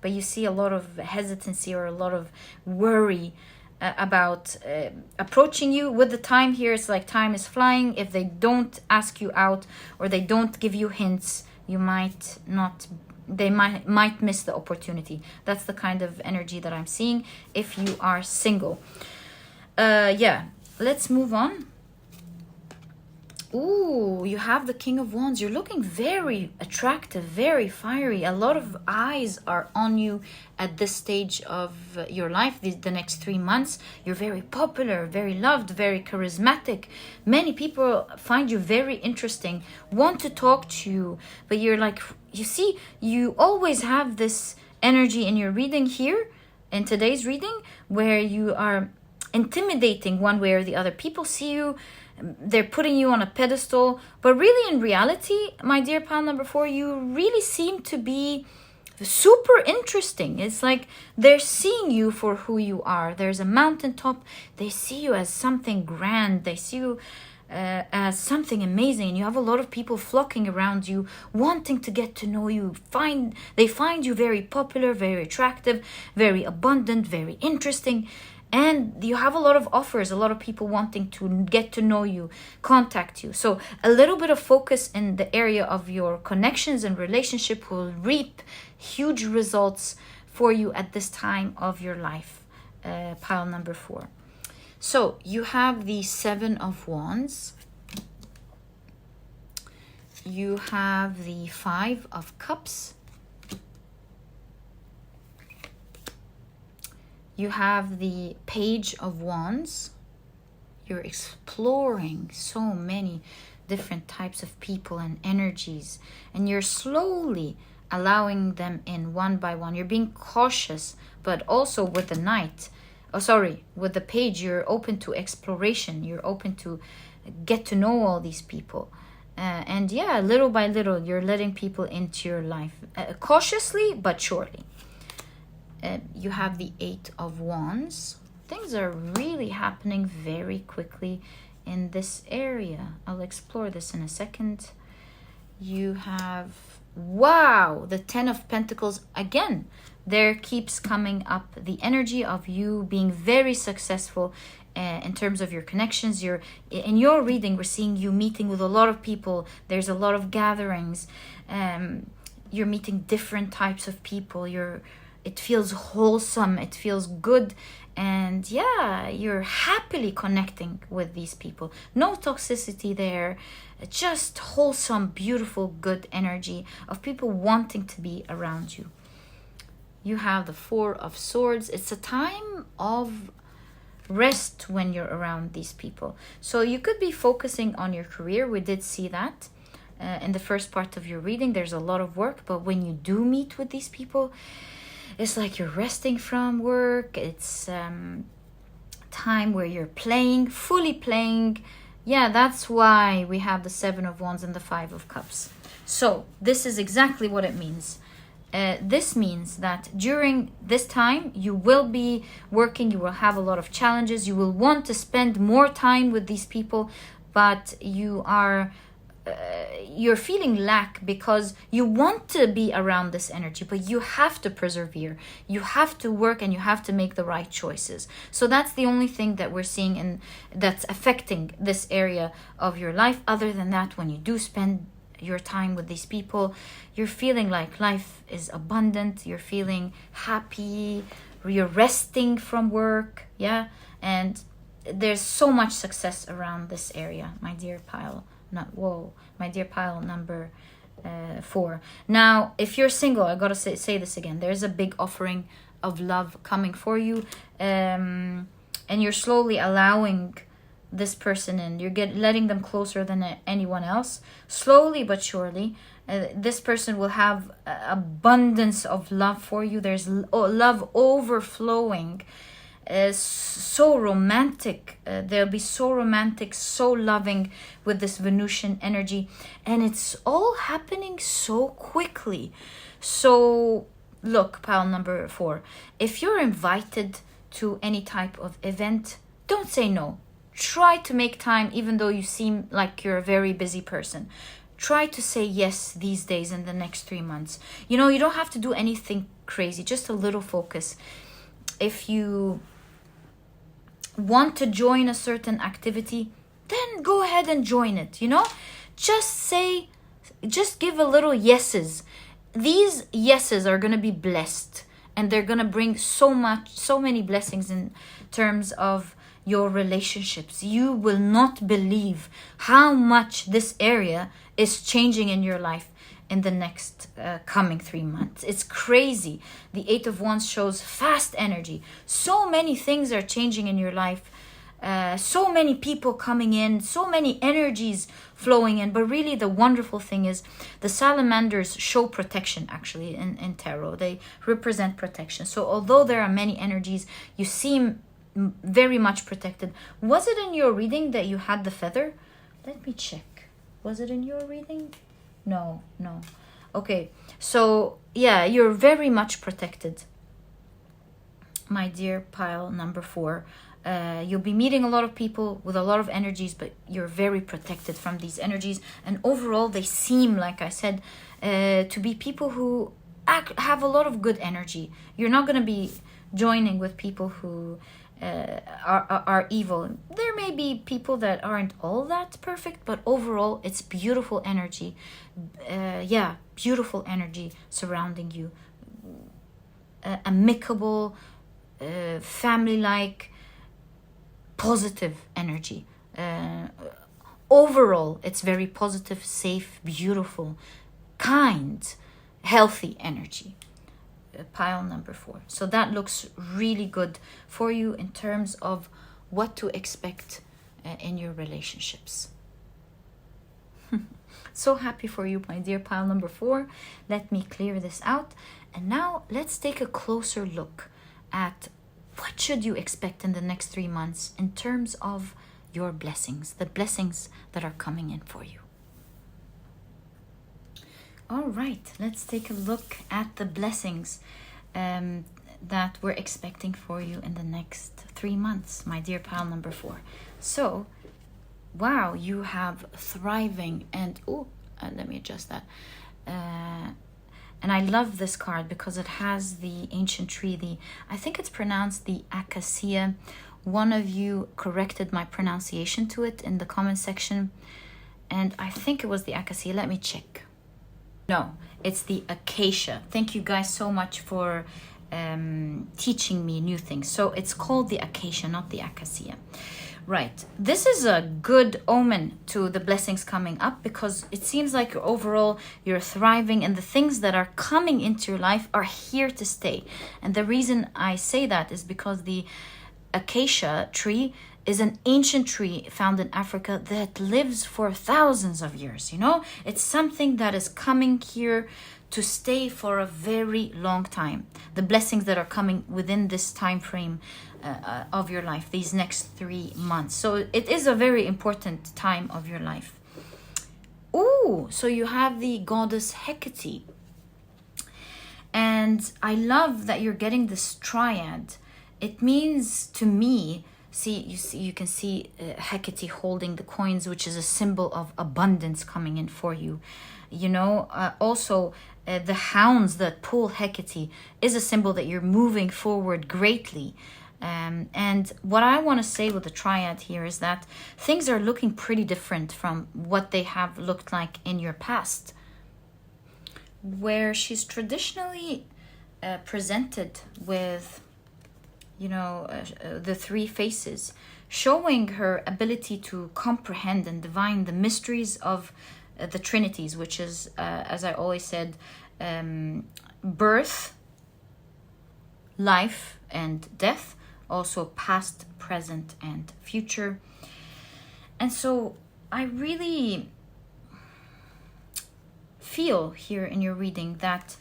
but you see a lot of hesitancy or a lot of worry about approaching you. With the time here, it's like time is flying. If they don't ask you out or they don't give you hints, you might not, they might miss the opportunity. That's the kind of energy that I'm seeing if you are single. Yeah, let's move on. Ooh, you have the King of Wands. You're looking very attractive, very fiery. A lot of eyes are on you at this stage of your life, the next 3 months. You're very popular, very loved, very charismatic. Many people find you very interesting, want to talk to you, but you're like, you see, you always have this energy in your reading here, in today's reading, where you are intimidating one way or the other. People see you, they're putting you on a pedestal, but really in reality, my dear pile number 4, you really seem to be super interesting. It's like they're seeing you for who you are. There's a mountaintop, they see you as something grand, they see you as something amazing, and you have a lot of people flocking around you, wanting to get to know you. They find you very popular, very attractive, very abundant, very interesting. And you have a lot of offers, a lot of people wanting to get to know you, contact you. So a little bit of focus in the area of your connections and relationship will reap huge results for you at this time of your life, pile number 4. So you have the 7 of Wands. You have the 5 of Cups. You have the Page of Wands. You're exploring so many different types of people and energies, and you're slowly allowing them in one by one. You're being cautious, but also with the Knight. With the Page, you're open to exploration. You're open to get to know all these people. And yeah, little by little, you're letting people into your life. Cautiously, but surely. You have the 8 of Wands. Things are really happening very quickly in this area. I'll explore this in a second. You have, wow, the 10 of Pentacles. Again, there keeps coming up the energy of you being very successful in terms of your connections. In your reading, we're seeing you meeting with a lot of people. There's a lot of gatherings. You're meeting different types of people. It feels wholesome, it feels good, and yeah, you're happily connecting with these people. No toxicity there, just wholesome, beautiful, good energy of people wanting to be around you. You have the 4 of Swords. It's a time of rest when you're around these people. So you could be focusing on your career. We did see that in the first part of your reading. There's a lot of work, but when you do meet with these people, it's like you're resting from work. It's time where you're playing, fully playing. Yeah, that's why we have the 7 of Wands and the 5 of Cups. So this is exactly what it means. This means that during this time, you will be working, you will have a lot of challenges, you will want to spend more time with these people, but you're feeling lack because you want to be around this energy, but you have to persevere, you have to work, and you have to make the right choices. So that's the only thing that we're seeing and that's affecting this area of your life. Other than that, when you do spend your time with these people, you're feeling like life is abundant, you're feeling happy, you're resting from work, yeah, and there's so much success around this area, my dear pile. My dear pile number 4. Now, if you're single, I gotta say this again. There's a big offering of love coming for you, and you're slowly allowing this person in. You're letting them closer than anyone else, slowly but surely. This person will have abundance of love for you. There's love overflowing. So romantic. They'll be so romantic, so loving with this Venusian energy, and it's all happening so quickly. So look, pile number 4, if you're invited to any type of event, don't say no. Try to make time, even though you seem like you're a very busy person. Try to say yes these days in the next 3 months. You know, you don't have to do anything crazy, just a little focus. If you want to join a certain activity, then go ahead and join it, you know? Just give a little yeses. These yeses are going to be blessed, and they're going to bring so many blessings in terms of your relationships. You will not believe how much this area is changing in your life in the next coming 3 months. It's crazy. The 8 of Wands shows fast energy. So many things are changing in your life. So many people coming in, so many energies flowing in. But really the wonderful thing is the salamanders show protection actually in tarot. They represent protection. So although there are many energies, you seem very much protected. Was it in your reading that you had the feather? Let me check. Was it in your reading? No. Okay, so yeah, you're very much protected, my dear pile number 4. You'll be meeting a lot of people with a lot of energies, but you're very protected from these energies. And overall, they seem, like I said, to be people who have a lot of good energy. You're not going to be joining with people who are evil. There may be people that aren't all that perfect, but overall it's beautiful energy. Beautiful energy surrounding you. Amicable, family-like, positive energy. Overall it's very positive, safe, beautiful, kind, healthy energy. Pile number 4. So that looks really good for you in terms of what to expect in your relationships. So happy for you, my dear pile number 4. Let me clear this out. And now let's take a closer look at what should you expect in the next 3 months in terms of your blessings, the blessings that are coming in for you. All right, let's take a look at the blessings that we're expecting for you in the next 3 months, my dear pile number 4. So, wow, you have thriving and, let me adjust that. And I love this card because it has the ancient tree, I think it's pronounced the acacia. One of you corrected my pronunciation to it in the comment section, and I think it was the acacia. Let me check. No, it's the acacia. Thank you guys so much for teaching me new things. So it's called the acacia, not the acacia. Right. This is a good omen to the blessings coming up, because it seems like overall you're thriving, and the things that are coming into your life are here to stay. And the reason I say that is because the acacia tree is an ancient tree found in Africa that lives for thousands of years, you know? It's something that is coming here to stay for a very long time. The blessings that are coming within this time frame of your life, these next 3 months. So it is a very important time of your life. Ooh, so you have the goddess Hecate. And I love that you're getting this triad. It means to me, you can see Hecate holding the coins, which is a symbol of abundance coming in for you. You know, also the hounds that pull Hecate is a symbol that you're moving forward greatly. And what I want to say with the triad here is that things are looking pretty different from what they have looked like in your past, where she's traditionally presented with, you know, the 3 faces. showing her ability to comprehend and divine the mysteries of the Trinities, which is, as I always said, birth, life, and death, also past, present, and future. And so I really feel here in your reading that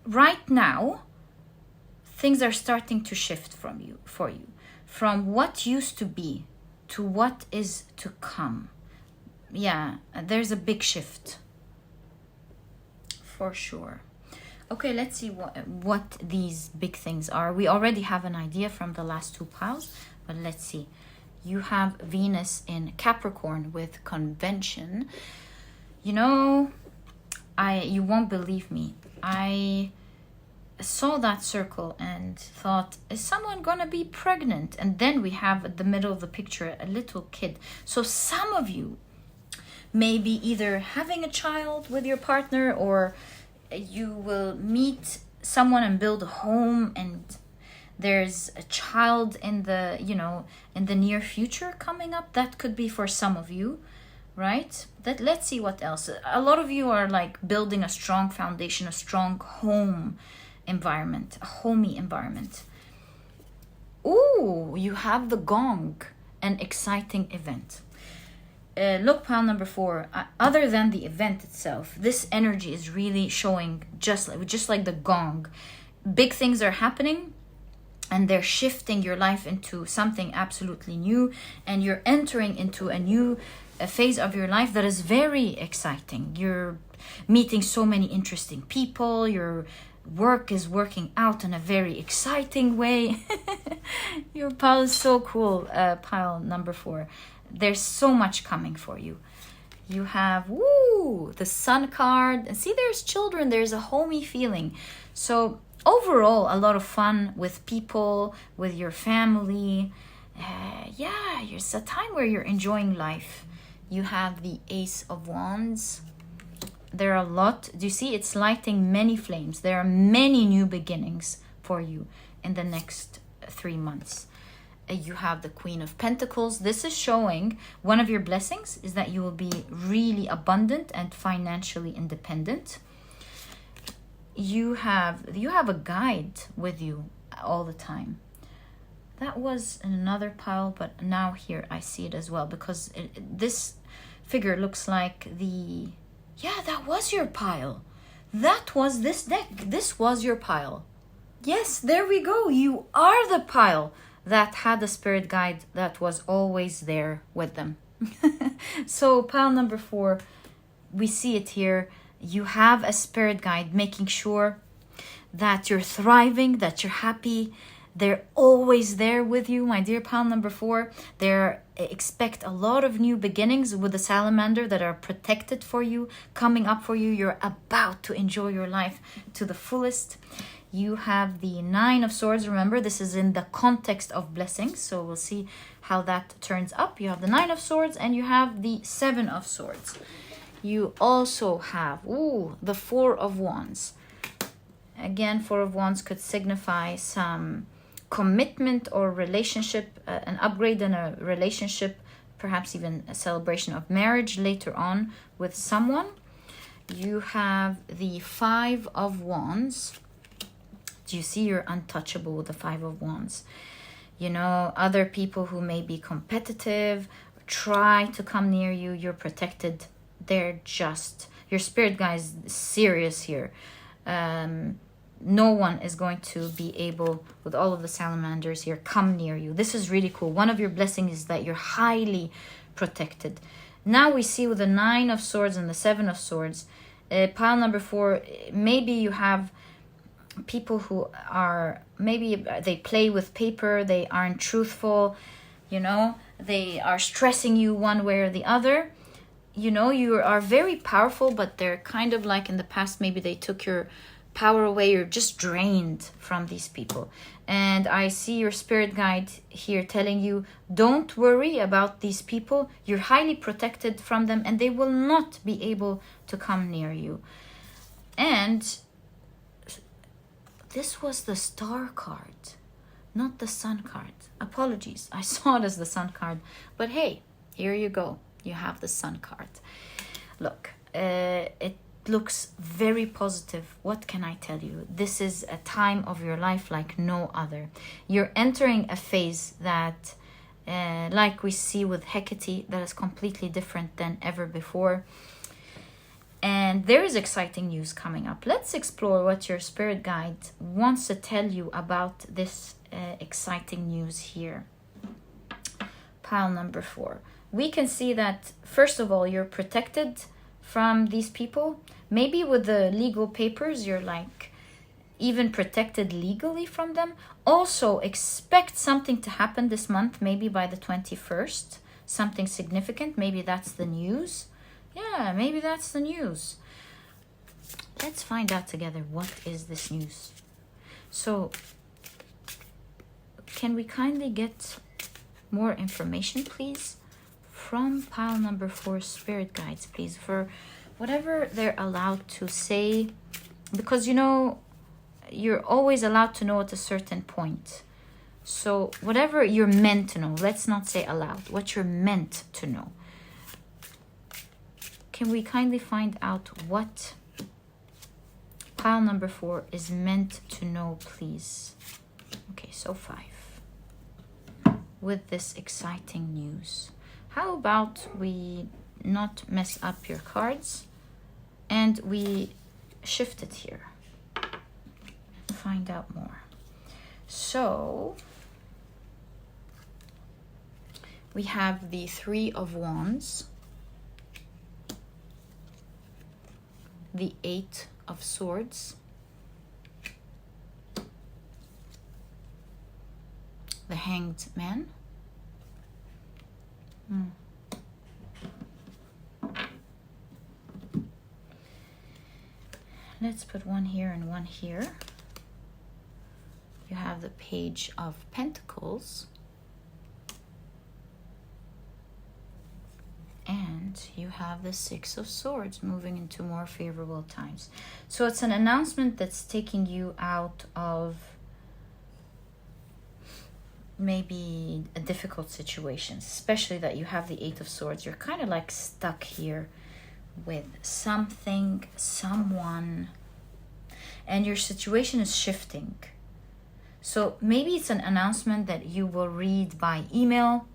right now things are starting to shift for you, from what used to be to what is to come. Yeah, there's a big shift for sure. Okay, let's see what these big things are. We already have an idea from the last two piles, but let's see. You have Venus in Capricorn with convention. You know, you won't believe me. I saw that circle and thought, is someone gonna be pregnant? And then we have at the middle of the picture a little kid. So some of you may be either having a child with your partner, or you will meet someone and build a home, and there's a child in the, you know, in the near future coming up. That could be for some of you, right? Let's see what else. A lot of you are like building a strong foundation, a strong home environment, a homey environment. Ooh, you have the gong, an exciting event. Look, pile number 4. Other than the event itself, this energy is really showing just like the gong. Big things are happening, and they're shifting your life into something absolutely new, and you're entering into a new phase of your life that is very exciting. You're meeting so many interesting people. Your work is working out in a very exciting way. Your pile is so cool, pile number 4. There's so much coming for you. You have, the Sun card. And see, there's children. There's a homey feeling. So overall, a lot of fun with people, with your family. It's a time where you're enjoying life. You have the Ace of Wands. There are a lot. Do you see? It's lighting many flames. There are many new beginnings for you in the next 3 months. You have the Queen of Pentacles. This is showing one of your blessings is that you will be really abundant and financially independent. You have a guide with you all the time. That was in another pile, but now here I see it as well, because this figure looks like that was your pile. That was this deck. This was your pile. Yes, there we go. You are the pile that had a spirit guide that was always there with them. So pile number 4, we see it here. You have a spirit guide making sure that you're thriving, that you're happy. They're always there with you, my dear pile number 4. Expect a lot of new beginnings with the salamander that are protected for you, coming up for you. You're about to enjoy your life to the fullest. You have the 9 of Swords. Remember, this is in the context of blessings, so we'll see how that turns up. You have the 9 of Swords, and you have the 7 of Swords. You also have, the 4 of Wands. Again, 4 of Wands could signify some commitment or relationship, an upgrade in a relationship, perhaps even a celebration of marriage later on with someone. You have the 5 of Wands. Do you see? You're untouchable with the 5 of Wands. You know, other people who may be competitive, try to come near you, you're protected. Your spirit guide is serious here. No one is going to be able, with all of the salamanders here, come near you. This is really cool. One of your blessings is that you're highly protected. Now we see with the 9 of Swords and the 7 of Swords, pile number 4, maybe you have people who are, maybe they play with paper, they aren't truthful, they are stressing you one way or the other. You are very powerful, but they're kind of like in the past, maybe they took your power away. You're just drained from these people. And I see your spirit guide here telling you, don't worry about these people. You're highly protected from them, and they will not be able to come near you. And this was the Star card. not the Sun card. Apologies, I saw it as the Sun card. But hey, here you go. You have the Sun card. Look, it looks very positive. What can I tell you? This is a time of your life like no other. You're entering a phase that, like we see with Hecate, that is completely different than ever before. And there is exciting news coming up. Let's explore what your spirit guide wants to tell you about this exciting news here. Pile number 4. We can see that, first of all, you're protected from these people. Maybe with the legal papers, you're like even protected legally from them. Also, expect something to happen this month, maybe by the 21st. Something significant. Maybe that's the news. Yeah, maybe that's the news. Let's find out together, what is this news? So, can we kindly get more information, please? From pile number 4, spirit guides, please, for whatever they're allowed to say, because you know you're always allowed to know at a certain point. So whatever you're meant to know, let's not say allowed, what you're meant to know. Can we kindly find out what pile number 4 is meant to know, please? Okay, so 5. With this exciting news. How about we not mess up your cards and we shift it here? Find out more. So we have the 3 of Wands, the 8 of Swords, the Hanged Man, let's put one here and one here. You have the Page of Pentacles, and you have the 6 of Swords, moving into more favorable times. So it's an announcement that's taking you out of maybe a difficult situation, especially that you have the 8 of Swords. You're kind of like stuck here with something, someone, and your situation is shifting. So maybe it's an announcement that you will read by email.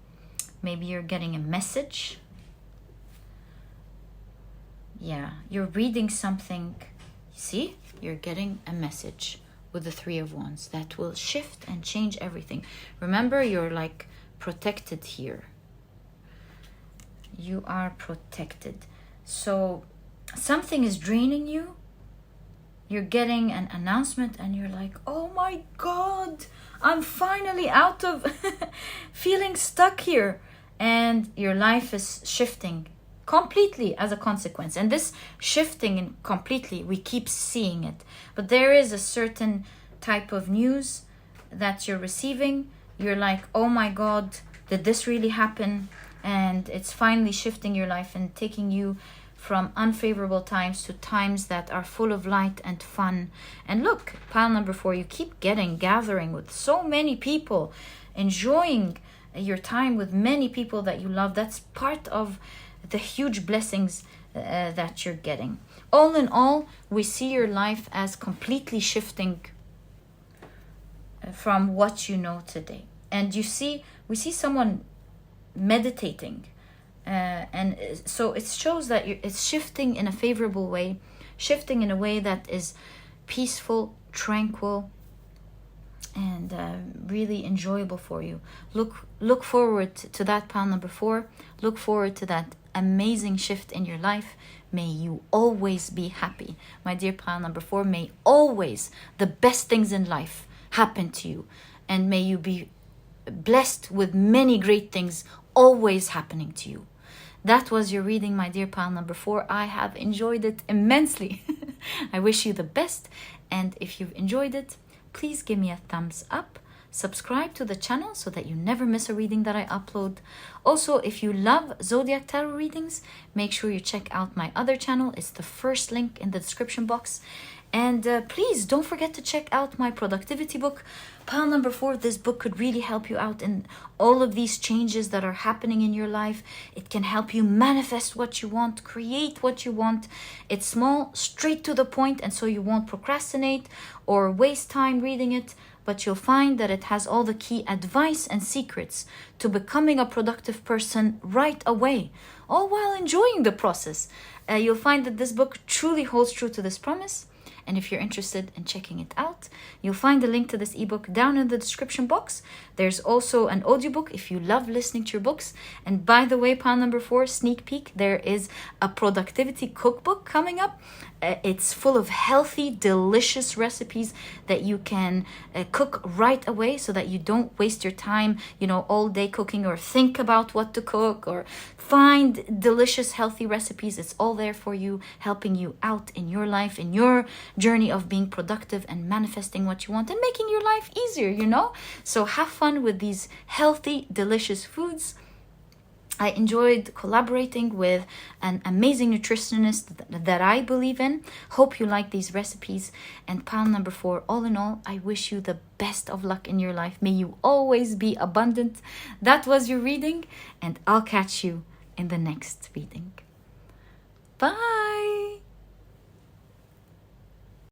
Maybe you're getting a message. Yeah, you're reading something. See, you're getting a message with the 3 of Wands that will shift and change everything. Remember, you're like protected here. You are protected. So something is draining you. You're getting an announcement and you're like, oh my God, I'm finally out of feeling stuck here. And your life is shifting completely as a consequence. And this shifting and completely, we keep seeing it. But there is a certain type of news that you're receiving. You're like, oh my God, did this really happen? And it's finally shifting your life and taking you from unfavorable times to times that are full of light and fun. And look, pile number 4, you keep gathering with so many people, enjoying your time with many people that you love. That's part of the huge blessings that you're getting. All in all, we see your life as completely shifting from what you know today. And we see someone meditating. And so it shows that it's shifting in a favorable way, shifting in a way that is peaceful, tranquil, and really enjoyable for you. Look forward to that, pile number 4. Look forward to that amazing shift in your life. May you always be happy. My dear pile number 4, may always the best things in life happen to you. And may you be blessed with many great things always happening to you. That was your reading, my dear pile number 4. I have enjoyed it immensely. I wish you the best. And if you've enjoyed it, please give me a thumbs up. Subscribe to the channel so that you never miss a reading that I upload. Also, if you love Zodiac Tarot readings, make sure you check out my other channel. It's the first link in the description box. And please don't forget to check out my productivity book, Pile number 4. This book could really help you out in all of these changes that are happening in your life. It can help you manifest what you want, create what you want. It's small, straight to the point, and so you won't procrastinate or waste time reading it. But you'll find that it has all the key advice and secrets to becoming a productive person right away, all while enjoying the process. You'll find that this book truly holds true to this promise. And if you're interested in checking it out, you'll find the link to this ebook down in the description box. There's also an audiobook if you love listening to your books. And by the way, pile number 4, sneak peek, there is a productivity cookbook coming up. It's full of healthy, delicious recipes that you can cook right away so that you don't waste your time, all day cooking or think about what to cook or find delicious, healthy recipes. It's all there for you, helping you out in your life, in your journey of being productive and manifesting what you want and making your life easier, So have fun with these healthy, delicious foods. I enjoyed collaborating with an amazing nutritionist that I believe in. Hope you like these recipes. And pile number 4, all in all, I wish you the best of luck in your life. May you always be abundant. That was your reading, and I'll catch you in the next reading. Bye!